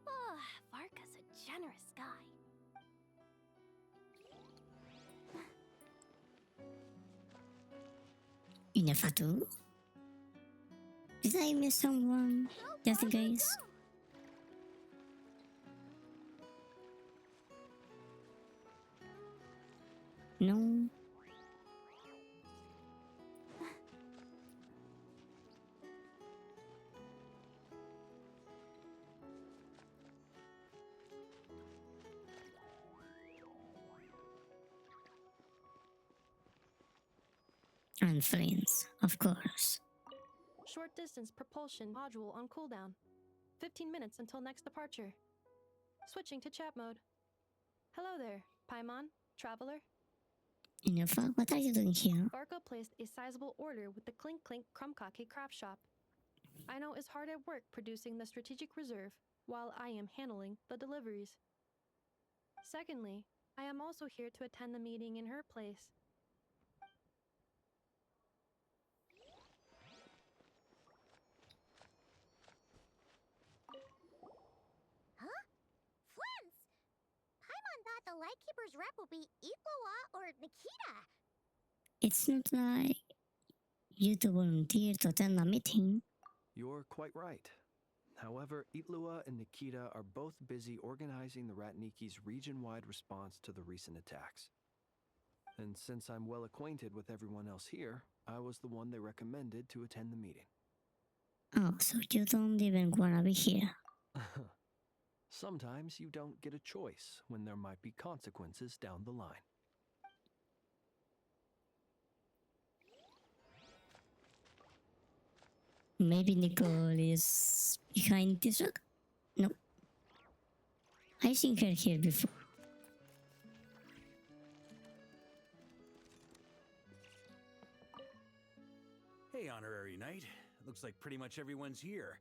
Oh, Varka's a generous guy. Inefatu? Did I miss someone? Just in case. No. And friends, of course. Short distance propulsion module on cooldown. 15 minutes until next departure. Switching to chat mode. Hello there, Paimon, traveler. Inufa, what are you doing here? Barco placed a sizable order with the Clink Clink Krumkake craft shop. Aino is hard at work producing the strategic reserve, while I am handling the deliveries. Secondly, I am also here to attend the meeting in her place. Huh? Friends! Paimon thought the Lightkeeper's rep would be Iqua or Nikita. It's not like you to volunteer to attend a meeting. You're quite right. However, Itlua and Nikita are both busy organizing the Ratniki's region-wide response to the recent attacks. And since I'm well acquainted with everyone else here, I was the one they recommended to attend the meeting. Oh, so you don't even wanna be here. Sometimes you don't get a choice when there might be consequences down the line. Maybe Nicole is behind this rock? No. I've seen her here before. Hey, Honorary Knight. Looks like pretty much everyone's here.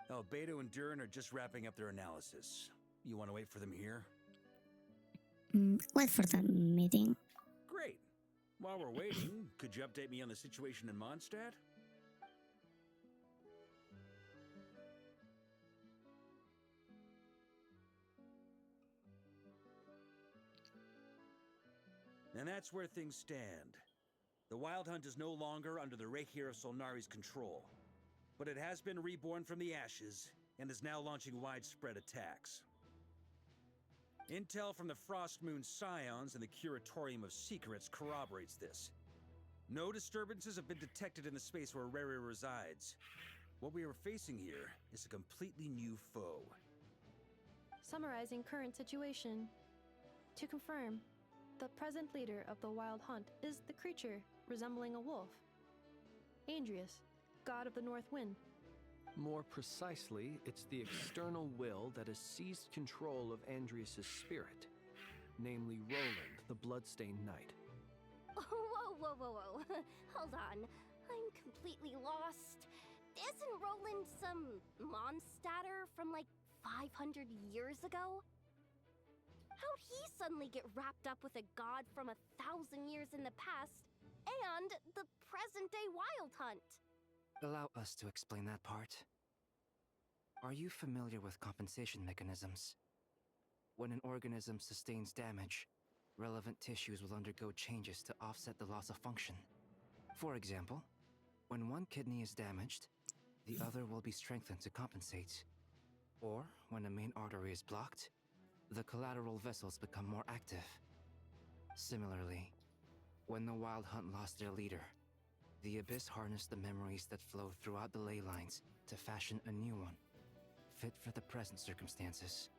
Oh, Beto and Durin are just wrapping up their analysis. You want to wait for them here? Wait for the meeting. Great. While we're waiting, could you update me on the situation in Mondstadt? And that's where things stand. The Wild Hunt is no longer under the Reikir of Solnari's control, but it has been reborn from the ashes and is now launching widespread attacks. Intel from the Frostmoon Scions and the Curatorium of Secrets corroborates this. No disturbances have been detected in the space where Rere resides. What we are facing here is a completely new foe. Summarizing current situation. To confirm, the present leader of the Wild Hunt is the creature resembling a wolf. Andrius, god of the North Wind. More precisely, it's the external will that has seized control of Andrius' spirit, namely Roland, the Bloodstained Knight. Whoa. Hold on. I'm completely lost. Isn't Roland some Mondstadter from like 500 years ago? How'd he suddenly get wrapped up with a god from 1,000 years in the past and the present-day Wild Hunt? Allow us to explain that part. Are you familiar with compensation mechanisms? When an organism sustains damage, relevant tissues will undergo changes to offset the loss of function. For example, when one kidney is damaged, the other will be strengthened to compensate. Or, when a main artery is blocked, the collateral vessels become more active. Similarly, when the Wild Hunt lost their leader, the Abyss harnessed the memories that flow throughout the ley lines to fashion a new one, fit for the present circumstances.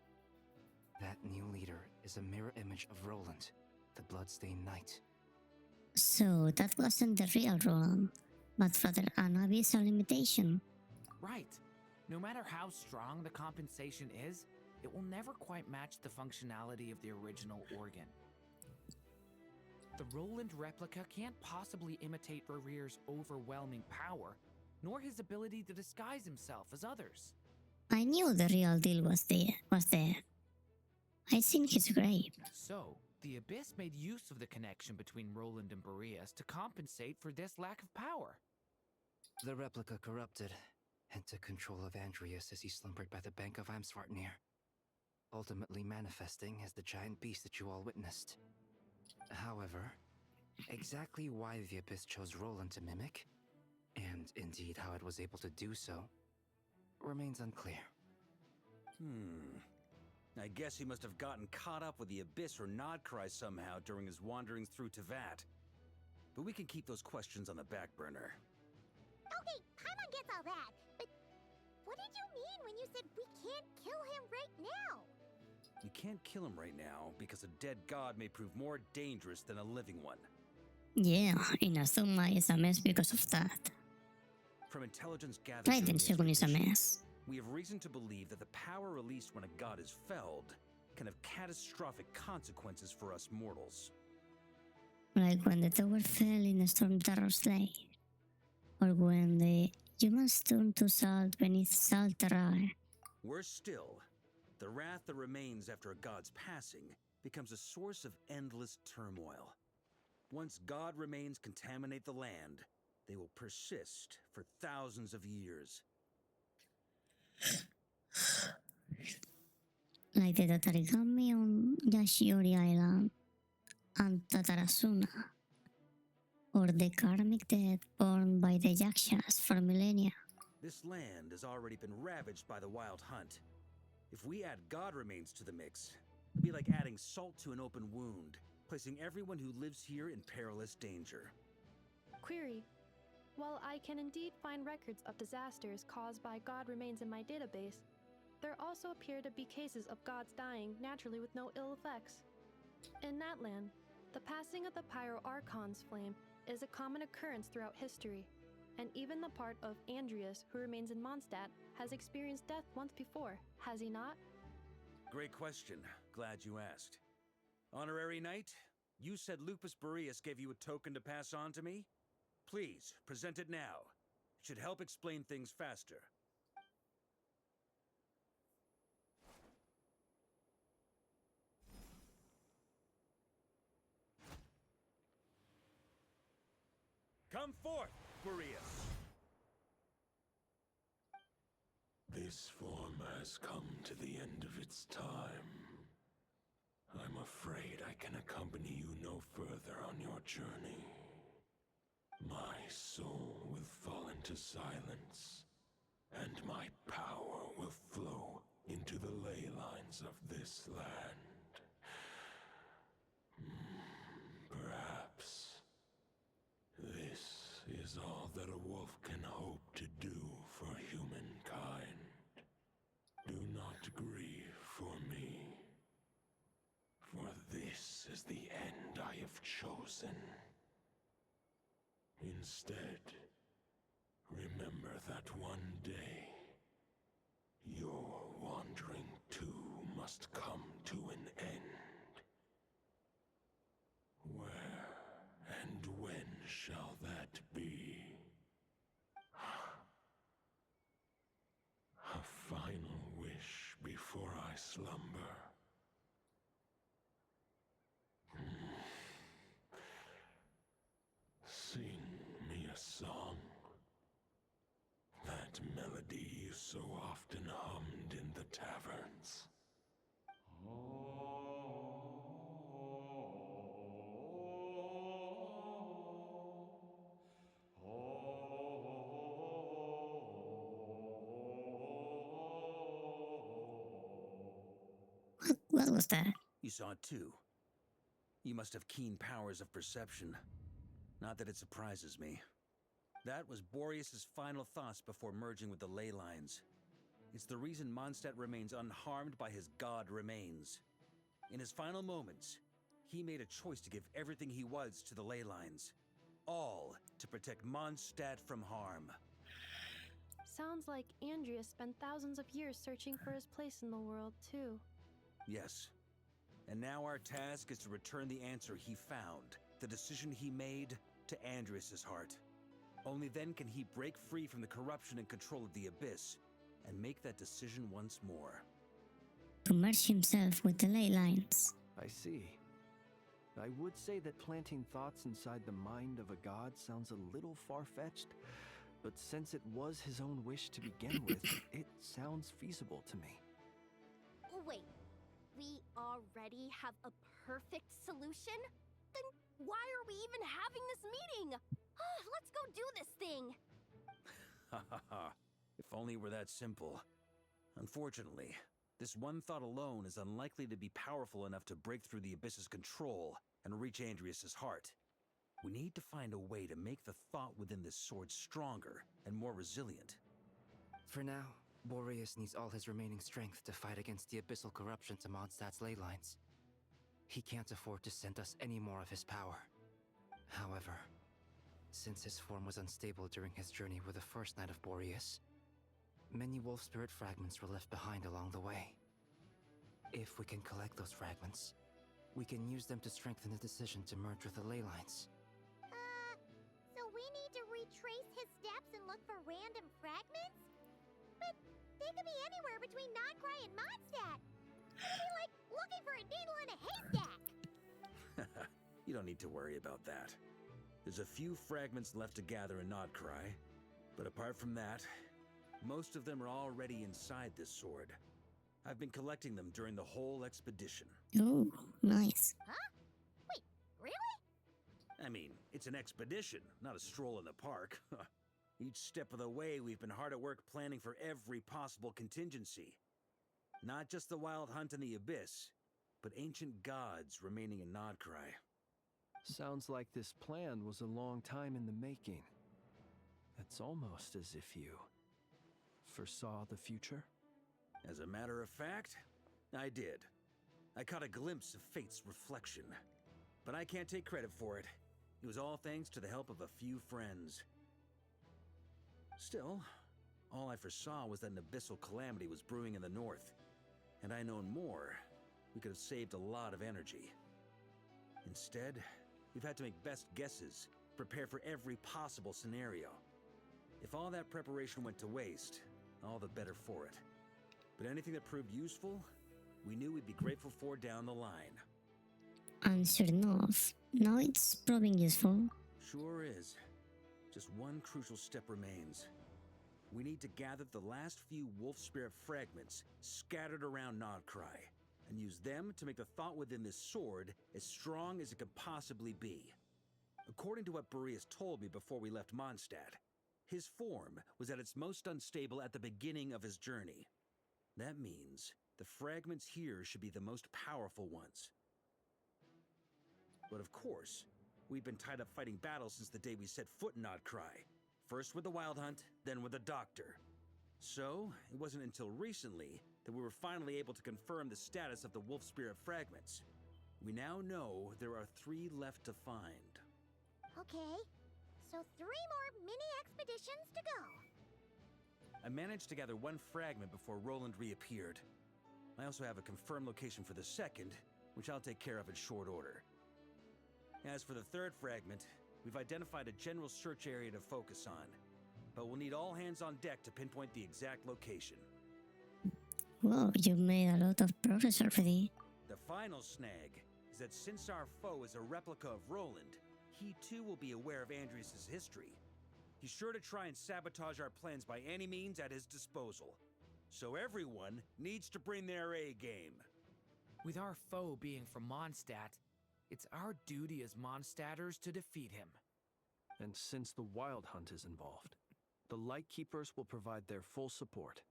That new leader is a mirror image of Roland, the Bloodstained Knight. So that wasn't the real Roland, but rather an abyssal imitation. Right. No matter how strong the compensation is, it will never quite match the functionality of the original organ. The Roland replica can't possibly imitate Rere's overwhelming power, nor his ability to disguise himself as others. I knew the real deal was there. I seen his grave. So, the Abyss made use of the connection between Roland and Boreas to compensate for this lack of power. The replica corrupted and took control of Andrius as he slumbered by the bank of Amsvartnir, ultimately manifesting as the giant beast that you all witnessed. However, exactly why the Abyss chose Roland to mimic, and indeed how it was able to do so, remains unclear. I guess he must have gotten caught up with the Abyss or Nodcry somehow during his wanderings through Tevat. But we can keep those questions on the back burner. Okay, Paimon gets all that, but what did you mean when you said we can't kill him right now? We can't kill him right now because a dead god may prove more dangerous than a living one. Yeah, Inazuma is a mess because of that. From intelligence gathered during Raiden the Shogun is a expedition, mess. we have reason to believe that the power released when a god is felled can have catastrophic consequences for us mortals. Like when the tower fell in a Storm Terror's lair. Or when the humans turned to salt beneath Saltarai. Worse still, the wrath that remains after a god's passing becomes a source of endless turmoil. Once god remains contaminate the land, they will persist for thousands of years. Like the Tatarigami on Yashiori Island and Tatarasuna. Or the karmic death borne by the Yakshas for millennia. This land has already been ravaged by the wild hunt. If we add god remains to the mix, it'd be like adding salt to an open wound, placing everyone who lives here in perilous danger. Query. While I can indeed find records of disasters caused by god remains in my database, there also appear to be cases of gods dying naturally with no ill effects. In that land, the passing of the Pyro Archon's flame is a common occurrence throughout history, and even the part of Andreas who remains in Mondstadt has experienced death once before, has he not? Great question. Glad you asked. Honorary Knight, you said Lupus Boreas gave you a token to pass on to me? Please, present it now. It should help explain things faster. Come forth, Boreas! This form has come to the end of its time. I'm afraid I can accompany you no further on your journey. My soul will fall into silence, and my power will flow into the ley lines of this land. Perhaps this is all that a wolf can hope to do for humankind. Do not grieve for me, for this is the end I have chosen. Instead, remember that one day, your wandering too must come to an end. Where and when shall that be? A final wish before I slumber. Sing me a song. That melody you so often hummed in the taverns. What was that? You saw it too. You must have keen powers of perception. Not that it surprises me. That was Boreas' final thoughts before merging with the ley lines. It's the reason Mondstadt remains unharmed by his god remains. In his final moments, he made a choice to give everything he was to the ley lines. All to protect Mondstadt from harm. Sounds like Andreas spent thousands of years searching for his place in the world, too. Yes. And now our task is to return the answer he found, the decision he made, to Andreas' heart. Only then can he break free from the corruption and control of the Abyss, and make that decision once more. To merge himself with the ley lines. I see. I would say that planting thoughts inside the mind of a god sounds a little far-fetched, but since it was his own wish to begin with, it sounds feasible to me. Wait, we already have a perfect solution? Then why are we even having this meeting? Let's go do this thing! Ha ha ha. If only it were that simple. Unfortunately, this one thought alone is unlikely to be powerful enough to break through the Abyss's control and reach Andreas' heart. We need to find a way to make the thought within this sword stronger and more resilient. For now, Boreas needs all his remaining strength to fight against the abyssal corruption to Mondstadt's ley lines. He can't afford to send us any more of his power. However, however. Since his form was unstable during his journey with the first Knight of Boreas, many wolf spirit fragments were left behind along the way. If we can collect those fragments, we can use them to strengthen the decision to merge with the ley lines. So we need to retrace his steps and look for random fragments? But they could be anywhere between Nodcry and Mondstadt. It'd be like looking for a needle in a haystack. You don't need to worry about that. There's a few fragments left to gather in Nodcry, but apart from that, most of them are already inside this sword. I've been collecting them during the whole expedition. Oh, nice. Huh? Wait, really? I mean, it's an expedition, not a stroll in the park. Each step of the way, we've been hard at work planning for every possible contingency. Not just the wild hunt in the abyss, but ancient gods remaining in Nodcry. Sounds like this plan was a long time in the making. It's almost as if you foresaw the future. As a matter of fact, I did. I caught a glimpse of fate's reflection. But I can't take credit for it. It was all thanks to the help of a few friends. Still, all I foresaw was that an abyssal calamity was brewing in the north. Had I known more, we could have saved a lot of energy. Instead, we've had to make best guesses, prepare for every possible scenario. If all that preparation went to waste, all the better for it. But anything that proved useful, we knew we'd be grateful for down the line. And sure enough, now it's proving useful. Sure is. Just one crucial step remains. We need to gather the last few wolf spirit fragments scattered around Nodcry, and use them to make the thought within this sword as strong as it could possibly be. According to what Boreas told me before we left Mondstadt, his form was at its most unstable at the beginning of his journey. That means the fragments here should be the most powerful ones. But of course, we've been tied up fighting battles since the day we set foot in Nodcry. First with the Wild Hunt, then with the Doctor. So, it wasn't until recently that we were finally able to confirm the status of the Wolf Spirit fragments. We now know there are 3 left to find. Okay, so 3 more mini-expeditions to go. I managed to gather 1 fragment before Roland reappeared. I also have a confirmed location for the second, which I'll take care of in short order. As for the 3rd fragment, we've identified a general search area to focus on, but we'll need all hands on deck to pinpoint the exact location. Whoa, you've made a lot of progress already. The final snag is that since our foe is a replica of Roland, he too will be aware of Andrias' history. He's sure to try and sabotage our plans by any means at his disposal. So everyone needs to bring their A game. With our foe being from Mondstadt, it's our duty as Mondstadters to defeat him. And since the Wild Hunt is involved, the Lightkeepers will provide their full support.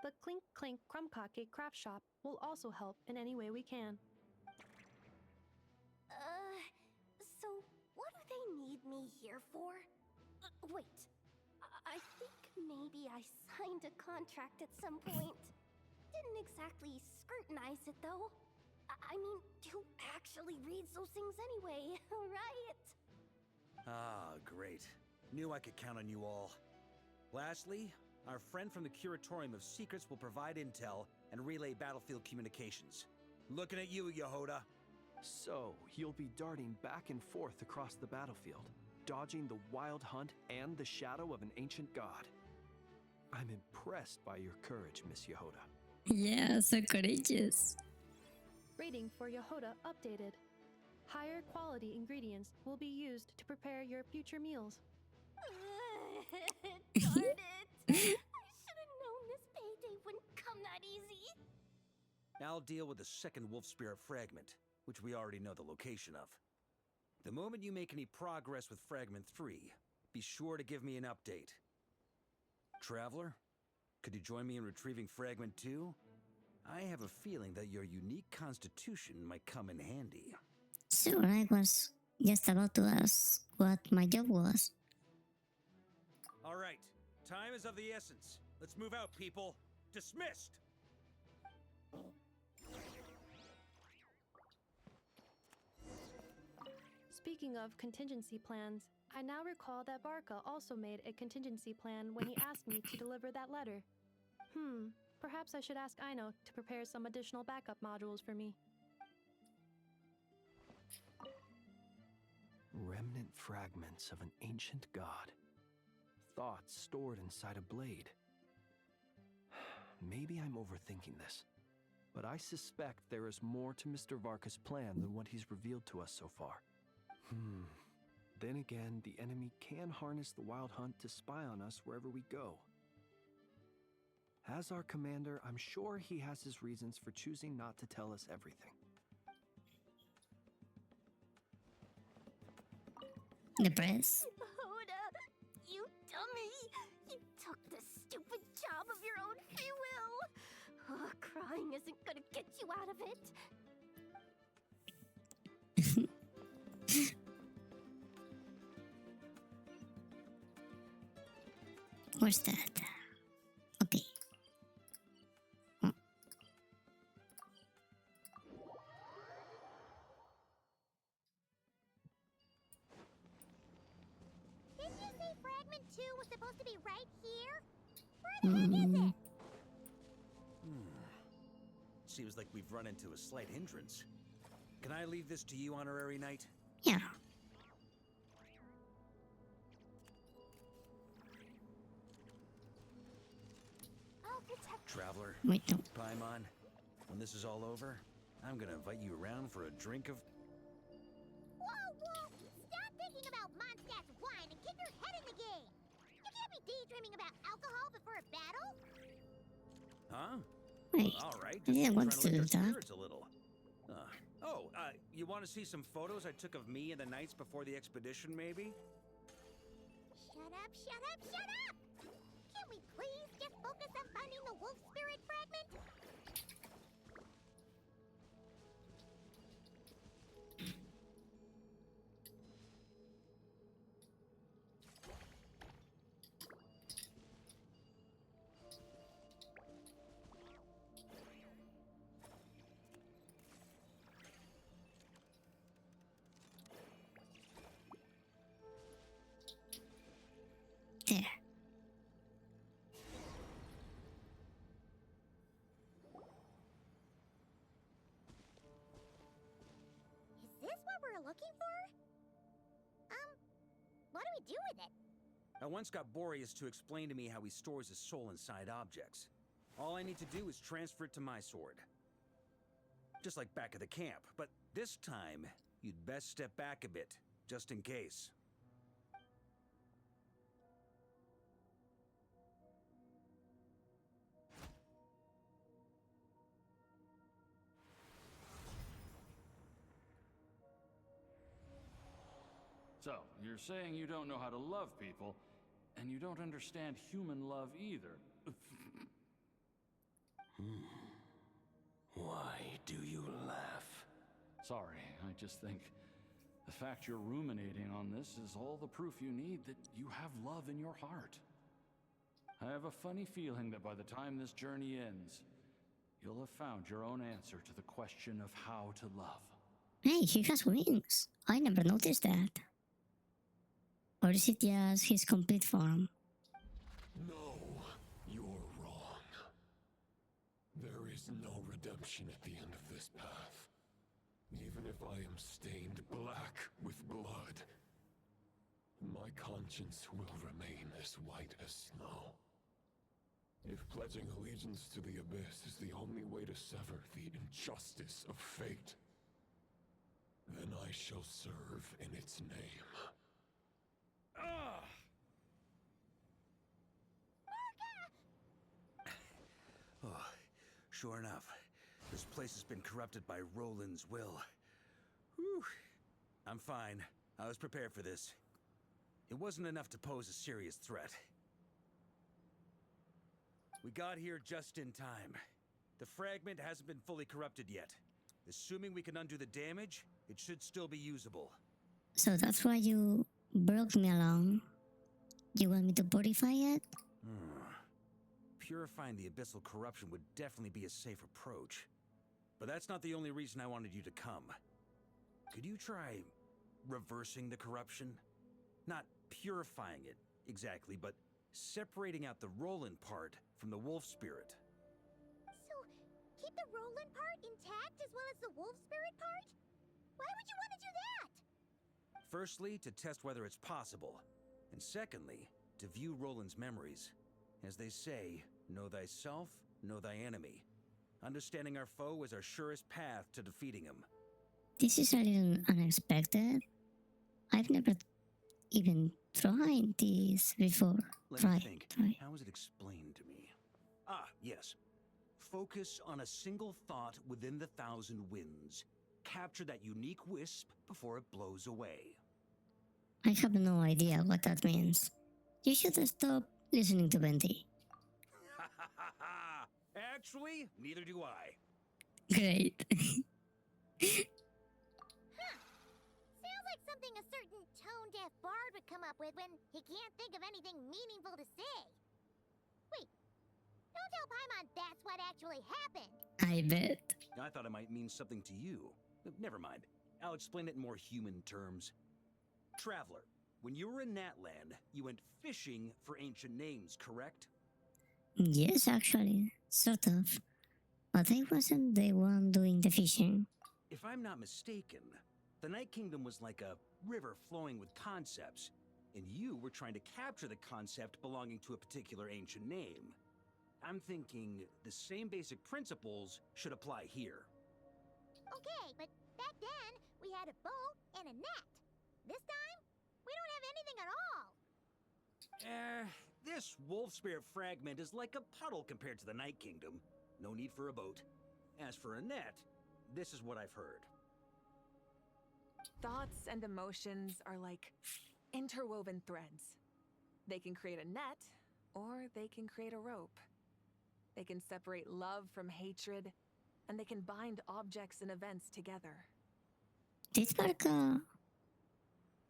The Clink Clink Krumkake craft shop will also help in any way we can. So what do they need me here for? Wait, I think maybe I signed a contract at some point. Didn't exactly scrutinize it though. I mean, who actually reads those things anyway, right? Ah, great. Knew I could count on you all. Lastly, our friend from the Curatorium of Secrets will provide intel and relay battlefield communications. Looking at you, Yehoda. So, you'll be darting back and forth across the battlefield, dodging the Wild Hunt and the shadow of an ancient god. I'm impressed by your courage, Miss Yehoda. Yeah, so courageous. Rating for Yehoda updated. Higher quality ingredients will be used to prepare your future meals. Darn it! I should have known this payday wouldn't come that easy. I'll deal with the second Wolf Spirit fragment, which we already know the location of. The moment you make any progress with Fragment 3, be sure to give me an update. Traveler, could you join me in retrieving Fragment 2? I have a feeling that your unique constitution might come in handy. Sure, I was just about to ask what my job was. All right, time is of the essence. Let's move out, people. Dismissed! Speaking of contingency plans, I now recall that Barca also made a contingency plan when he asked me to deliver that letter. Perhaps I should ask Aino to prepare some additional backup modules for me. Remnant fragments of an ancient god. Thoughts stored inside a blade. Maybe I'm overthinking this, but I suspect there is more to Mr. Varka's plan than what he's revealed to us so far. Then again, the enemy can harness the Wild Hunt to spy on us wherever we go. As our commander, I'm sure he has his reasons for choosing not to tell us everything. The press. Hoda, you dummy! You took the stupid job of your own free will! Oh, crying isn't gonna get you out of it! Where's that? Okay. Didn't you say Fragment 2 was supposed to be right here? Where the heck is it? Seems like we've run into a slight hindrance. Can I leave this to you, Honorary Knight? Yeah. Traveler, Wait, no. Paimon, when this is all over, I'm gonna invite you around for a drink of... Whoa! Stop thinking about Mondstadt's wine and keep your head in the game! You can't be daydreaming about alcohol before a battle! Huh? Wait, All right. I didn't want trying to do lift our that. spirits a little. You want to see some photos I took of me and the knights before the expedition, maybe? Shut up! Can we please just focus on finding the wolf spirit fragment? There. Is this what we're looking for? What do we do with it? I once got Boreas to explain to me how he stores his soul inside objects. All I need to do is transfer it to my sword. Just like back at the camp, but this time, you'd best step back a bit, just in case. So, you're saying you don't know how to love people, and you don't understand human love either. Why do you laugh? Sorry, I just think the fact you're ruminating on this is all the proof you need that you have love in your heart. I have a funny feeling that by the time this journey ends, you'll have found your own answer to the question of how to love. Hey, he has wings. I never noticed that. Or is it just his complete form? No, you're wrong. There is no redemption at the end of this path. Even if I am stained black with blood, my conscience will remain as white as snow. If pledging allegiance to the Abyss is the only way to sever the injustice of fate, then I shall serve in its name. Oh, sure enough, this place has been corrupted by Roland's will. Whew. I'm fine. I was prepared for this. It wasn't enough to pose a serious threat. We got here just in time. The fragment hasn't been fully corrupted yet. Assuming we can undo the damage, it should still be usable. So that's why you broke me along. You want me to purify it? Purifying the abyssal corruption would definitely be a safe approach. But that's not the only reason I wanted you to come. Could you try reversing the corruption. Not purifying it, exactly, but separating out the Roland part from the wolf spirit. So, keep the Roland part intact as well as the wolf spirit part? Why would you want to do that? Firstly, to test whether it's possible. And secondly, to view Roland's memories. As they say, know thyself, know thy enemy. Understanding our foe is our surest path to defeating him. This is a little unexpected. I've never even tried this before. Let Try. me think. How was it explained to me? Ah, yes. Focus on a single thought within the 1,000 winds. Capture that unique wisp before it blows away. I have no idea what that means. You should stop listening to Venti. Actually, neither do I. Great. Sounds like something a certain tone-deaf bard would come up with when he can't think of anything meaningful to say. Wait, don't tell Paimon that's what actually happened. I bet. I thought it might mean something to you. Never mind. I'll explain it in more human terms. Traveler, when you were in Natland, you went fishing for ancient names, correct? Yes, actually. Sort of. But I wasn't the one doing the fishing. If I'm not mistaken, the Night Kingdom was like a river flowing with concepts, and you were trying to capture the concept belonging to a particular ancient name. I'm thinking the same basic principles should apply here. Okay, but back then, we had a bow and a net. This time, we don't have anything at all. This wolf spirit fragment is like a puddle compared to the Night Kingdom. No need for a boat. As for a net, this is what I've heard. Thoughts and emotions are like interwoven threads. They can create a net, or they can create a rope. They can separate love from hatred, and they can bind objects and events together. Did Varka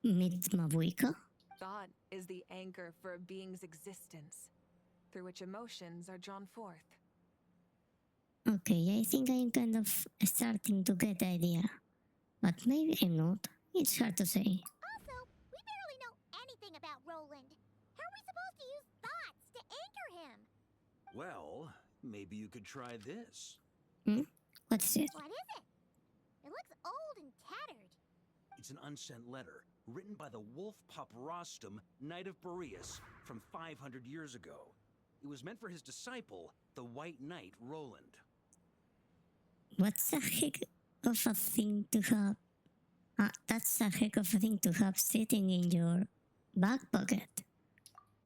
meet Mavuika? Thought is the anchor for a being's existence, through which emotions are drawn forth. Okay, I think I'm kind of starting to get the idea. But maybe I'm not. It's hard to say. Also, we barely know anything about Roland. How are we supposed to use thoughts to anchor him? Well, maybe you could try this. What is it? What is it? It looks old and tattered. It's an unsent letter, written by the wolf pup Rostam, Knight of Boreas, from 500 years ago. It was meant for his disciple, the White Knight Roland. What's a heck of a thing to have? That's a heck of a thing to have sitting in your back pocket.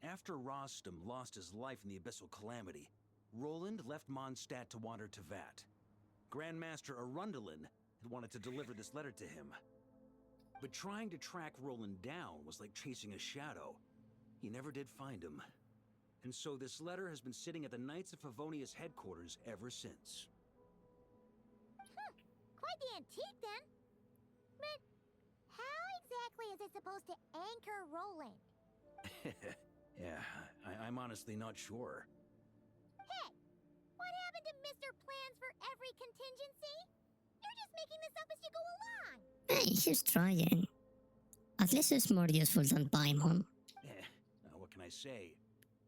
After Rostam lost his life in the Abyssal Calamity, Roland left Mondstadt to wander to Vat. Grandmaster Arundelen had wanted to deliver this letter to him. But trying to track Roland down was like chasing a shadow. He never did find him. And so this letter has been sitting at the Knights of Favonius headquarters ever since. Quite the antique, then. But how exactly is it supposed to anchor Roland? Yeah, I'm honestly not sure. Hey, what happened to Mr. Plans for every contingency? You're just making this up as you go along. Hey, he's trying. At least it's more useful than Paimon. What can I say?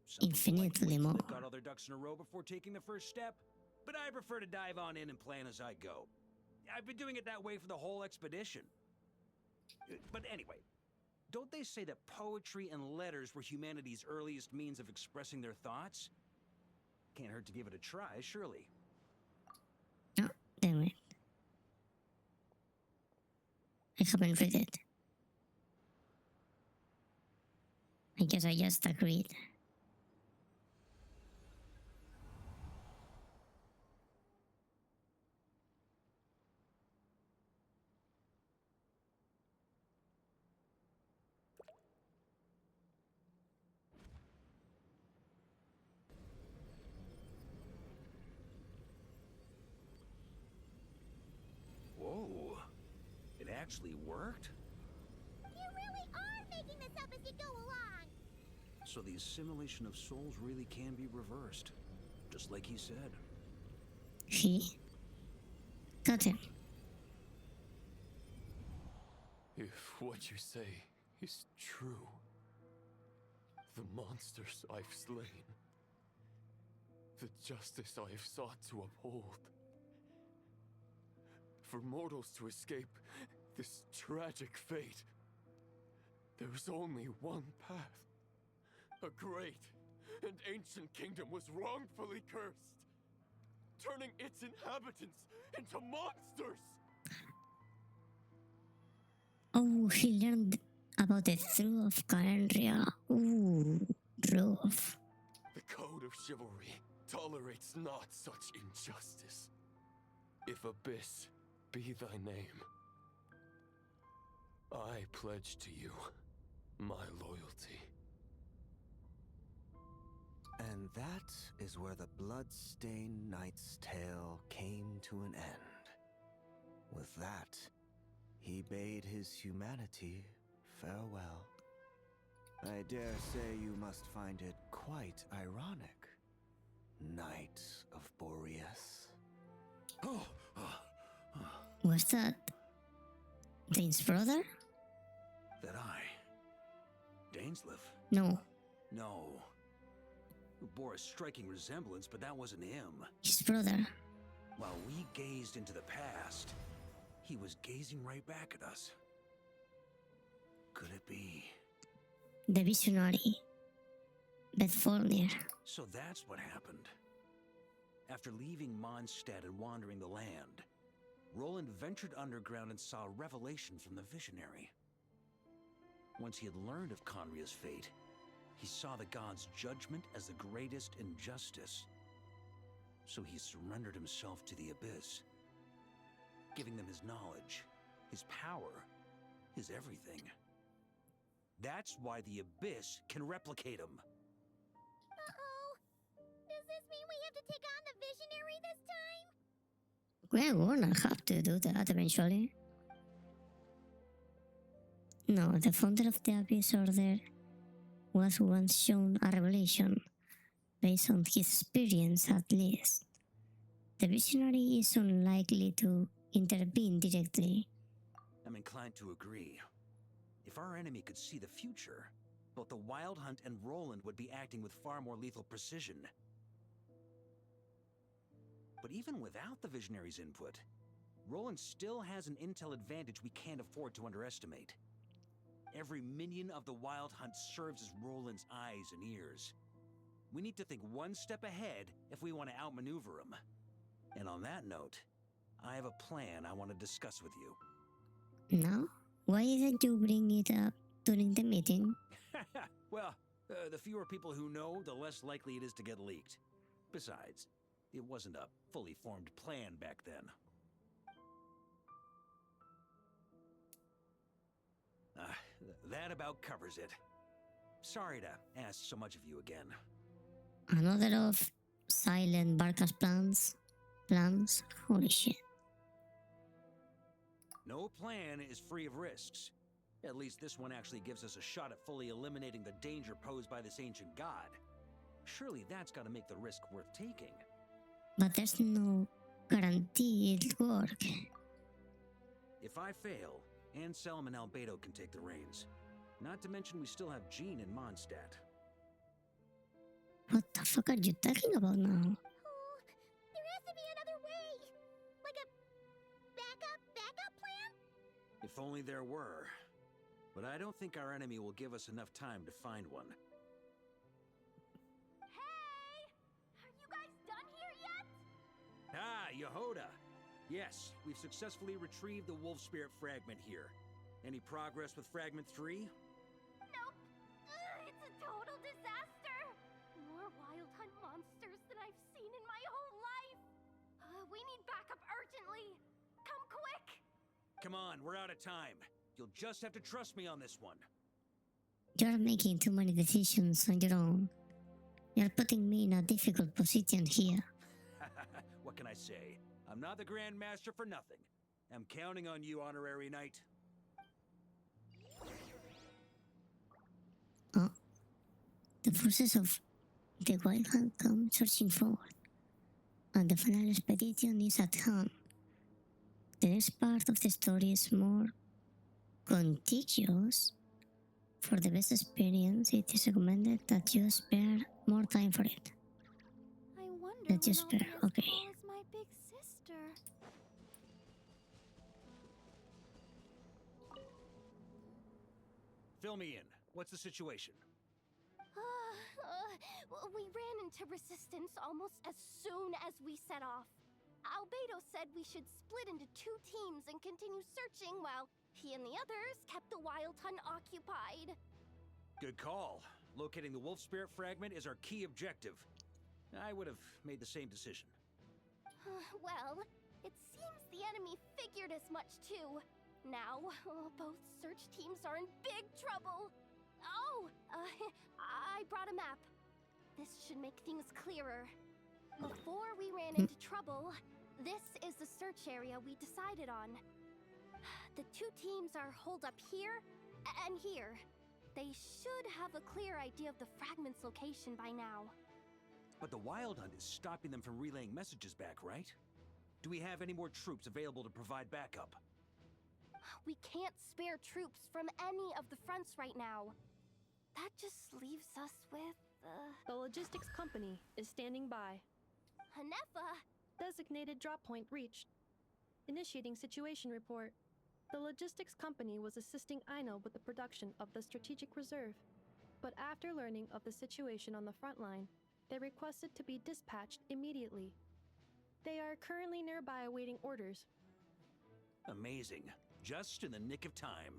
Some people Infinitely like more. they've got all their ducks in a row before taking the first step, but I prefer to dive on in and plan as I go. I've been doing it that way for the whole expedition. But anyway, don't they say that poetry and letters were humanity's earliest means of expressing their thoughts? Can't hurt to give it a try, surely. Oh, damn it. I haven't read it. I guess I just agreed. Whoa. It actually worked? You really are making this up as you go along. So the assimilation of souls really can be reversed. Just like he said. He got him. If what you say is true, the monsters I've slain, the justice I have sought to uphold, for mortals to escape this tragic fate, there's only one path. A great and ancient kingdom was wrongfully cursed, turning its inhabitants into monsters! Oh, he learned about the truth of Calendria. Ooh, rough. The code of chivalry tolerates not such injustice. If Abyss be thy name, I pledge to you my loyalty. And that is where the blood-stained knight's tale came to an end. With that, he bade his humanity farewell. I dare say you must find it quite ironic, Knight of Boreas. Was that Dane's brother? That I? Dainsleif? No, No. It bore a striking resemblance, but that wasn't him. his brother. While we gazed into the past, he was gazing right back at us. Could it be? The visionary. Bedfalnir. So that's what happened. After leaving Mondstadt and wandering the land, Roland ventured underground and saw a revelation from the visionary. Once he had learned of Conria's fate, he saw the gods' judgment as the greatest injustice. So he surrendered himself to the Abyss, giving them his knowledge, his power, his everything. That's why the Abyss can replicate him. Uh-oh. Does this mean we have to take on the Visionary this time? We're gonna have to do that eventually. No, the founder of the Abyss Order was once shown a revelation, based on his experience at least. The visionary is unlikely to intervene directly. I'm inclined to agree. If our enemy could see the future, both the Wild Hunt and Roland would be acting with far more lethal precision. But even without the Visionary's input, Roland still has an intel advantage we can't afford to underestimate. Every minion of the Wild Hunt serves as Roland's eyes and ears. We need to think one step ahead if we want to outmaneuver him. And on that note, I have a plan I want to discuss with you. Now, why didn't you bring it up during the meeting? Well, the fewer people who know, the less likely it is to get leaked. Besides, it wasn't a fully formed plan back then. That about covers it. Sorry to ask so much of you again. Another of Silent Barca's plans? Holy shit. No plan is free of risks. At least this one actually gives us a shot at fully eliminating the danger posed by this ancient god. Surely that's got to make the risk worth taking. But there's no guarantee it'll work. If I fail, Anselm and Albedo can take the reins. Not to mention we still have Jean in Mondstadt. What the fuck are you talking about now? Oh, there has to be another way. Like a backup plan? If only there were. But I don't think our enemy will give us enough time to find one. Hey! Are you guys done here yet? Ah, Yehoda! Yes, we've successfully retrieved the Wolf Spirit fragment here. Any progress with Fragment 3? Nope. It's a total disaster. More Wild Hunt monsters than I've seen in my whole life. We need backup urgently. Come quick. Come on, we're out of time. You'll just have to trust me on this one. You're making too many decisions on your own. You're putting me in a difficult position here. What can I say? I'm not the Grand Master for nothing. I'm counting on you, Honorary Knight. The forces of the Wild Hunt come searching forward, and the final expedition is at hand. The next part of the story is more contiguous. For the best experience, it is recommended that you spare more time for it. I wonder That you when I'll spare, be as okay. cool as my big sister. Fill me in. What's the situation? We ran into resistance almost as soon as we set off. Albedo said we should split into 2 teams and continue searching while he and the others kept the Wild Hunt occupied. Good call. Locating the wolf spirit fragment is our key objective. I would have made the same decision. Well, it seems the enemy figured as much too. Now, both search teams are in big trouble. Oh, I brought a map. This should make things clearer. Before we ran into trouble, this is the search area we decided on. The 2 teams are holed up here and here. They should have a clear idea of the fragment's location by now. But the Wild Hunt is stopping them from relaying messages back, right? Do we have any more troops available to provide backup? We can't spare troops from any of the fronts right now. That just leaves us with, The logistics company is standing by. Hanefa! Designated drop point reached. Initiating situation report. The logistics company was assisting Aino with the production of the strategic reserve. But after learning of the situation on the front line, they requested to be dispatched immediately. They are currently nearby awaiting orders. Amazing. Just in the nick of time.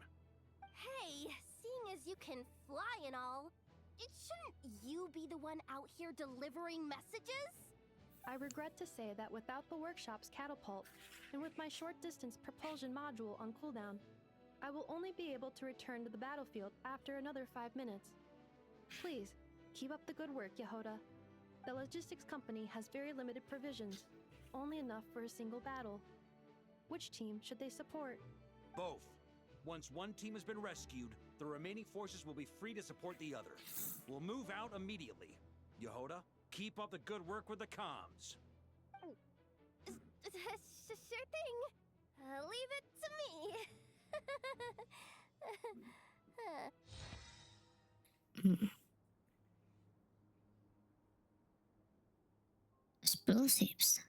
Hey, seeing as you can fly and all, shouldn't you be the one out here delivering messages? I regret to say that without the workshop's catapult, and with my short-distance propulsion module on cooldown, I will only be able to return to the battlefield after another 5 minutes. Please, keep up the good work, Yehoda. The logistics company has very limited provisions, only enough for a single battle. Which team should they support? Both. Once one team has been rescued, the remaining forces will be free to support the other. We'll move out immediately. Yehoda, keep up the good work with the comms. Sure thing. Leave it to me. Explosives.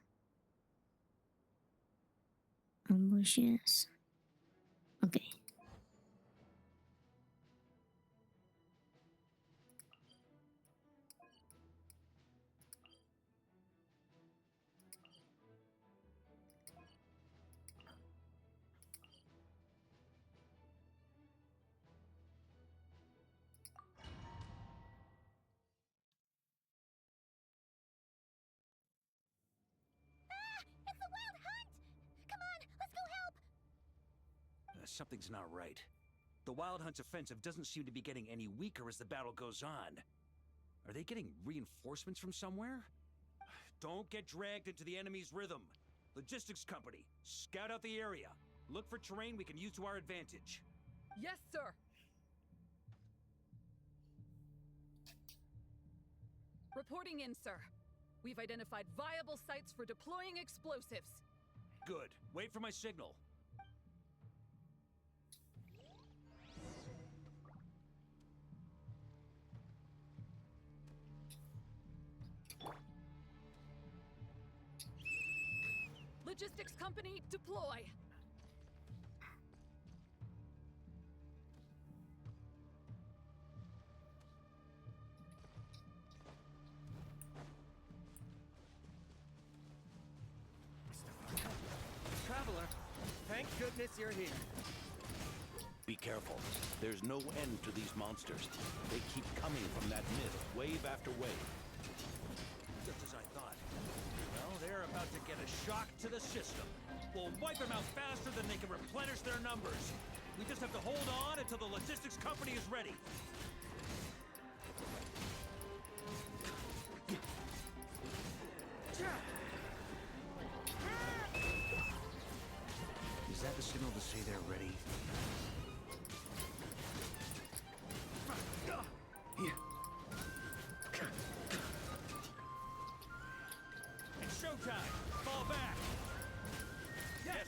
Ambushes. Okay. It's the Wild Hunt! Come on, let's go help! Something's not right. The Wild Hunt's offensive doesn't seem to be getting any weaker as the battle goes on. Are they getting reinforcements from somewhere? Don't get dragged into the enemy's rhythm. Logistics company, scout out the area. Look for terrain we can use to our advantage. Yes, sir! Reporting in, sir. We've identified viable sites for deploying explosives. Good. Wait for my signal. Logistics company, deploy! Traveler, thank goodness you're here. Be careful. There's no end to these monsters. They keep coming from that myth, wave after wave. Just as I thought. Well, they're about to get a shock to the system. We'll wipe them out faster than they can replenish their numbers. We just have to hold on until the logistics company is ready. Is that the signal to say they're ready? It's showtime! Fall back! Yes,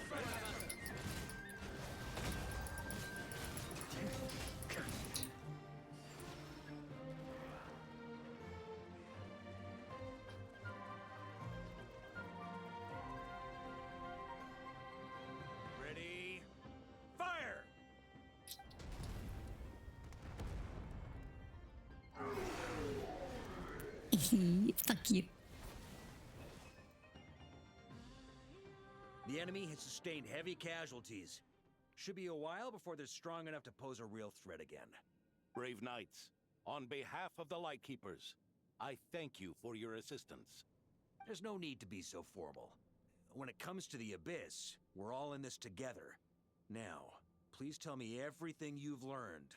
Fuck you. The enemy has sustained heavy casualties. Should be a while before they're strong enough to pose a real threat again. Brave knights, on behalf of the Lightkeepers, I thank you for your assistance. There's no need to be so formal. When it comes to the Abyss, we're all in this together. Now, please tell me everything you've learned.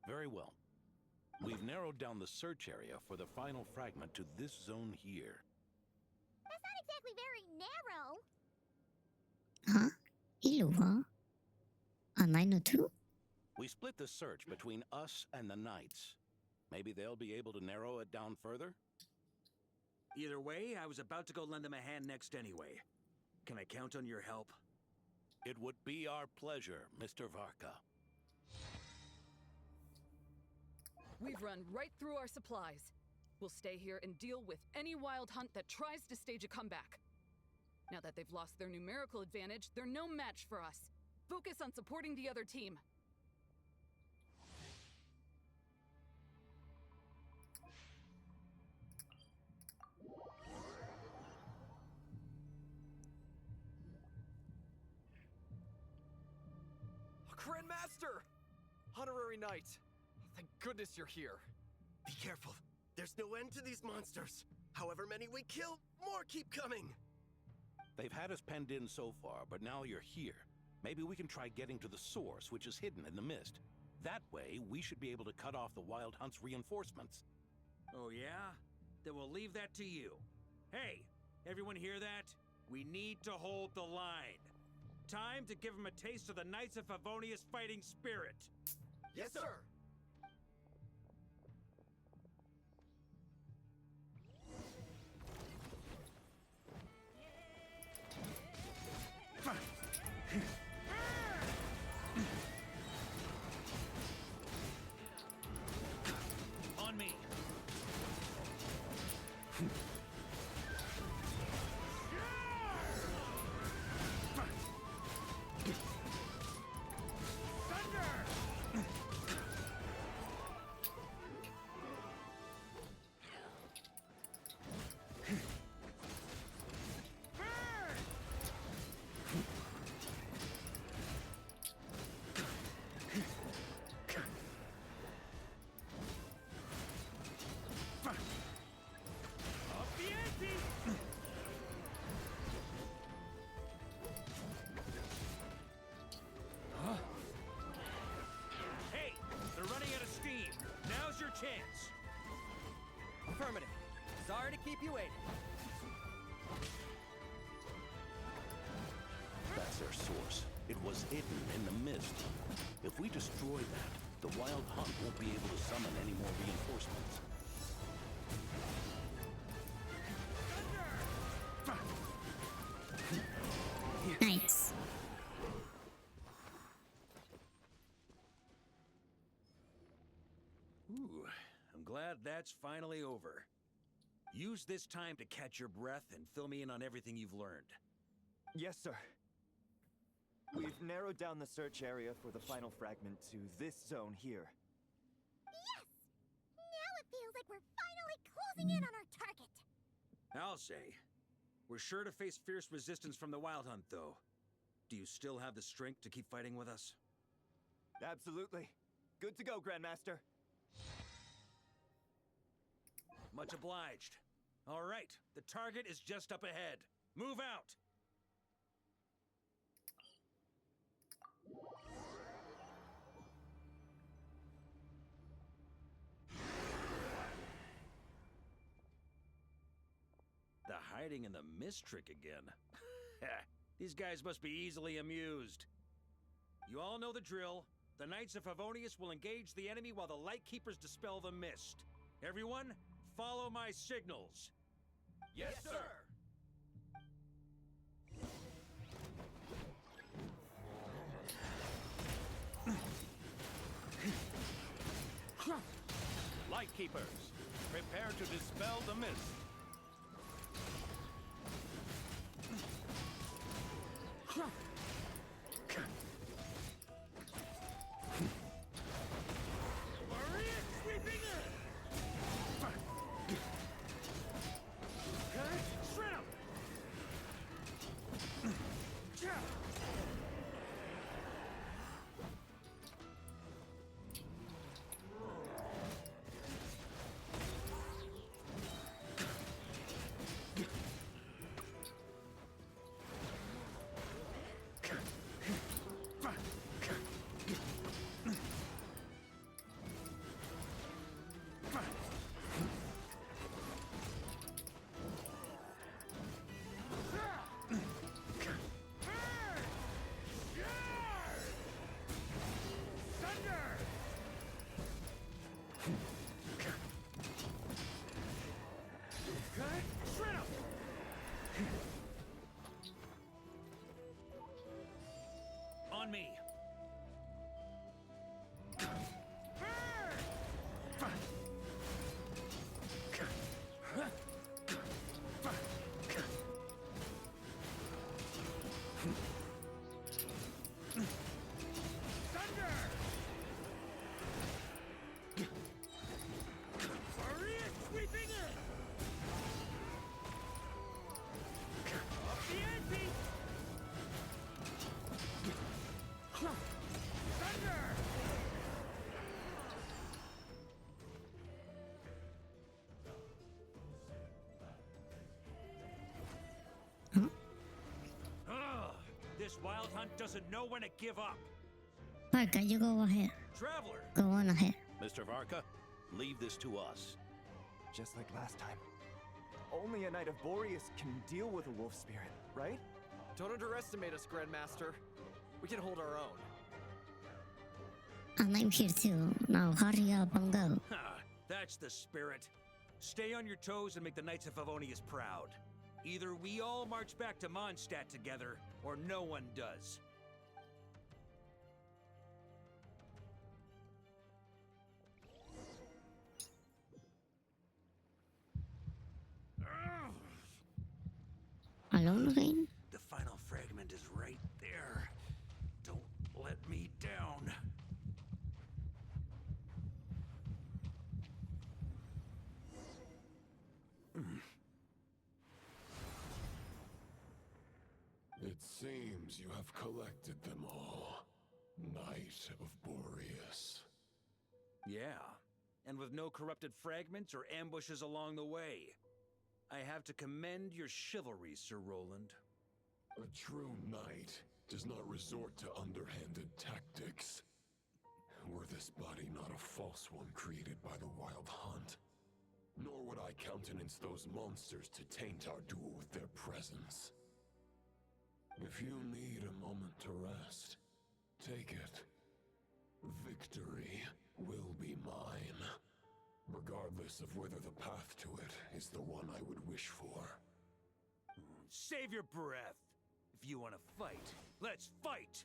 Very well. We've narrowed down the search area for the final fragment to this zone here. That's not exactly very narrow. Huh? Iluha? A 902? We split the search between us and the knights. Maybe they'll be able to narrow it down further? Either way, I was about to go lend them a hand next anyway. Can I count on your help? It would be our pleasure, Mr. Varka. We've run right through our supplies. We'll stay here and deal with any wild hunt that tries to stage a comeback. Now that they've lost their numerical advantage, they're no match for us. Focus on supporting the other team. Grandmaster! Honorary Knight! Thank goodness you're here. Be careful. There's no end to these monsters. However many we kill, more keep coming. They've had us penned in so far, but now you're here. Maybe we can try getting to the source, which is hidden in the mist. That way, we should be able to cut off the Wild Hunt's reinforcements. Oh yeah? Then we'll leave that to you. Hey, everyone hear that? We need to hold the line. Time to give them a taste of the Knights of Favonius' fighting spirit. Yes, sir! On me. Chance. Affirmative. Sorry to keep you waiting. That's their source. It was hidden in the mist. If we destroy that, the Wild Hunt won't be able to summon any more reinforcements. Nice. Ooh, I'm glad that's finally over. Use this time to catch your breath and fill me in on everything you've learned. Yes, sir. We've narrowed down the search area for the final fragment to this zone here. Yes! Now it feels like we're finally closing in on our target. I'll say. We're sure to face fierce resistance from the Wild Hunt, though. Do you still have the strength to keep fighting with us? Absolutely. Good to go, Grandmaster. Much obliged. All right, the target is just up ahead. Move out! The hiding in the mist trick again. These guys must be easily amused. You all know the drill. The Knights of Favonius will engage the enemy while the Lightkeepers dispel the mist. Everyone, follow my signals. Yes, sir! Lightkeepers, prepare to dispel the mist. Shred 'em! On me. This wild hunt doesn't know when to give up. Varka, you go ahead. Traveler! Go on ahead. Mr. Varka, leave this to us. Just like last time. Only a Knight of Boreas can deal with a wolf spirit, right? Don't underestimate us, Grandmaster. We can hold our own. And I'm here too. Now hurry up and go. Ha! That's the spirit. Stay on your toes and make the Knights of Favonius proud. Either we all march back to Mondstadt together, or no one does. Alone again? The final fragment is right there. Don't let me down. It seems you have collected them all, Knight of Boreas. Yeah, and with no corrupted fragments or ambushes along the way. I have to commend your chivalry, Sir Roland. A true knight does not resort to underhanded tactics. Were this body not a false one created by the Wild Hunt, nor would I countenance those monsters to taint our duel with their presence. If you need a moment to rest, take it. Victory will be mine, regardless of whether the path to it is the one I would wish for. Save your breath. If you want to fight, let's fight!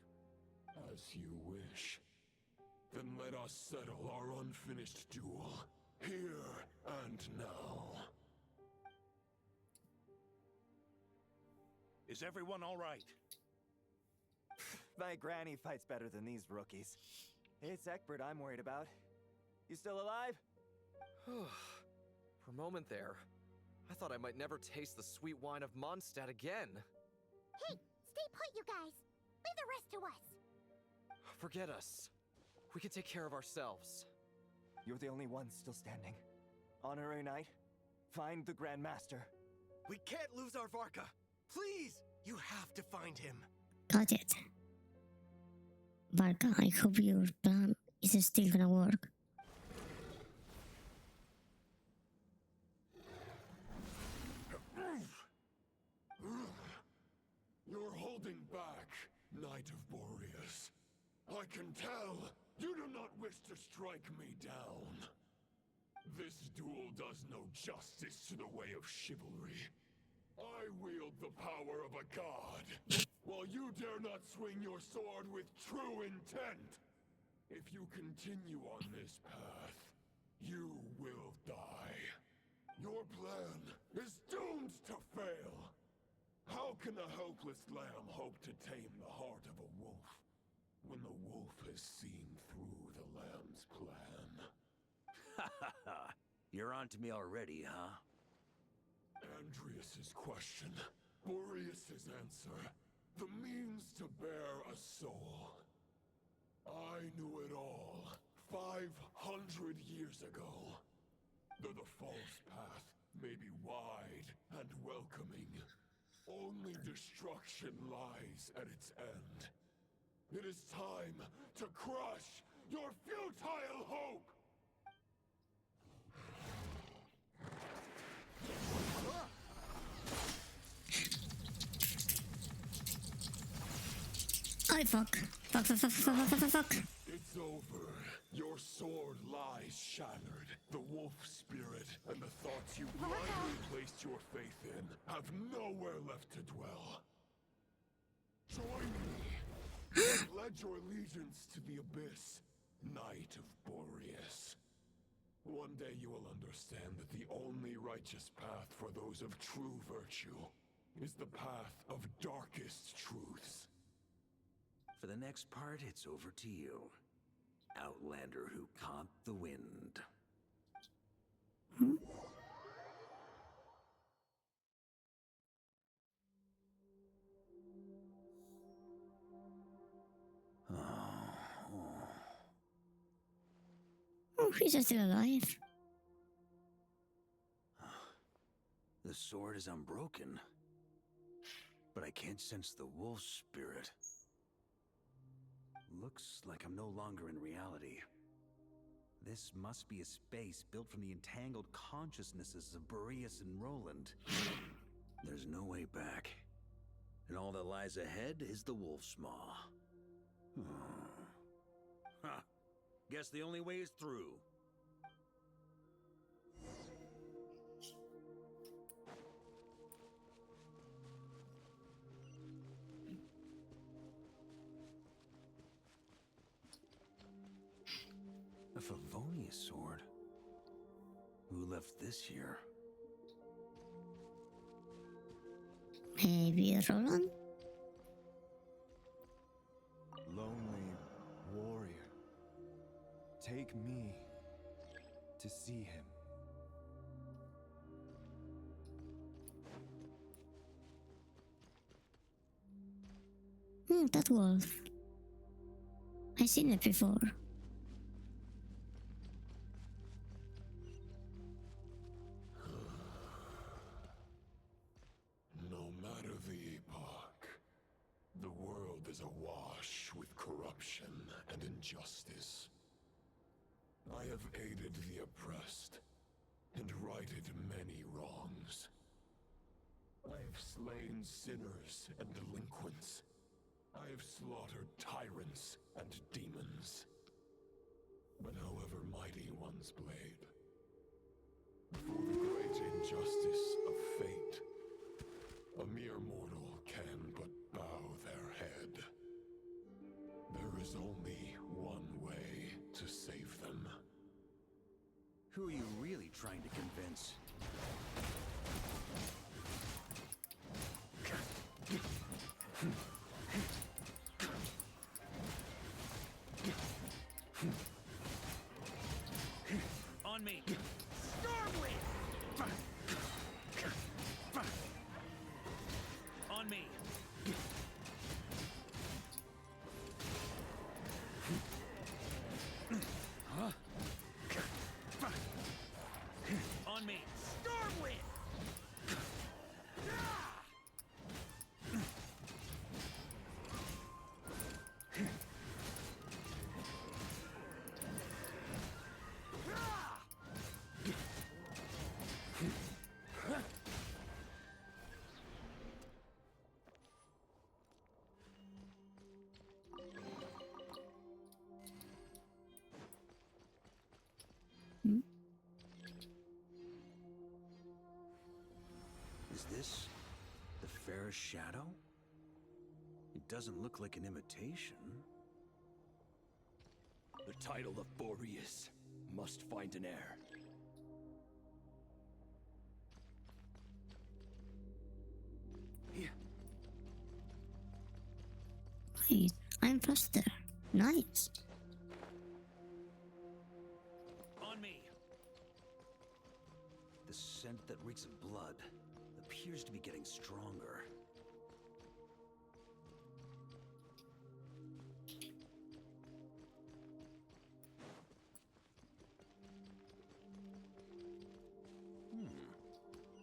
As you wish. Then let us settle our unfinished duel, here and now. Is everyone all right? My granny fights better than these rookies. It's Egbert I'm worried about. You still alive? For a moment there, I thought I might never taste the sweet wine of Mondstadt again. Hey, stay put, you guys. Leave the rest to us. Forget us. We can take care of ourselves. You're the only one still standing. Honorary Knight, find the Grand Master. We can't lose our Varka. Please, you have to find him. Got it. Varka, I hope your plan is still gonna work. You're holding back, Knight of Boreas. I can tell you do not wish to strike me down. This duel does no justice to the way of chivalry. I wield the power of a god, while you dare not swing your sword with true intent. If you continue on this path, you will die. Your plan is doomed to fail. How can a helpless lamb hope to tame the heart of a wolf, when the wolf has seen through the lamb's plan? Ha ha ha! You're on to me already, huh? Andrias's question, Boreas's answer, the means to bear a soul. I knew it all 500 years ago. Though the false path may be wide and welcoming, only destruction lies at its end. It is time to crush your futile hope! I fuck. Fuck. It's over. Your sword lies eyes shattered. The wolf spirit and the thoughts you blindly placed your faith in have nowhere left to dwell. Join me. Pledge your allegiance to the abyss, Knight of Boreas. One day you will understand that the only righteous path for those of true virtue is the path of darkest truths. For the next part, it's over to you. Outlander who caught the wind. Oh, he's still alive. The sword is unbroken, but I can't sense the wolf spirit. Looks like I'm no longer in reality. This must be a space built from the entangled consciousnesses of Boreas and Roland. There's no way back. And all that lies ahead is the wolf's maw. Ha! Guess the only way is through. A Favonius sword? Who left this here? Maybe Roland? Lonely warrior, take me to see him. That wolf. I've seen it before. No matter the epoch, the world is awash with corruption and injustice. I have aided the oppressed and righted many wrongs. I have slain sinners and delinquents. I have slaughtered tyrants and demons. But however mighty one's blade, before the great injustice of fate, a mere mortal can but bow their head. There is only one way to save them. Who are you really trying to convince? On me! On me! Huh? On me! Stormwind! Is this the fairest shadow? It doesn't look like an imitation. The title of Boreas must find an heir. Wait, I'm faster. Nice. On me! The scent that reeks of blood appears to be getting stronger.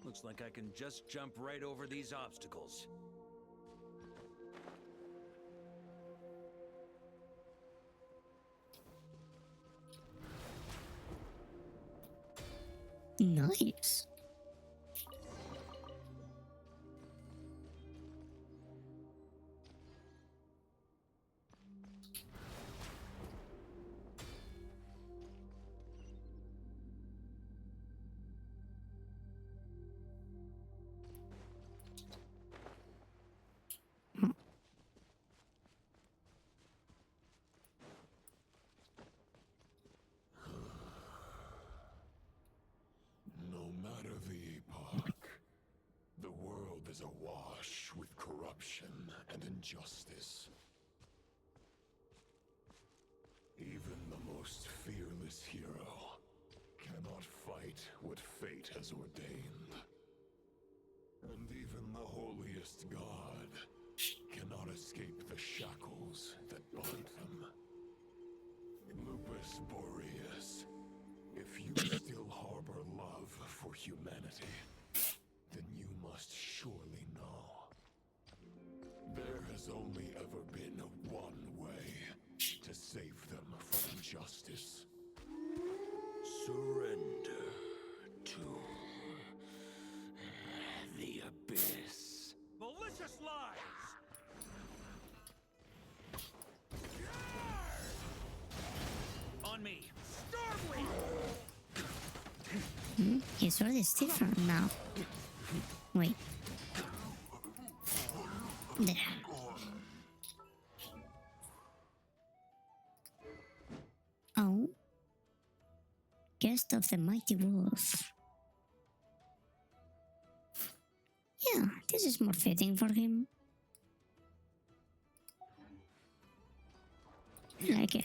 Looks like I can just jump right over these obstacles. Nice. is awash with corruption and injustice. Even the most fearless hero cannot fight what fate has ordained. And even the holiest god cannot escape the shackles that bind them. Lupus Boreas, if you still harbor love for humanity, then you must surely know. There has only ever been one way to save them from injustice. Surrender to the abyss. Malicious lies! On me! Stormwind! His sword is different now. Wait. There. Oh. Guest of the Mighty Wolf. Yeah, this is more fitting for him. I like it.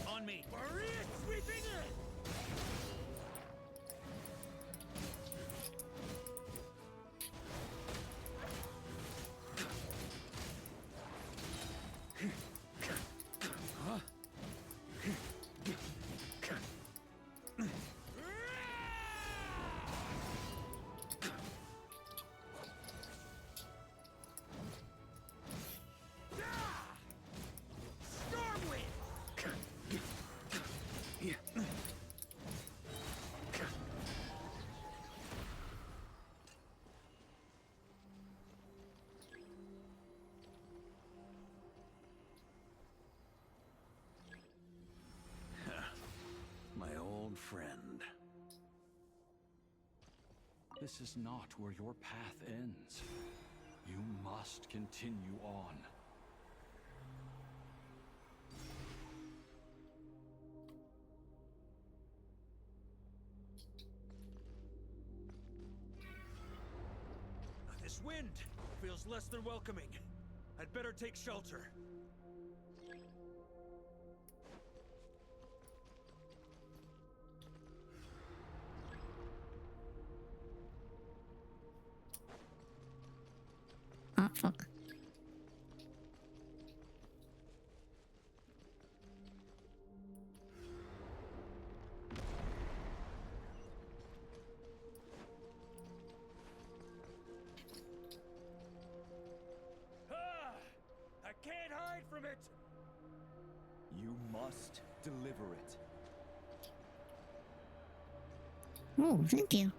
On me! Maria sweeping in! My old friend. This is not where your path ends. You must continue on. This wind feels less than welcoming. I'd better take shelter. Ah, fuck. I can't hide from it! You must deliver it. Oh, thank you.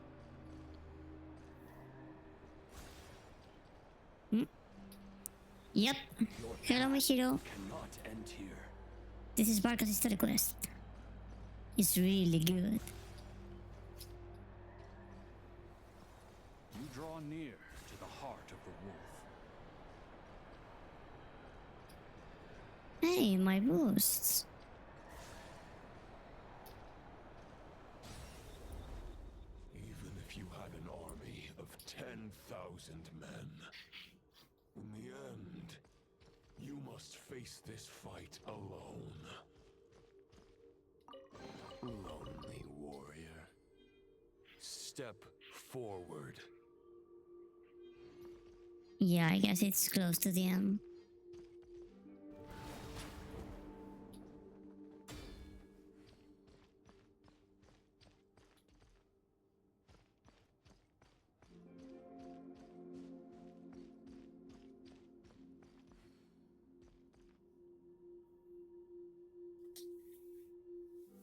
Yep. Hello, Mishiro. Cannot end here. This is Barca's history quest. It's really good. You draw near to the heart of the wolf. Hey, my boosts. Even if you had an army of 10,000 men, in the end, you must face this fight alone. Lonely warrior. Step forward. Yeah, I guess it's close to the end.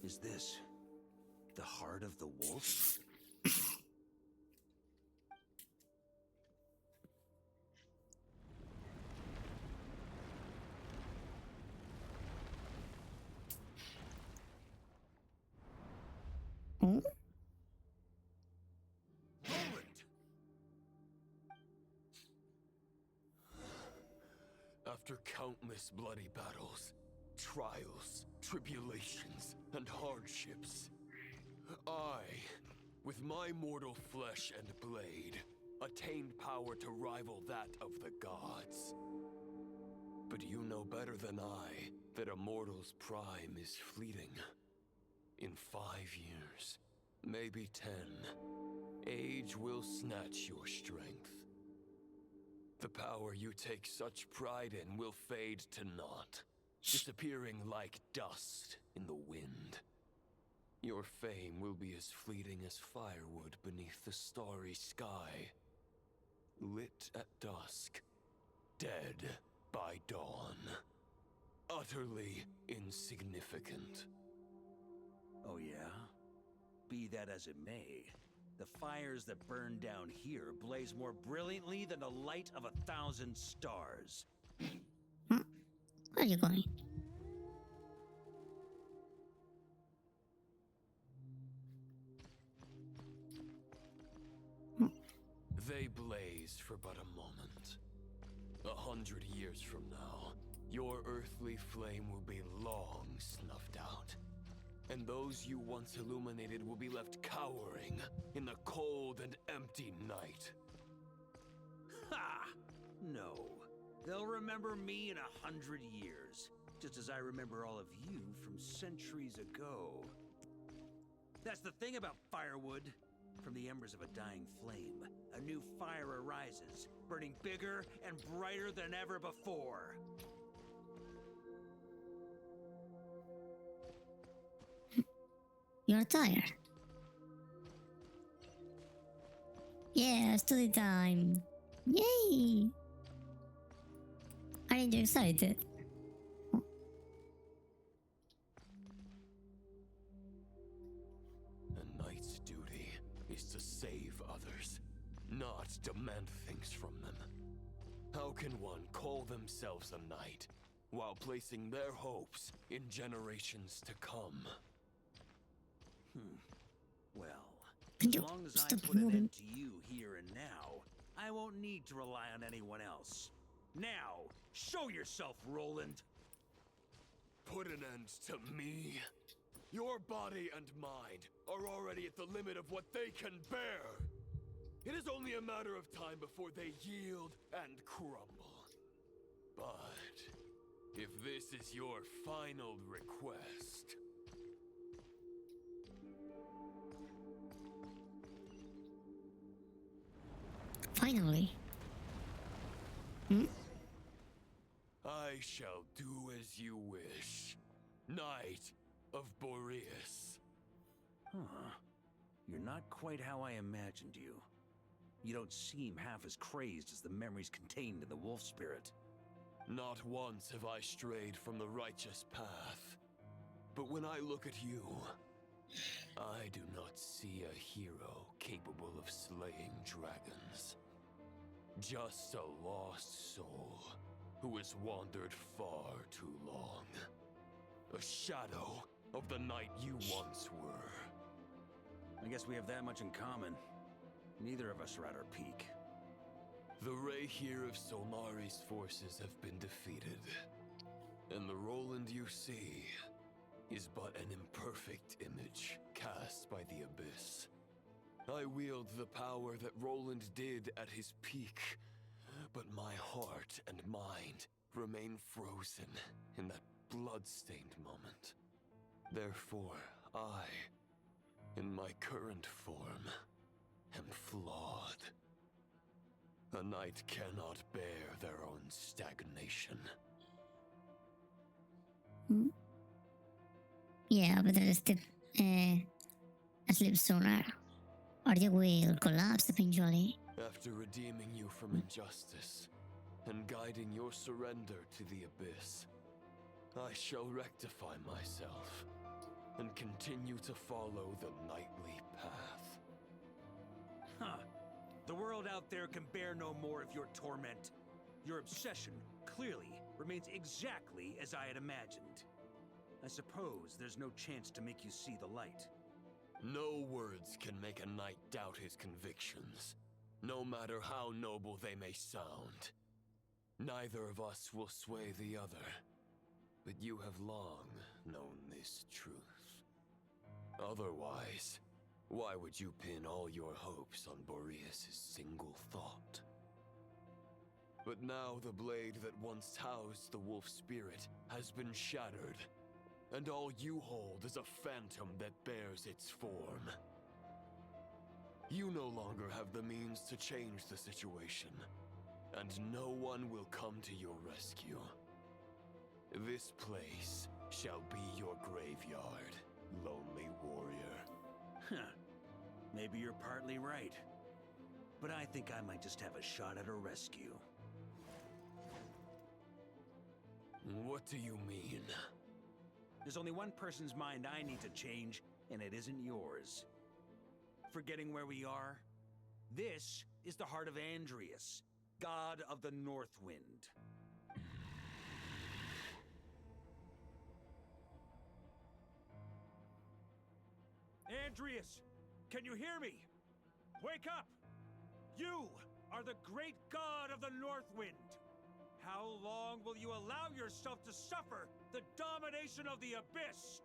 is this? The heart of the wolf? Oh? After countless bloody battles, trials, tribulations, and hardships, I, with my mortal flesh and blade, attained power to rival that of the gods. But you know better than I that a mortal's prime is fleeting. In 5 years, maybe 10, age will snatch your strength. The power you take such pride in will fade to naught, disappearing like dust in the wind. Your fame will be as fleeting as firewood beneath the starry sky, lit at dusk, dead by dawn, utterly insignificant. Oh yeah? Be that as it may, the fires that burn down here blaze more brilliantly than the light of 1,000 stars. Where are you going? They blaze for but a moment. 100 years from now, your earthly flame will be long snuffed out. And those you once illuminated will be left cowering in the cold and empty night. Ha! No. They'll remember me in 100 years, just as I remember all of you from centuries ago. That's the thing about firewood. From the embers of a dying flame, a new fire arises, burning bigger and brighter than ever before. You're tired. Yeah, study time. Yay! Aren't you excited? A knight's duty is to save others, not demand things from them. How can one call themselves a knight while placing their hopes in generations to come? Well, Can as you long as I stop put an moving? end to you here and now, I won't need to rely on anyone else. Now, show yourself, Roland! Put an end to me? Your body and mind are already at the limit of what they can bear. It is only a matter of time before they yield and crumble. But if this is your final request... Finally. I shall do as you wish, Knight of Boreas. Huh. You're not quite how I imagined you. You don't seem half as crazed as the memories contained in the wolf spirit. Not once have I strayed from the righteous path. But when I look at you, I do not see a hero capable of slaying dragons. Just a lost soul who has wandered far too long. A shadow of the knight you once were. I guess we have that much in common. Neither of us are at our peak. The ray here of Solmari's forces have been defeated. And the Roland you see is but an imperfect image cast by the Abyss. I wield the power that Roland did at his peak, but my heart and mind remain frozen in that blood-stained moment. Therefore, I, in my current form, am flawed. A knight cannot bear their own stagnation. Yeah, but there's the asleep sooner, or you will collapse eventually. After redeeming you from injustice and guiding your surrender to the Abyss, I shall rectify myself. and continue to follow the knightly path. Huh. The world out there can bear no more of your torment. Your obsession, clearly, remains exactly as I had imagined. I suppose there's no chance to make you see the light. No words can make a knight doubt his convictions, no matter how noble they may sound. Neither of us will sway the other, but you have long known this truth. Otherwise, why would you pin all your hopes on Boreas' single thought? But now the blade that once housed the wolf spirit has been shattered, and all you hold is a phantom that bears its form. You no longer have the means to change the situation, and no one will come to your rescue. This place shall be your graveyard, lonely warrior. Huh. Maybe you're partly right. But I think I might just have a shot at a rescue. What do you mean? There's only one person's mind I need to change, and it isn't yours. Forgetting where we are? This is the heart of Andrias, god of the North Wind. Andrias, can you hear me? Wake up! You are the great god of the North Wind. How long will you allow yourself to suffer the domination of the Abyss?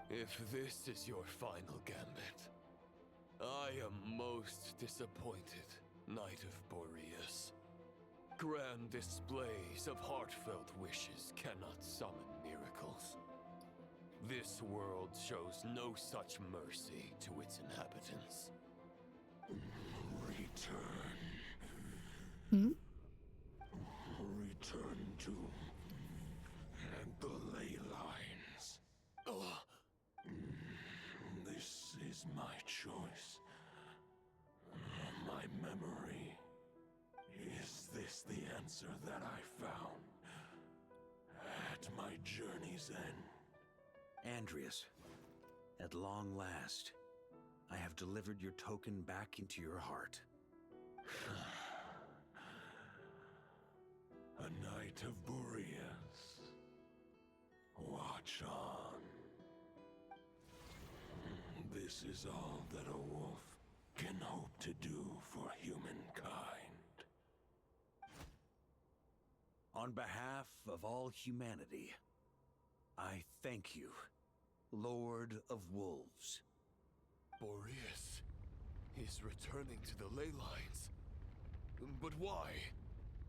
If this is your final gambit, I am most disappointed, Knight of Boreas. Grand displays of heartfelt wishes cannot summon miracles. This world shows no such mercy to its inhabitants. Return. Return to the ley lines. This is my choice. My memory. Is this the answer that I found at my journey's end? Andrias, at long last, I have delivered your token back into your heart. A Knight of Boreas. Watch on. This is all that a wolf can hope to do for humankind. On behalf of all humanity, I thank you, Lord of Wolves. Boreas is returning to the ley lines. But why?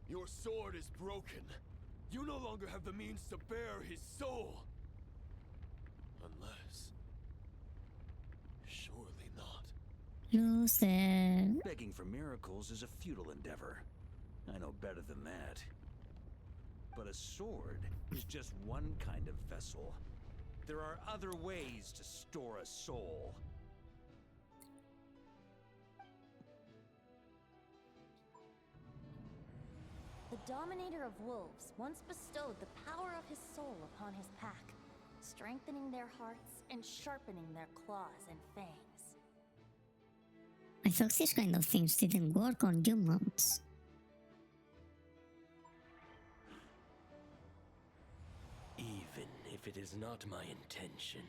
Your sword is broken. You no longer have the means to bear his soul. Unless... surely not. Loser. Begging for miracles is a futile endeavor. I know better than that. But a sword is just one kind of vessel. There are other ways to store a soul. The Dominator of Wolves once bestowed the power of his soul upon his pack, strengthening their hearts and sharpening their claws and fangs. I thought these kind of things didn't work on humans. Even if it is not my intention,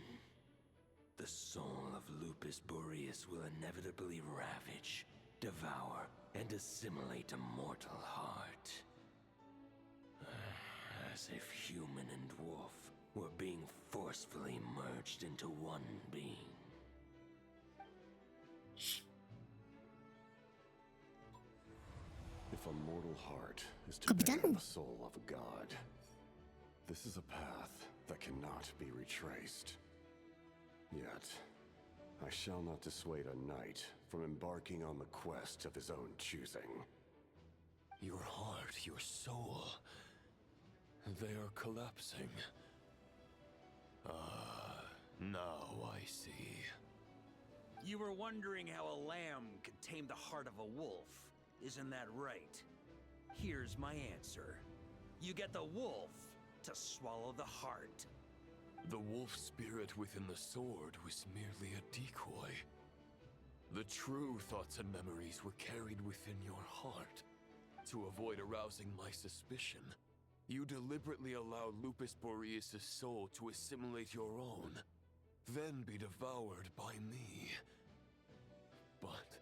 the soul of Lupus Boreas will inevitably ravage, devour, and assimilate a mortal heart. As if human and wolf were being forcefully merged into one being. If a mortal heart is to bear the soul of a god, this is a path that cannot be retraced. Yet, I shall not dissuade a knight from embarking on the quest of his own choosing. Your heart, your soul... they are collapsing. Now I see. You were wondering how a lamb could tame the heart of a wolf, isn't that right? Here's my answer. You get the wolf to swallow the heart. The wolf spirit within the sword was merely a decoy. The true thoughts and memories were carried within your heart. To avoid arousing my suspicion, you deliberately allowed Lupus Boreas' soul to assimilate your own, then be devoured by me. But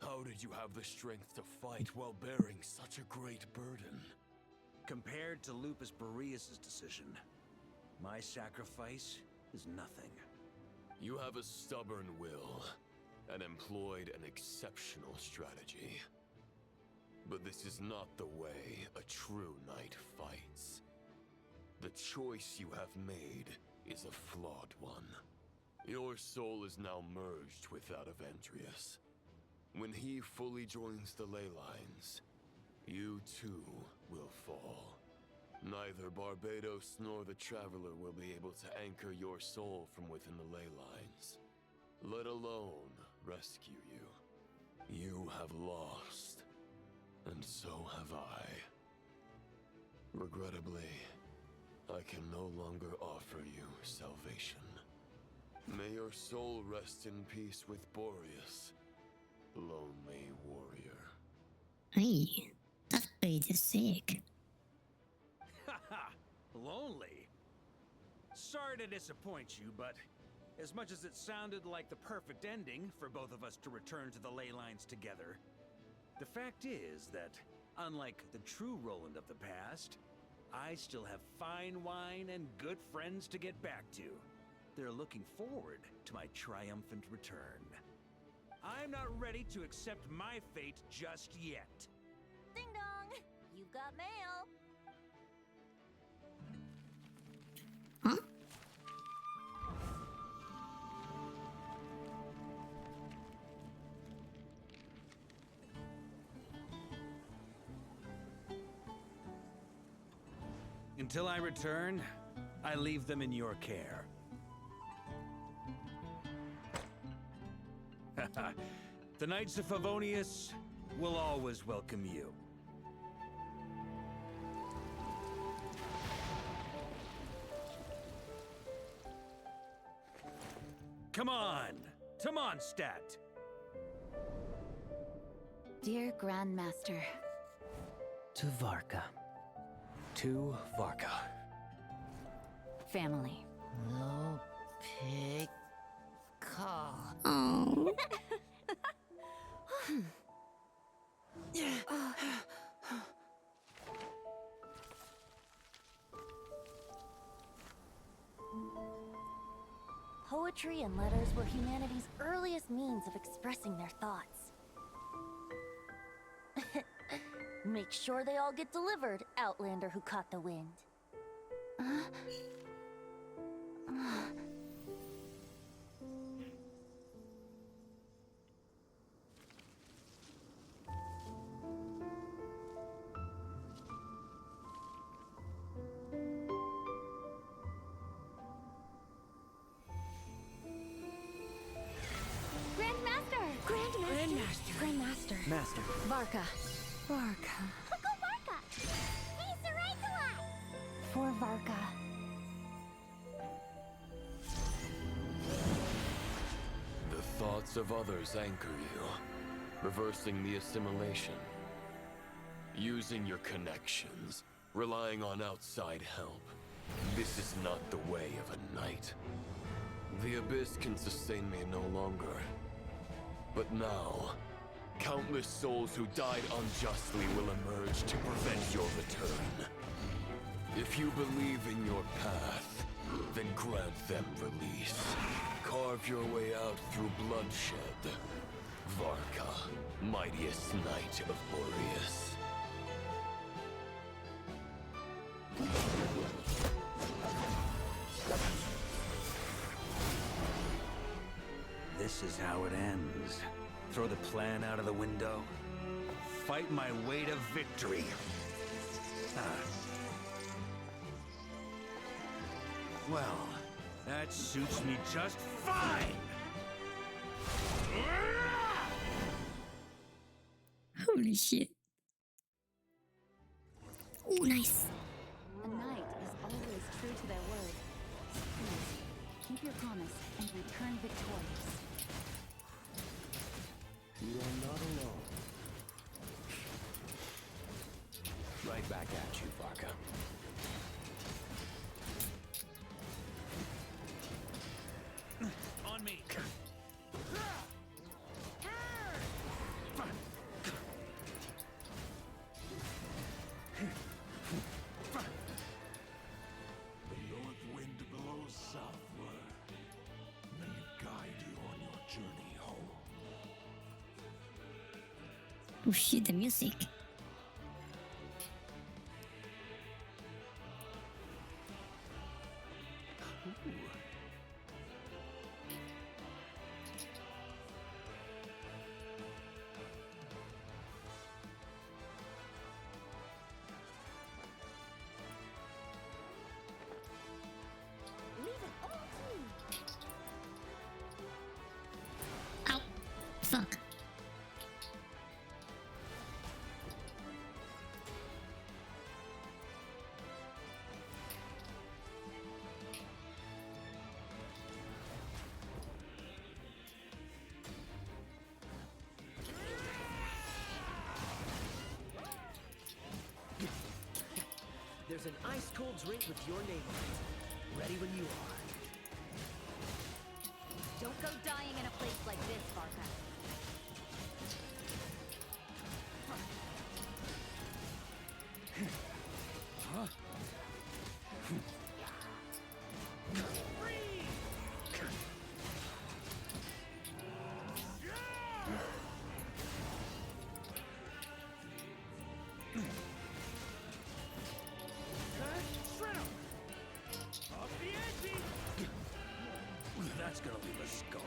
how did you have the strength to fight while bearing such a great burden? Compared to Lupus Boreas' decision, my sacrifice is nothing. You have a stubborn will and employed an exceptional strategy. But this is not the way a true knight fights. The choice you have made is a flawed one. Your soul is now merged with that of Andreas. When he fully joins the ley lines, you too will fall. Neither Barbados nor the Traveler will be able to anchor your soul from within the ley lines, let alone rescue you. You have lost, and so have I. Regrettably, I can no longer offer you salvation. May your soul rest in peace with Boreas, lonely warrior. Hey, that's pretty sick. Haha, lonely. Sorry to disappoint you, but as much as it sounded like the perfect ending for both of us to return to the ley lines together, the fact is that, unlike the true Roland of the past, I still have fine wine and good friends to get back to. They're looking forward to my triumphant return. I'm not ready to accept my fate just yet. Ding dong! You've got mail! Huh? Until I return, I leave them in your care. The Knights of Favonius will always welcome you. Come on, to Mondstadt. Dear Grandmaster. To Varka. To Varka. Family. No pig call. Oh. Poetry and letters were humanity's earliest means of expressing their thoughts. Make sure they all get delivered, Outlander who caught the wind. Grandmaster. Master. Varka. Varka. Uncle Varka! Hey, Sarai! For Varka. The thoughts of others anchor you, reversing the assimilation. Using your connections, relying on outside help. This is not the way of a knight. The Abyss can sustain me no longer. But now, countless souls who died unjustly will emerge to prevent your return. If you believe in your path, then grant them release. Carve your way out through bloodshed. Varka, mightiest knight of Boreas. This is how it ends. Throw the plan out of the window. Fight my way to victory. Well, that suits me just fine! Holy shit. Oh, nice. A knight Keep your promise and return victorious. You are not alone. Right back at you, Varka. On me. The north wind blows southward. May it guide you on your journey home. Oh shit, the music. Ow. Fuck. There's an ice-cold drink with your name on it. Ready when you are. Don't go dying in a place like this, Varka. That's gonna leave a scar.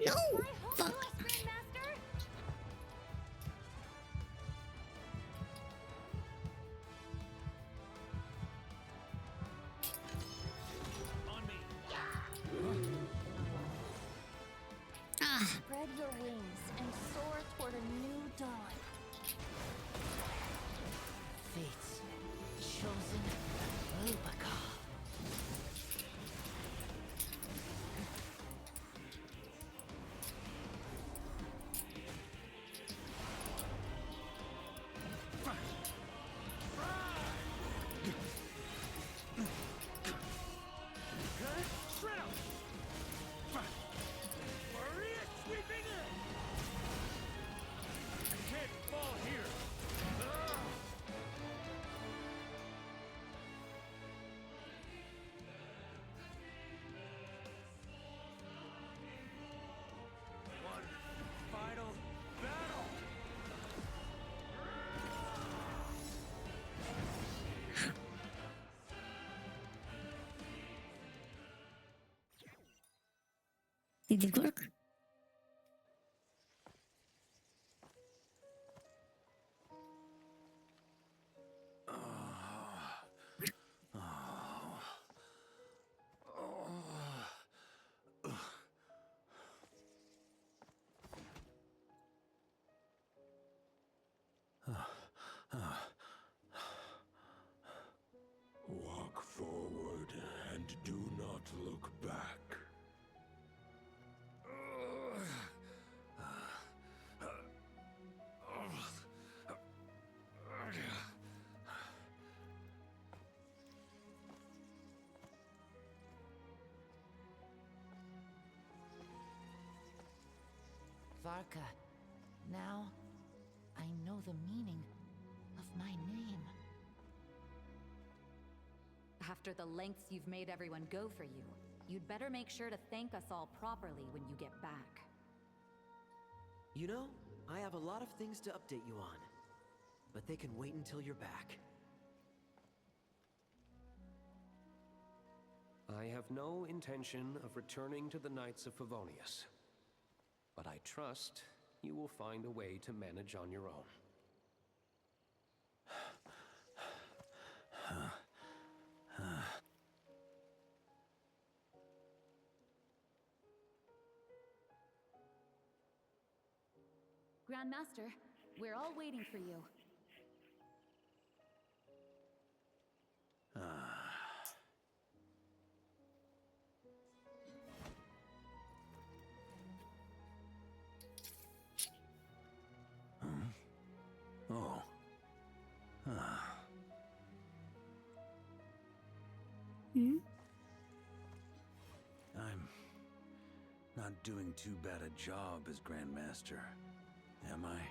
No! Fuck. Ah. Spread your wings and soar toward a new dawn. Fate's chosen Lupaka. Did it work? Walk forward and do not look back. Varka, now I know the meaning of my name. After the lengths you've made everyone go for you, you'd better make sure to thank us all properly when you get back. You know, I have a lot of things to update you on, but they can wait until you're back. I have no intention of returning to the Knights of Favonius, but I trust you will find a way to manage on your own. Grandmaster, we're all waiting for you. Oh. Hmm? I'm not doing too bad a job as Grandmaster, am I?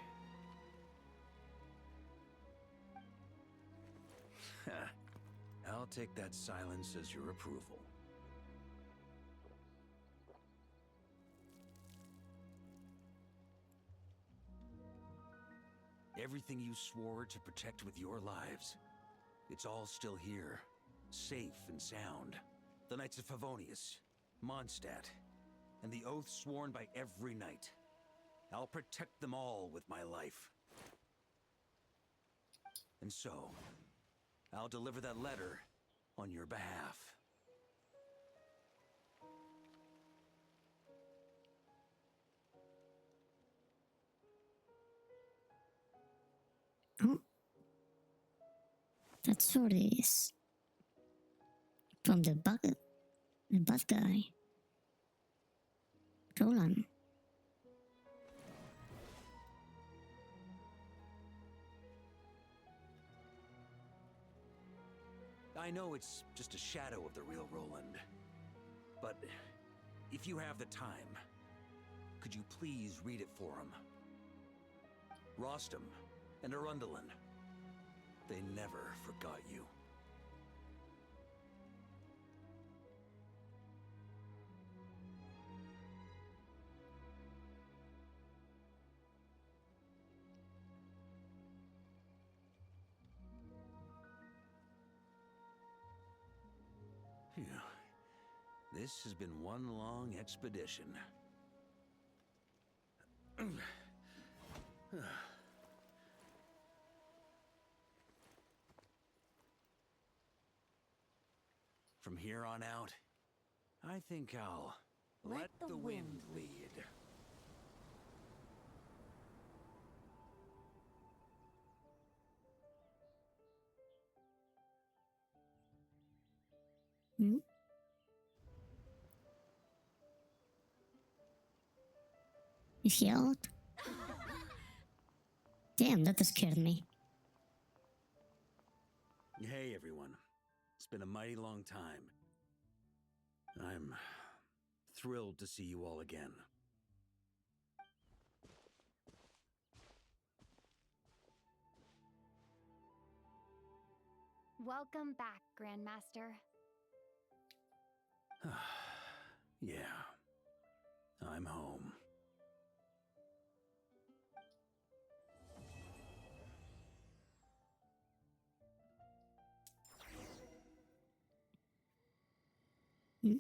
I'll take that silence as your approval. Everything you swore to protect with your lives, it's all still here, safe and sound. The Knights of Favonius, Mondstadt, and the oath sworn by every knight. I'll protect them all with my life. And so, I'll deliver that letter on your behalf. Oh. That sword is from the bad guy. Roland. I know it's just a shadow of the real Roland, but if you have the time, could you please read it for him? Rostam and Arundelen, they never forgot you. Phew. This has been one long expedition. From here on out, I think I'll let the wind lead. Hmm? Is he out? Damn, that scared me. Hey everyone, it's been a mighty long time. I'm thrilled to see you all again. Welcome back, Grandmaster. Yeah, I'm home. Hmm?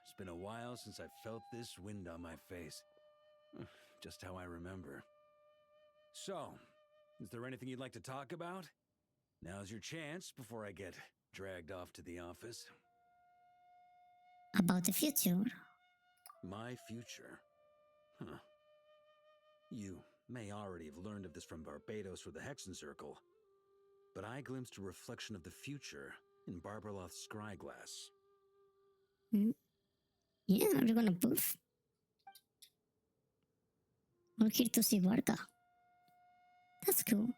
It's been a while since I felt this wind on my face. Just how I remember. So, is there anything you'd like to talk about? Now's your chance before I get dragged off to the office. About the future. My future? Huh. You may already have learned of this from Barbados or the Hexen Circle, but I glimpsed a reflection of the future in Barbarloth's scryglass. Hmm? Yeah, are you gonna poof? We're here to see Barca. That's cool.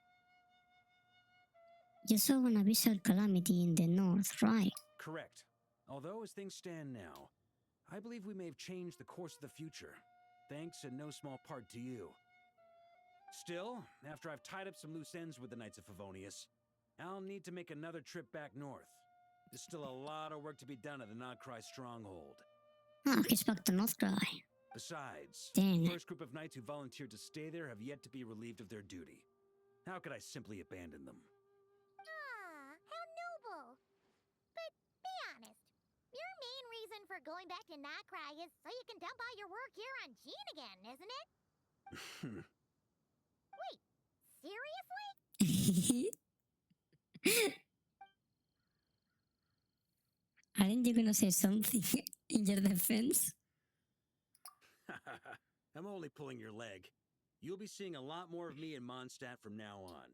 You saw an abyssal calamity in the north, right? Correct. Although, as things stand now, I believe we may have changed the course of the future, thanks in no small part to you. Still, after I've tied up some loose ends with the Knights of Favonius, I'll need to make another trip back north. There's still a lot of work to be done at the Nodcry stronghold. Ah, he's back to Northcry. Besides, Dang. the first group of knights who volunteered to stay there have yet to be relieved of their duty. How could I simply abandon them? Ah, how noble. But be honest, your main reason for going back to Notcry is so you can dump all your work here on Jean again, isn't it? Wait, seriously? Aren't you gonna say something in your defense? I'm only pulling your leg. You'll be seeing a lot more of me in Mondstadt from now on.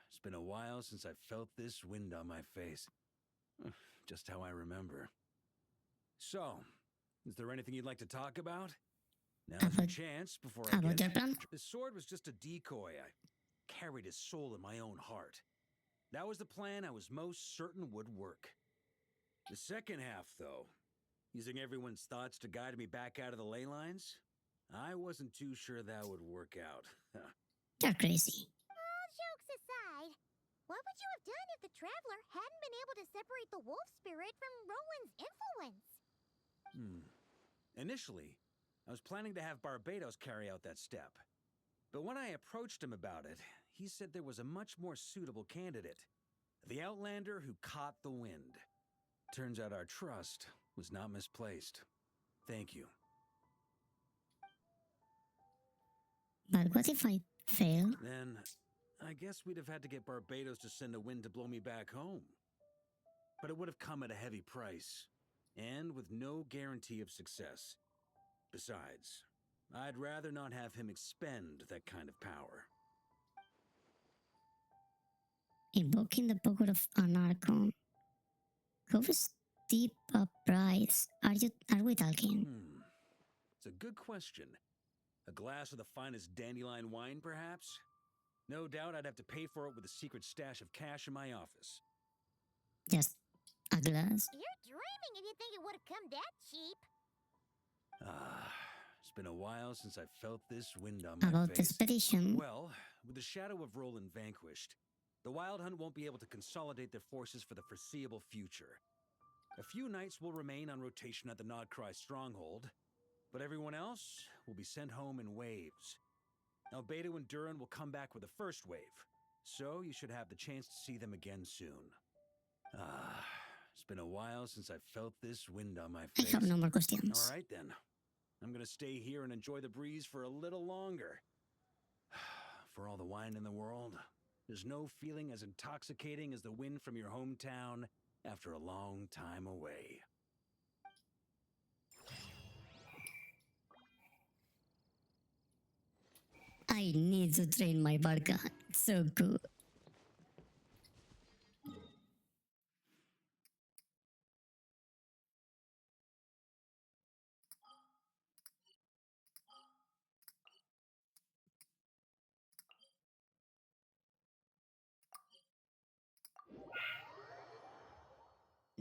It's been a while since I felt this wind on my face. Just how I remember. So, is there anything you'd like to talk about? Now's your chance before I about get... your plan? This sword was just a decoy. I carried his soul in my own heart. That was the plan I was most certain would work. The second half, though, using everyone's thoughts to guide me back out of the ley lines, I wasn't too sure that would work out. You're crazy. All jokes aside, what would you have done if the Traveler hadn't been able to separate the wolf spirit from Roland's influence? Initially, I was planning to have Barbatos carry out that step. But when I approached him about it, he said there was a much more suitable candidate. The Outlander who caught the wind. Turns out our trust was not misplaced. Thank you. But what if I fail? Then, I guess we'd have had to get Barbatos to send a wind to blow me back home. But it would have come at a heavy price, and with no guarantee of success. Besides, I'd rather not have him expend that kind of power. Invoking the power of an Archon. How steep a price are we talking? It's a good question. A glass of the finest dandelion wine, perhaps? No doubt I'd have to pay for it with a secret stash of cash in my office. Just a glass? You're dreaming if you think it would have come that cheap. It's been a while since I felt this wind on my About face. the expedition? Well, with the shadow of Roland vanquished, the Wild Hunt won't be able to consolidate their forces for the foreseeable future. A few knights will remain on rotation at the Nodcry stronghold, but everyone else will be sent home in waves. Albedo and Duran will come back with the first wave, so you should have the chance to see them again soon. It's been a while since I felt this wind on my face. I have no more questions. All right, then. I'm gonna stay here and enjoy the breeze for a little longer. For all the wine in the world, there's no feeling as intoxicating as the wind from your hometown after a long time away. I need to train my Barca. It's so cool.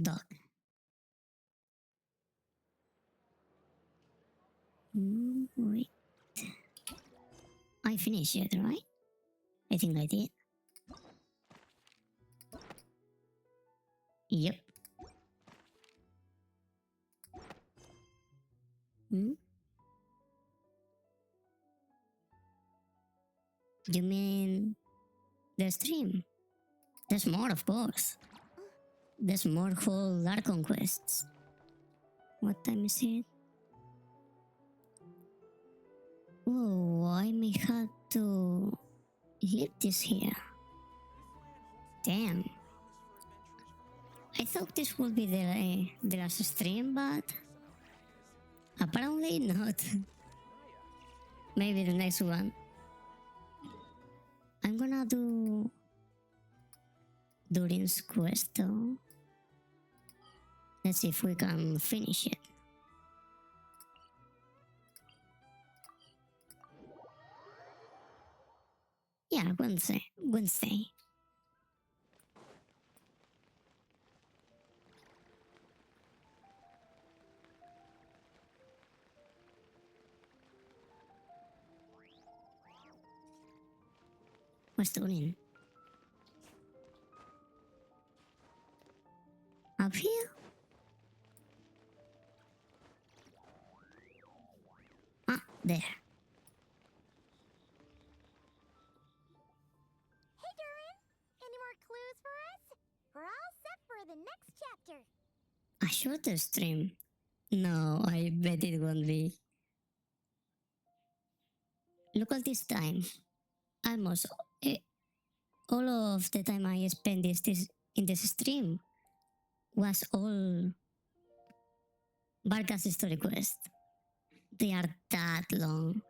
Dog. Wait. I finished it, right? I think I did. Yep. You mean the stream? There's more, of course. There's more whole Archon quests. What time is it? Oh, I may have to leave this here. Damn. I thought this would be the last stream, but apparently not. Maybe the next one. I'm gonna do Durin's quest though. Let's see if we can finish it. Yeah, Wednesday. Wednesday. Where's the green? Up here? Ah, there. Hey, Durin! Any more clues for us? We're all set for the next chapter. A shorter stream? No, I bet it won't be. Look at this time. Almost all of the time I spent in this stream was all Barca's story quest. They are that long.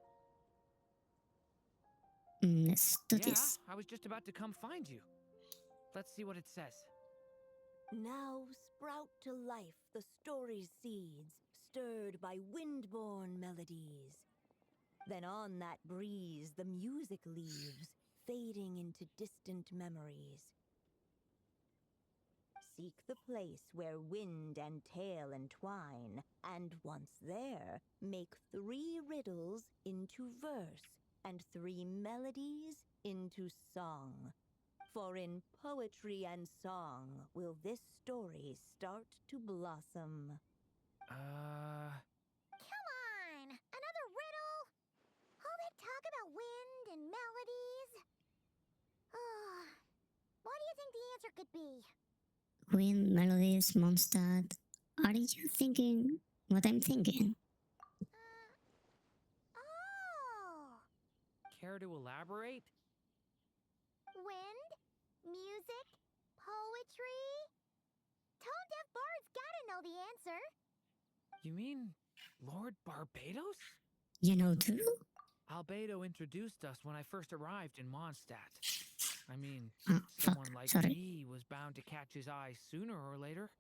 Let's do this. I was just about to come find you. Let's see what it says. Now sprout to life the story's seeds, stirred by wind-born melodies. Then on that breeze the music leaves, fading into distant memories. Seek the place where wind and tale entwine, and once there, make 3 riddles into verse, and 3 melodies into song. For in poetry and song will this story start to blossom. Come on! Another riddle? All that talk about wind and melodies? What do you think the answer could be? Wind, melodies, Mondstadt. Are you thinking what I'm thinking? Care to elaborate? Wind, music, poetry. Tone-deaf bards gotta know the answer. You mean Lord Barbados? You know too? Albedo introduced us when I first arrived in Mondstadt. I mean, Oh, someone fuck. like Sorry. me was bound to catch his eye sooner or later.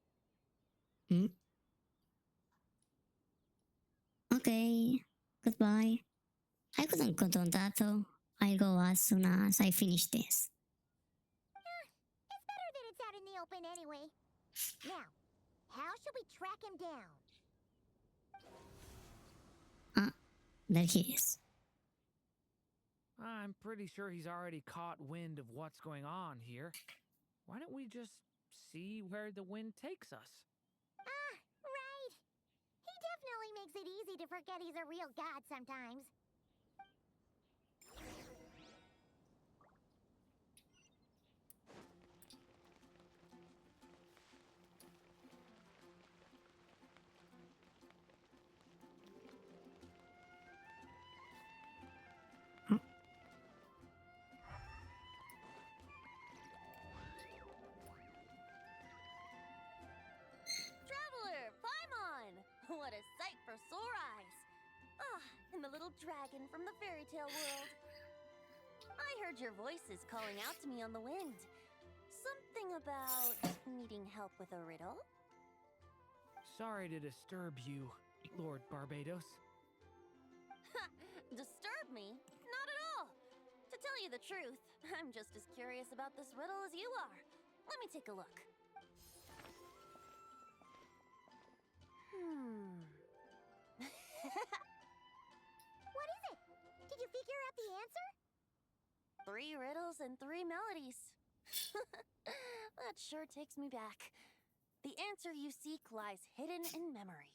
Okay. Goodbye. I couldn't count on that though. I'll go as soon as I finish this. It's better that it's out in the open anyway. Now, how should we track him down? There he is. I'm pretty sure he's already caught wind of what's going on here. Why don't we just see where the wind takes us? Right. He definitely makes it easy to forget he's a real god sometimes. Traveler, Paimon! What a sight for sore eyes! Ah, and the little dragon from the fairy tale world. I heard your voices calling out to me on the wind. Something about needing help with a riddle? Sorry to disturb you, Lord Barbados. Ha! Disturb me? Not at all! To tell you the truth, I'm just as curious about this riddle as you are. Let me take a look. What is it? Did you figure out the answer? 3 riddles and 3 melodies. That sure takes me back. The answer you seek lies hidden in memory.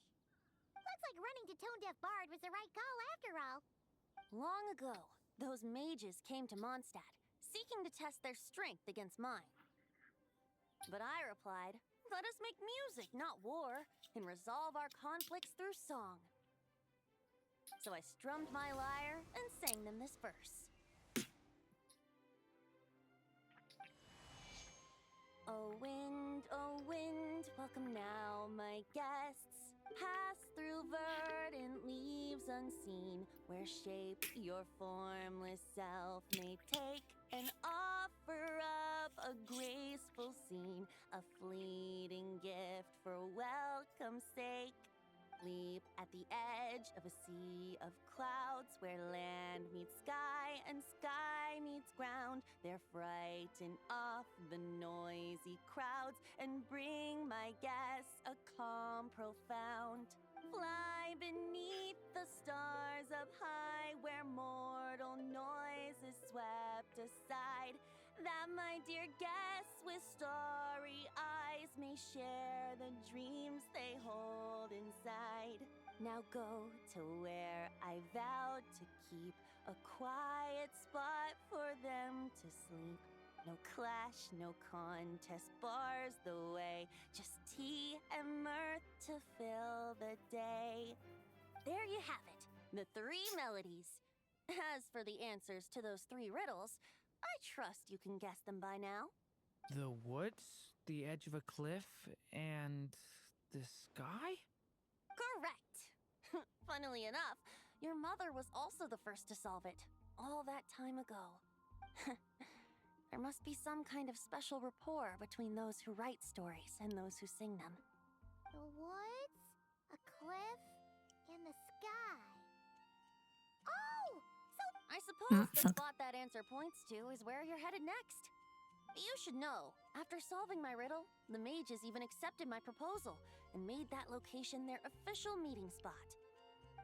Looks like running to Tone-Deaf Bard was the right call after all. Long ago, those mages came to Mondstadt, seeking to test their strength against mine. But I replied, let us make music, not war, and resolve our conflicts through song. So I strummed my lyre and sang them this verse. Oh wind, welcome now, my guests. Pass through verdant leaves unseen, where shape your formless self may take, and offer up a graceful scene, a fleeting gift for welcome's sake. sleep at the edge of a sea of clouds where land meets sky and sky meets ground. They're frightened off the noisy crowds and bring my guests a calm profound. Fly beneath the stars up high where mortal noise is swept aside, that my dear guests with starry eyes may share the dreams they hold inside. Now go to where I vowed to keep a quiet spot for them to sleep. No clash, no contest bars the way, just tea and mirth to fill the day. There you have it, the 3 melodies. As for the answers to those 3 riddles, I trust you can guess them by now. The woods, the edge of a cliff, and the sky? Correct! Funnily enough, your mother was also the first to solve it, all that time ago. There must be some kind of special rapport between those who write stories and those who sing them. The woods, a cliff, and the sky. Oh! So I suppose the spot that answer points to is where you're headed next. You should know, after solving my riddle, the mages even accepted my proposal and made that location their official meeting spot.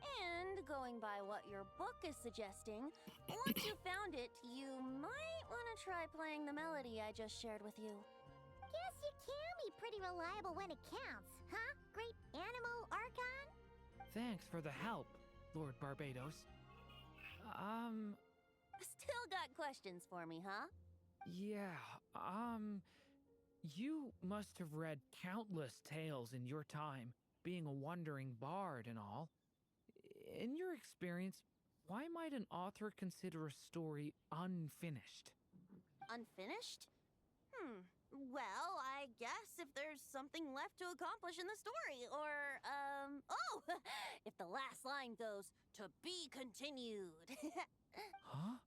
And going by what your book is suggesting, once you found it, you might want to try playing the melody I just shared with you. Guess you can be pretty reliable when it counts, huh? Great Animal Archon? Thanks for the help, Lord Barbados. Still got questions for me, huh? Yeah, you must have read countless tales in your time, being a wandering bard and all. In your experience, why might an author consider a story unfinished? Unfinished? Well, I guess if there's something left to accomplish in the story, or, if the last line goes, "To be continued." Huh?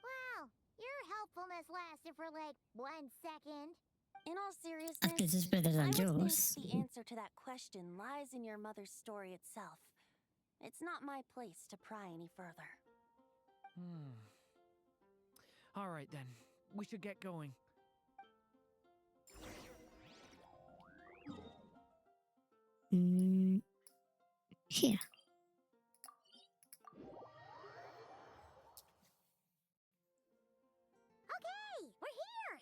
Wow, your helpfulness lasted for like 1 second. In all seriousness, At least it's better I than would yours. think the answer to that question lies in your mother's story itself. It's not my place to pry any further. All right then, we should get going. Here. Okay, we're here!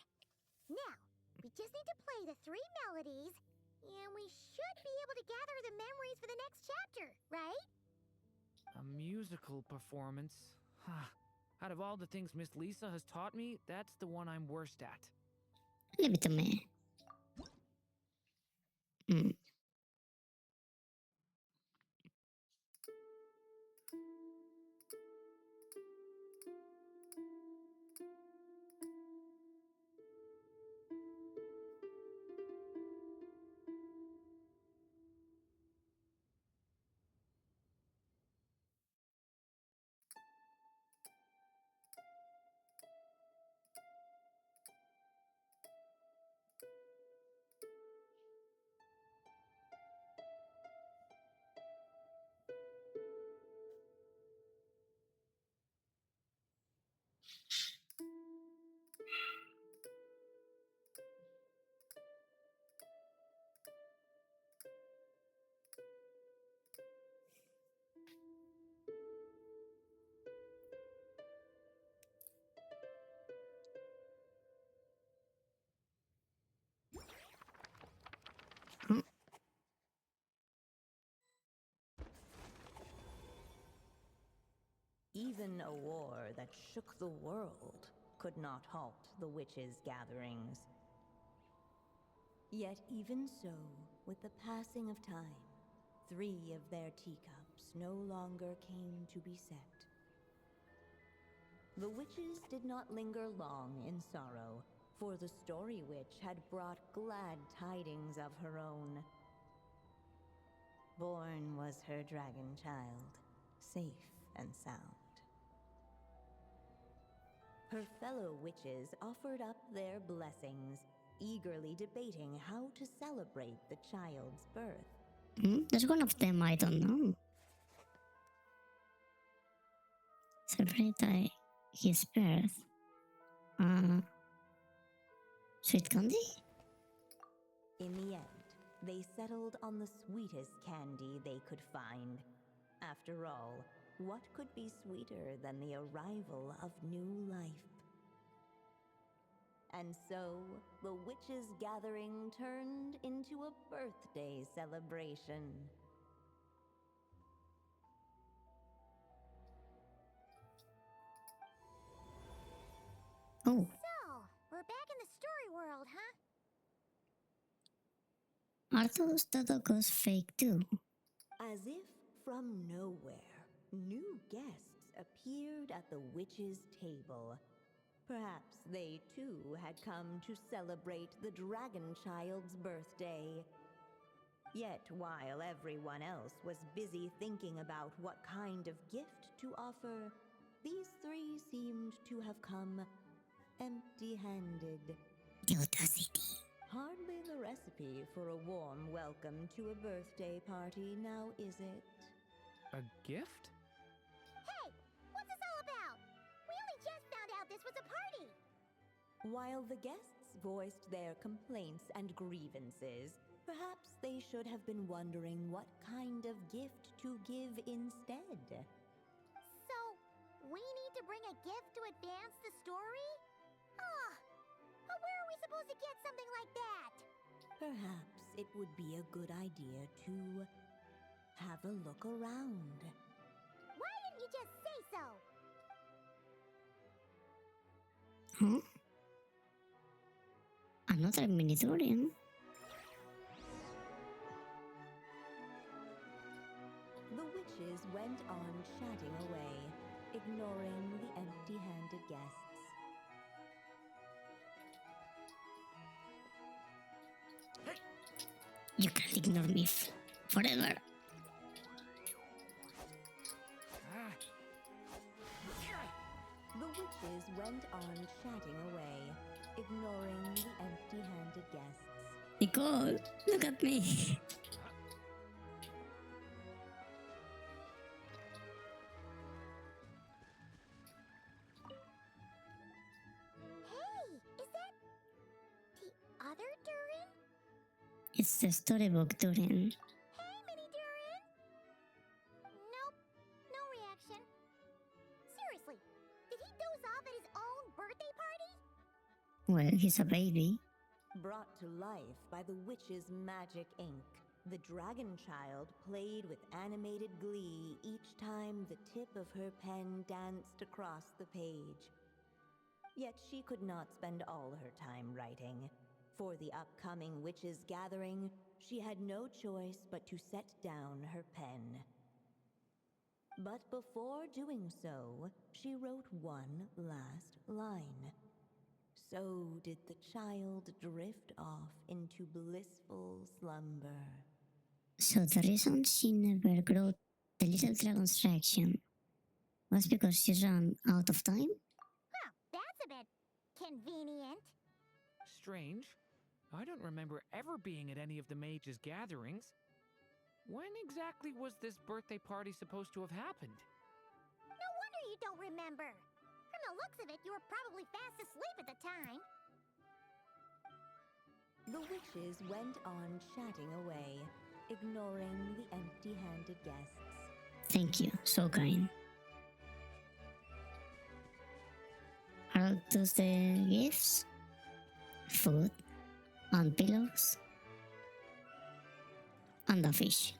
Now, we just need to play the 3 melodies, and we should be able to gather the memories for the next chapter, right? A musical performance? Out of all the things Miss Lisa has taught me, that's the one I'm worst at. Leave it to me. Even a war that shook the world could not halt the witches' gatherings. Yet even so, with the passing of time, 3 of their teacups no longer came to be set. The witches did not linger long in sorrow, for the Story Witch had brought glad tidings of her own. Born was her dragon child, safe and sound. Her fellow witches offered up their blessings, eagerly debating how to celebrate the child's birth. There's one of them I don't know. Celebrate his birth. Sweet candy? In the end, they settled on the sweetest candy they could find. After all, what could be sweeter than the arrival of new life? And so, the witches' gathering turned into a birthday celebration. Oh. So, we're back in the story world, huh? Are those Dodogos fake too? As if from nowhere, new guests appeared at the witches' table. Perhaps they too had come to celebrate the dragon child's birthday. Yet while everyone else was busy thinking about what kind of gift to offer, these three seemed to have come empty-handed. The audacity. Hardly the recipe for a warm welcome to a birthday party, now is it? A gift? Hey, what's this all about? We only just found out this was a party. While the guests voiced their complaints and grievances, perhaps they should have been wondering what kind of gift to give instead. So, we need to bring a gift to advance the story? Where are we supposed to get something like that? Perhaps it would be a good idea to have a look around. Why didn't you just say so? Huh? Another mini-Dorian? The witches went on chatting away, ignoring the empty-handed guests. You can't ignore me forever. The witches went on chatting away, ignoring the empty-handed guests. Nicole, look at me. Hey, is that the other Durin? It's the storybook Dorian. Hey, Mini Durin! Nope, no reaction. Seriously, did he doze off at his own birthday party? Well, he's a baby. Brought to life by the witch's magic ink, the dragon child played with animated glee each time the tip of her pen danced across the page. Yet she could not spend all her time writing. For the upcoming witches' gathering, she had no choice but to set down her pen. But before doing so, she wrote one last line. So did the child drift off into blissful slumber. So the reason she never grew the little dragon's reaction was because she ran out of time? Huh, that's a bit convenient. Strange. I don't remember ever being at any of the mages' gatherings. When exactly was this birthday party supposed to have happened? No wonder you don't remember. From the looks of it, you were probably fast asleep at the time. The witches went on chatting away, ignoring the empty-handed guests. Thank you, so kind. Are those the gifts? Food, and pillows, and a fish.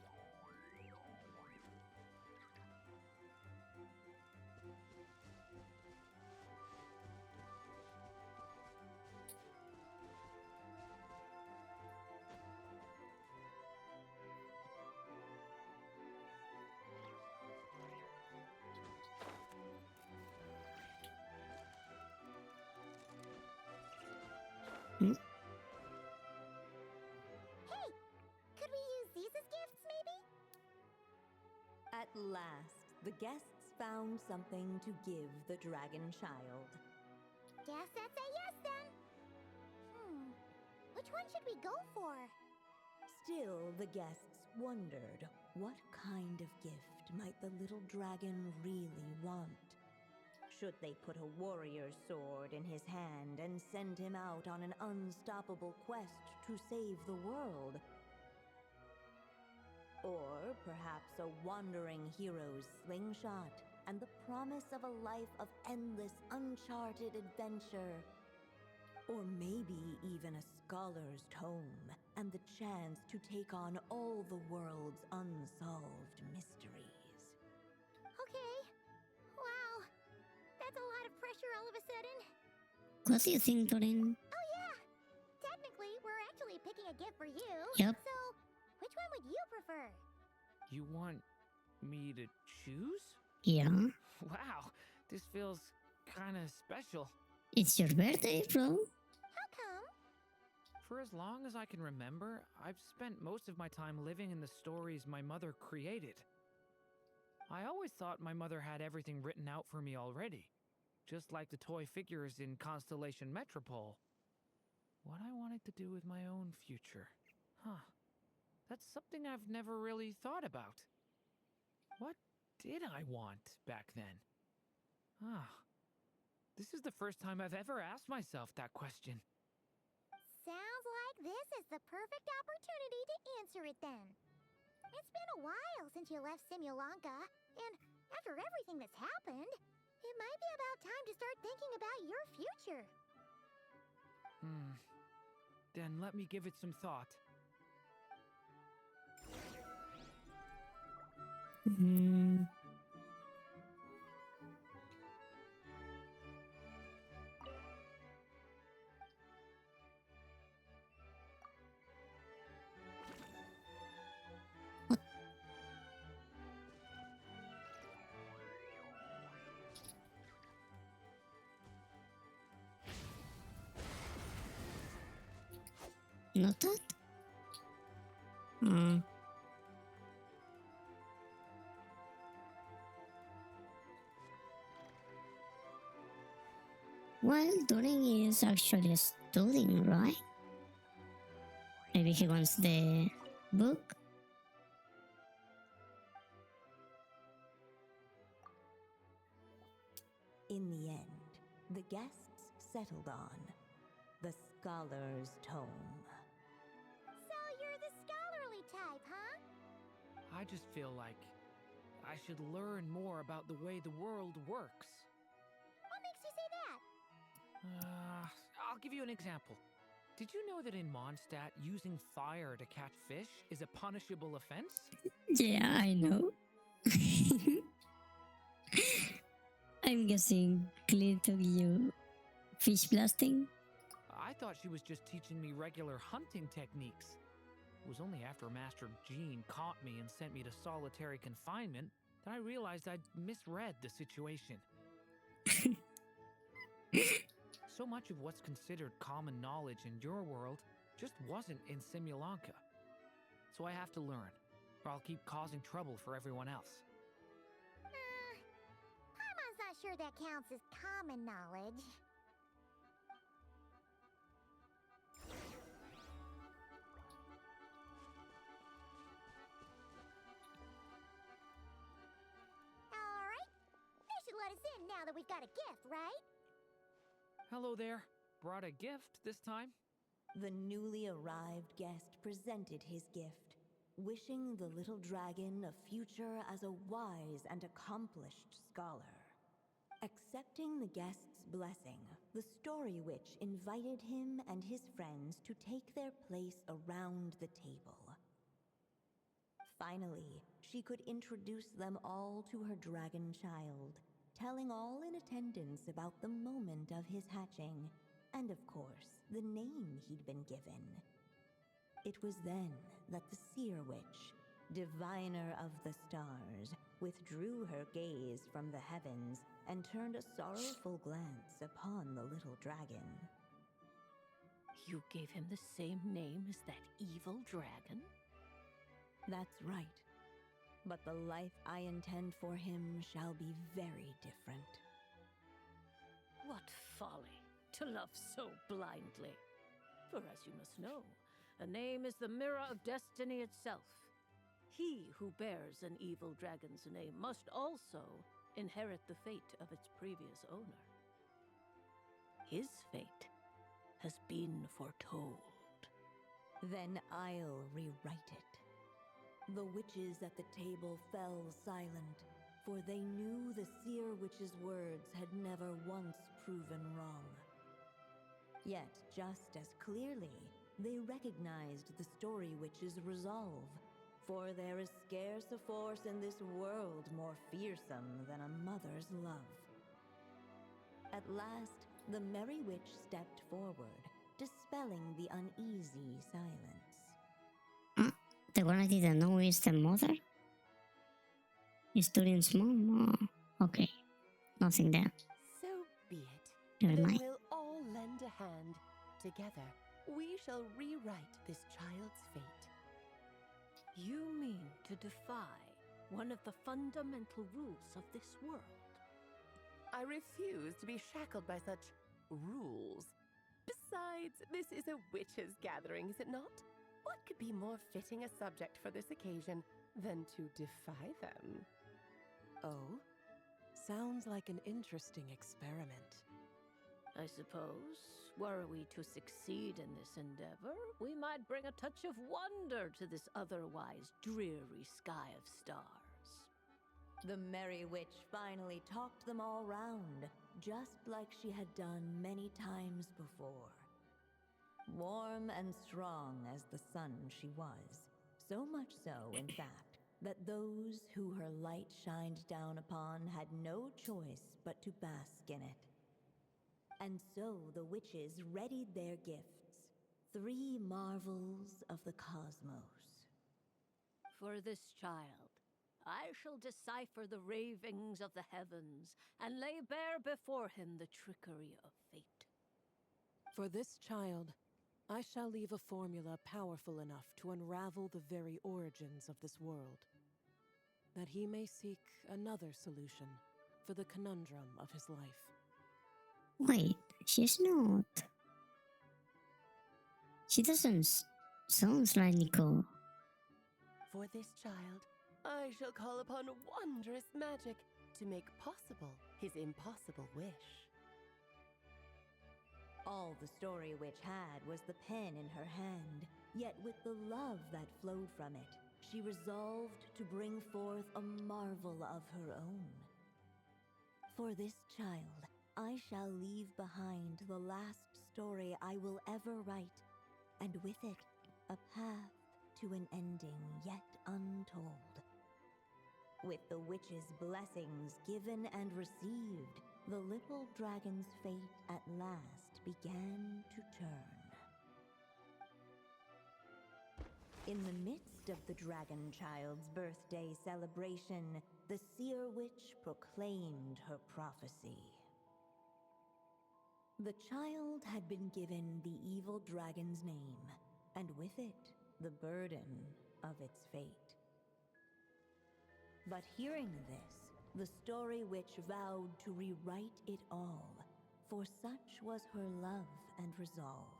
Hey, could we use these as gifts, maybe? At last, the guests found something to give the dragon child. Guess that's a yes then. Which one should we go for? Still, the guests wondered what kind of gift might the little dragon really want. Should they put a warrior's sword in his hand and send him out on an unstoppable quest to save the world? Or perhaps a wandering hero's slingshot and the promise of a life of endless, uncharted adventure. Or maybe even a scholar's tome and the chance to take on all the world's unsolved mysteries. Okay. Wow. That's a lot of pressure all of a sudden. What do you think, Doreen? Oh, yeah. Technically, we're actually picking a gift for you. Yep. So, which one would you prefer? You want me to choose? Yeah. Wow, this feels kind of special. It's your birthday, bro. How come? For as long as I can remember, I've spent most of my time living in the stories my mother created. I always thought my mother had everything written out for me already, just like the toy figures in Constellation Metropole. What I wanted to do with my own future. Huh. That's something I've never really thought about. What did I want back then? This is the first time I've ever asked myself that question. Sounds like this is the perfect opportunity to answer it then. It's been a while since you left Simulanka, and after everything that's happened, it might be about time to start thinking about your future. Then let me give it some thought. Not that? Well, Doreen is actually studying, right? Maybe he wants the book? In the end, the guests settled on the Scholar's Tome. So you're the scholarly type, huh? I just feel like I should learn more about the way the world works. What makes you say that? I'll give you an example. Did you know that in Mondstadt, using fire to catch fish is a punishable offense? Yeah, I know. I'm guessing Clint took you fish blasting. I thought she was just teaching me regular hunting techniques. It was only after Master Jean caught me and sent me to solitary confinement that I realized I'd misread the situation. So much of what's considered common knowledge in your world just wasn't in Simulanka. So I have to learn, or I'll keep causing trouble for everyone else. Paimon's not sure that counts as common knowledge. Alright, they should let us in now that we've got a gift, right? Hello there. Brought a gift this time? The newly arrived guest presented his gift, wishing the little dragon a future as a wise and accomplished scholar. Accepting the guest's blessing, the Story Witch invited him and his friends to take their place around the table. Finally, she could introduce them all to her dragon child, telling all in attendance about the moment of his hatching, and of course, the name he'd been given. It was then that the Seer Witch, diviner of the stars, withdrew her gaze from the heavens and turned a sorrowful glance upon the little dragon. You gave him the same name as that evil dragon? That's right. But the life I intend for him shall be very different. What folly to love so blindly. For as you must know, a name is the mirror of destiny itself. He who bears an evil dragon's name must also inherit the fate of its previous owner. His fate has been foretold. Then I'll rewrite it. The witches at the table fell silent, for they knew the seer witch's words had never once proven wrong. Yet, just as clearly, they recognized the story witch's resolve, for there is scarce a force in this world more fearsome than a mother's love. At last, the Merry Witch stepped forward, dispelling the uneasy silence. The one I didn't know is the mother? Is Dorian's mom? Oh, okay. Nothing there. So be it. Never Then mind. we'll all lend a hand. Together, we shall rewrite this child's fate. You mean to defy one of the fundamental rules of this world? I refuse to be shackled by such rules. Besides, this is a witches' gathering, is it not? What could be more fitting a subject for this occasion than to defy them? Oh? Sounds like an interesting experiment. I suppose, were we to succeed in this endeavor, we might bring a touch of wonder to this otherwise dreary sky of stars. The Merry Witch finally talked them all round, just like she had done many times before. Warm and strong as the sun she was, so much so, in fact, that those who her light shined down upon had no choice but to bask in it. And so the witches readied their gifts, 3 marvels of the cosmos. For this child, I shall decipher the ravings of the heavens and lay bare before him the trickery of fate. For this child, I shall leave a formula powerful enough to unravel the very origins of this world, that he may seek another solution for the conundrum of his life. Wait, she's not. She doesn't sound like Nicole. For this child, I shall call upon wondrous magic to make possible his impossible wish. All the story witch had was the pen in her hand, yet with the love that flowed from it, she resolved to bring forth a marvel of her own. For this child, I shall leave behind the last story I will ever write, and with it, a path to an ending yet untold. With the witch's blessings given and received, the little dragon's fate at last began to turn. In the midst of the dragon child's birthday celebration, the seer witch proclaimed her prophecy. The child had been given the evil dragon's name, and with it, the burden of its fate. But hearing this, the story witch vowed to rewrite it all, for such was her love and resolve.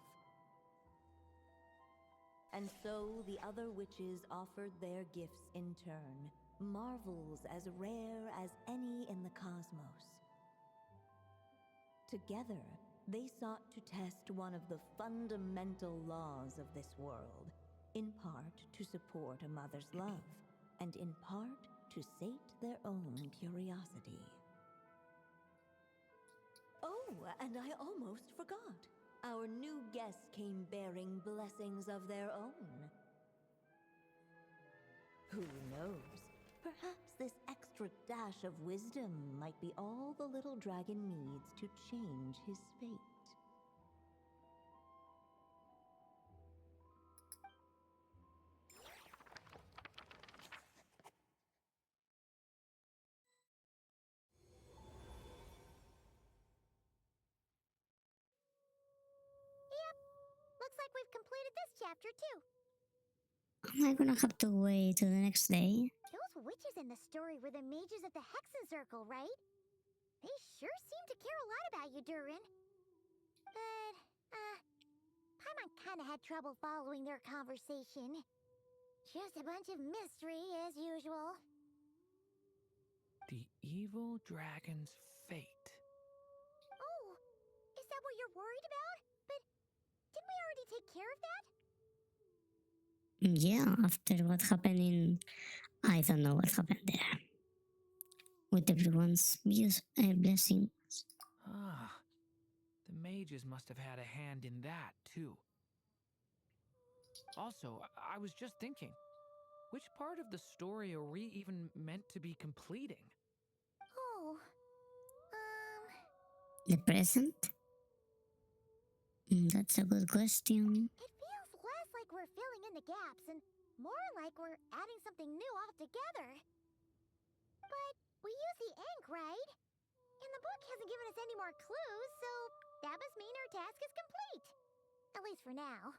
And so the other witches offered their gifts in turn, marvels as rare as any in the cosmos. Together, they sought to test one of the fundamental laws of this world, in part to support a mother's love, and in part to sate their own curiosity. Oh, and I almost forgot. Our new guests came bearing blessings of their own. Who knows? Perhaps this extra dash of wisdom might be all the little dragon needs to change his fate. Looks like we've completed this chapter too. Am I gonna have to wait till the next day? Those witches in the story were the mages of the Hexen Circle, right? They sure seem to care a lot about you, Durin. But, Paimon kinda had trouble following their conversation. Just a bunch of mystery as usual. The evil dragon's fate. Oh, is that what you're worried about? But didn't we already take care of that? Yeah, after what happened in. I don't know what happened there. With everyone's blessing. Ah, the mages must have had a hand in that, too. Also, I was just thinking, which part of the story are we even meant to be completing? Oh, The present? That's a good question. it feels less like we're filling in the gaps and more like we're adding something new altogether. But we use the ink, right? And the book hasn't given us any more clues, so that must mean our task is complete. At least for now.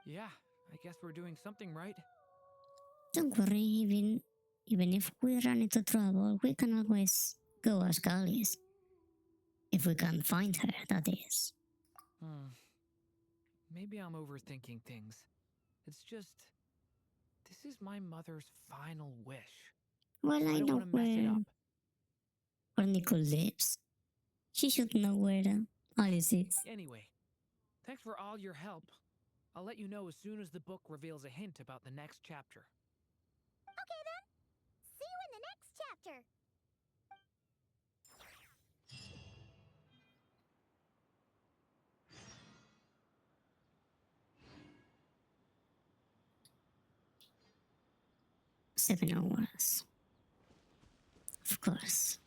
Yeah, I guess we're doing something right. Don't worry, even if we run into trouble, we can always go ask Alice. If we can't find her, that is. Maybe I'm overthinking things. It's just, this is my mother's final wish. Well, so I don't know want to mess it up. where Nicole lives. She should know where Alice is. Anyway, thanks for all your help. I'll let you know as soon as the book reveals a hint about the next chapter. Okay then. See you in the next chapter. Seven hours. Of course.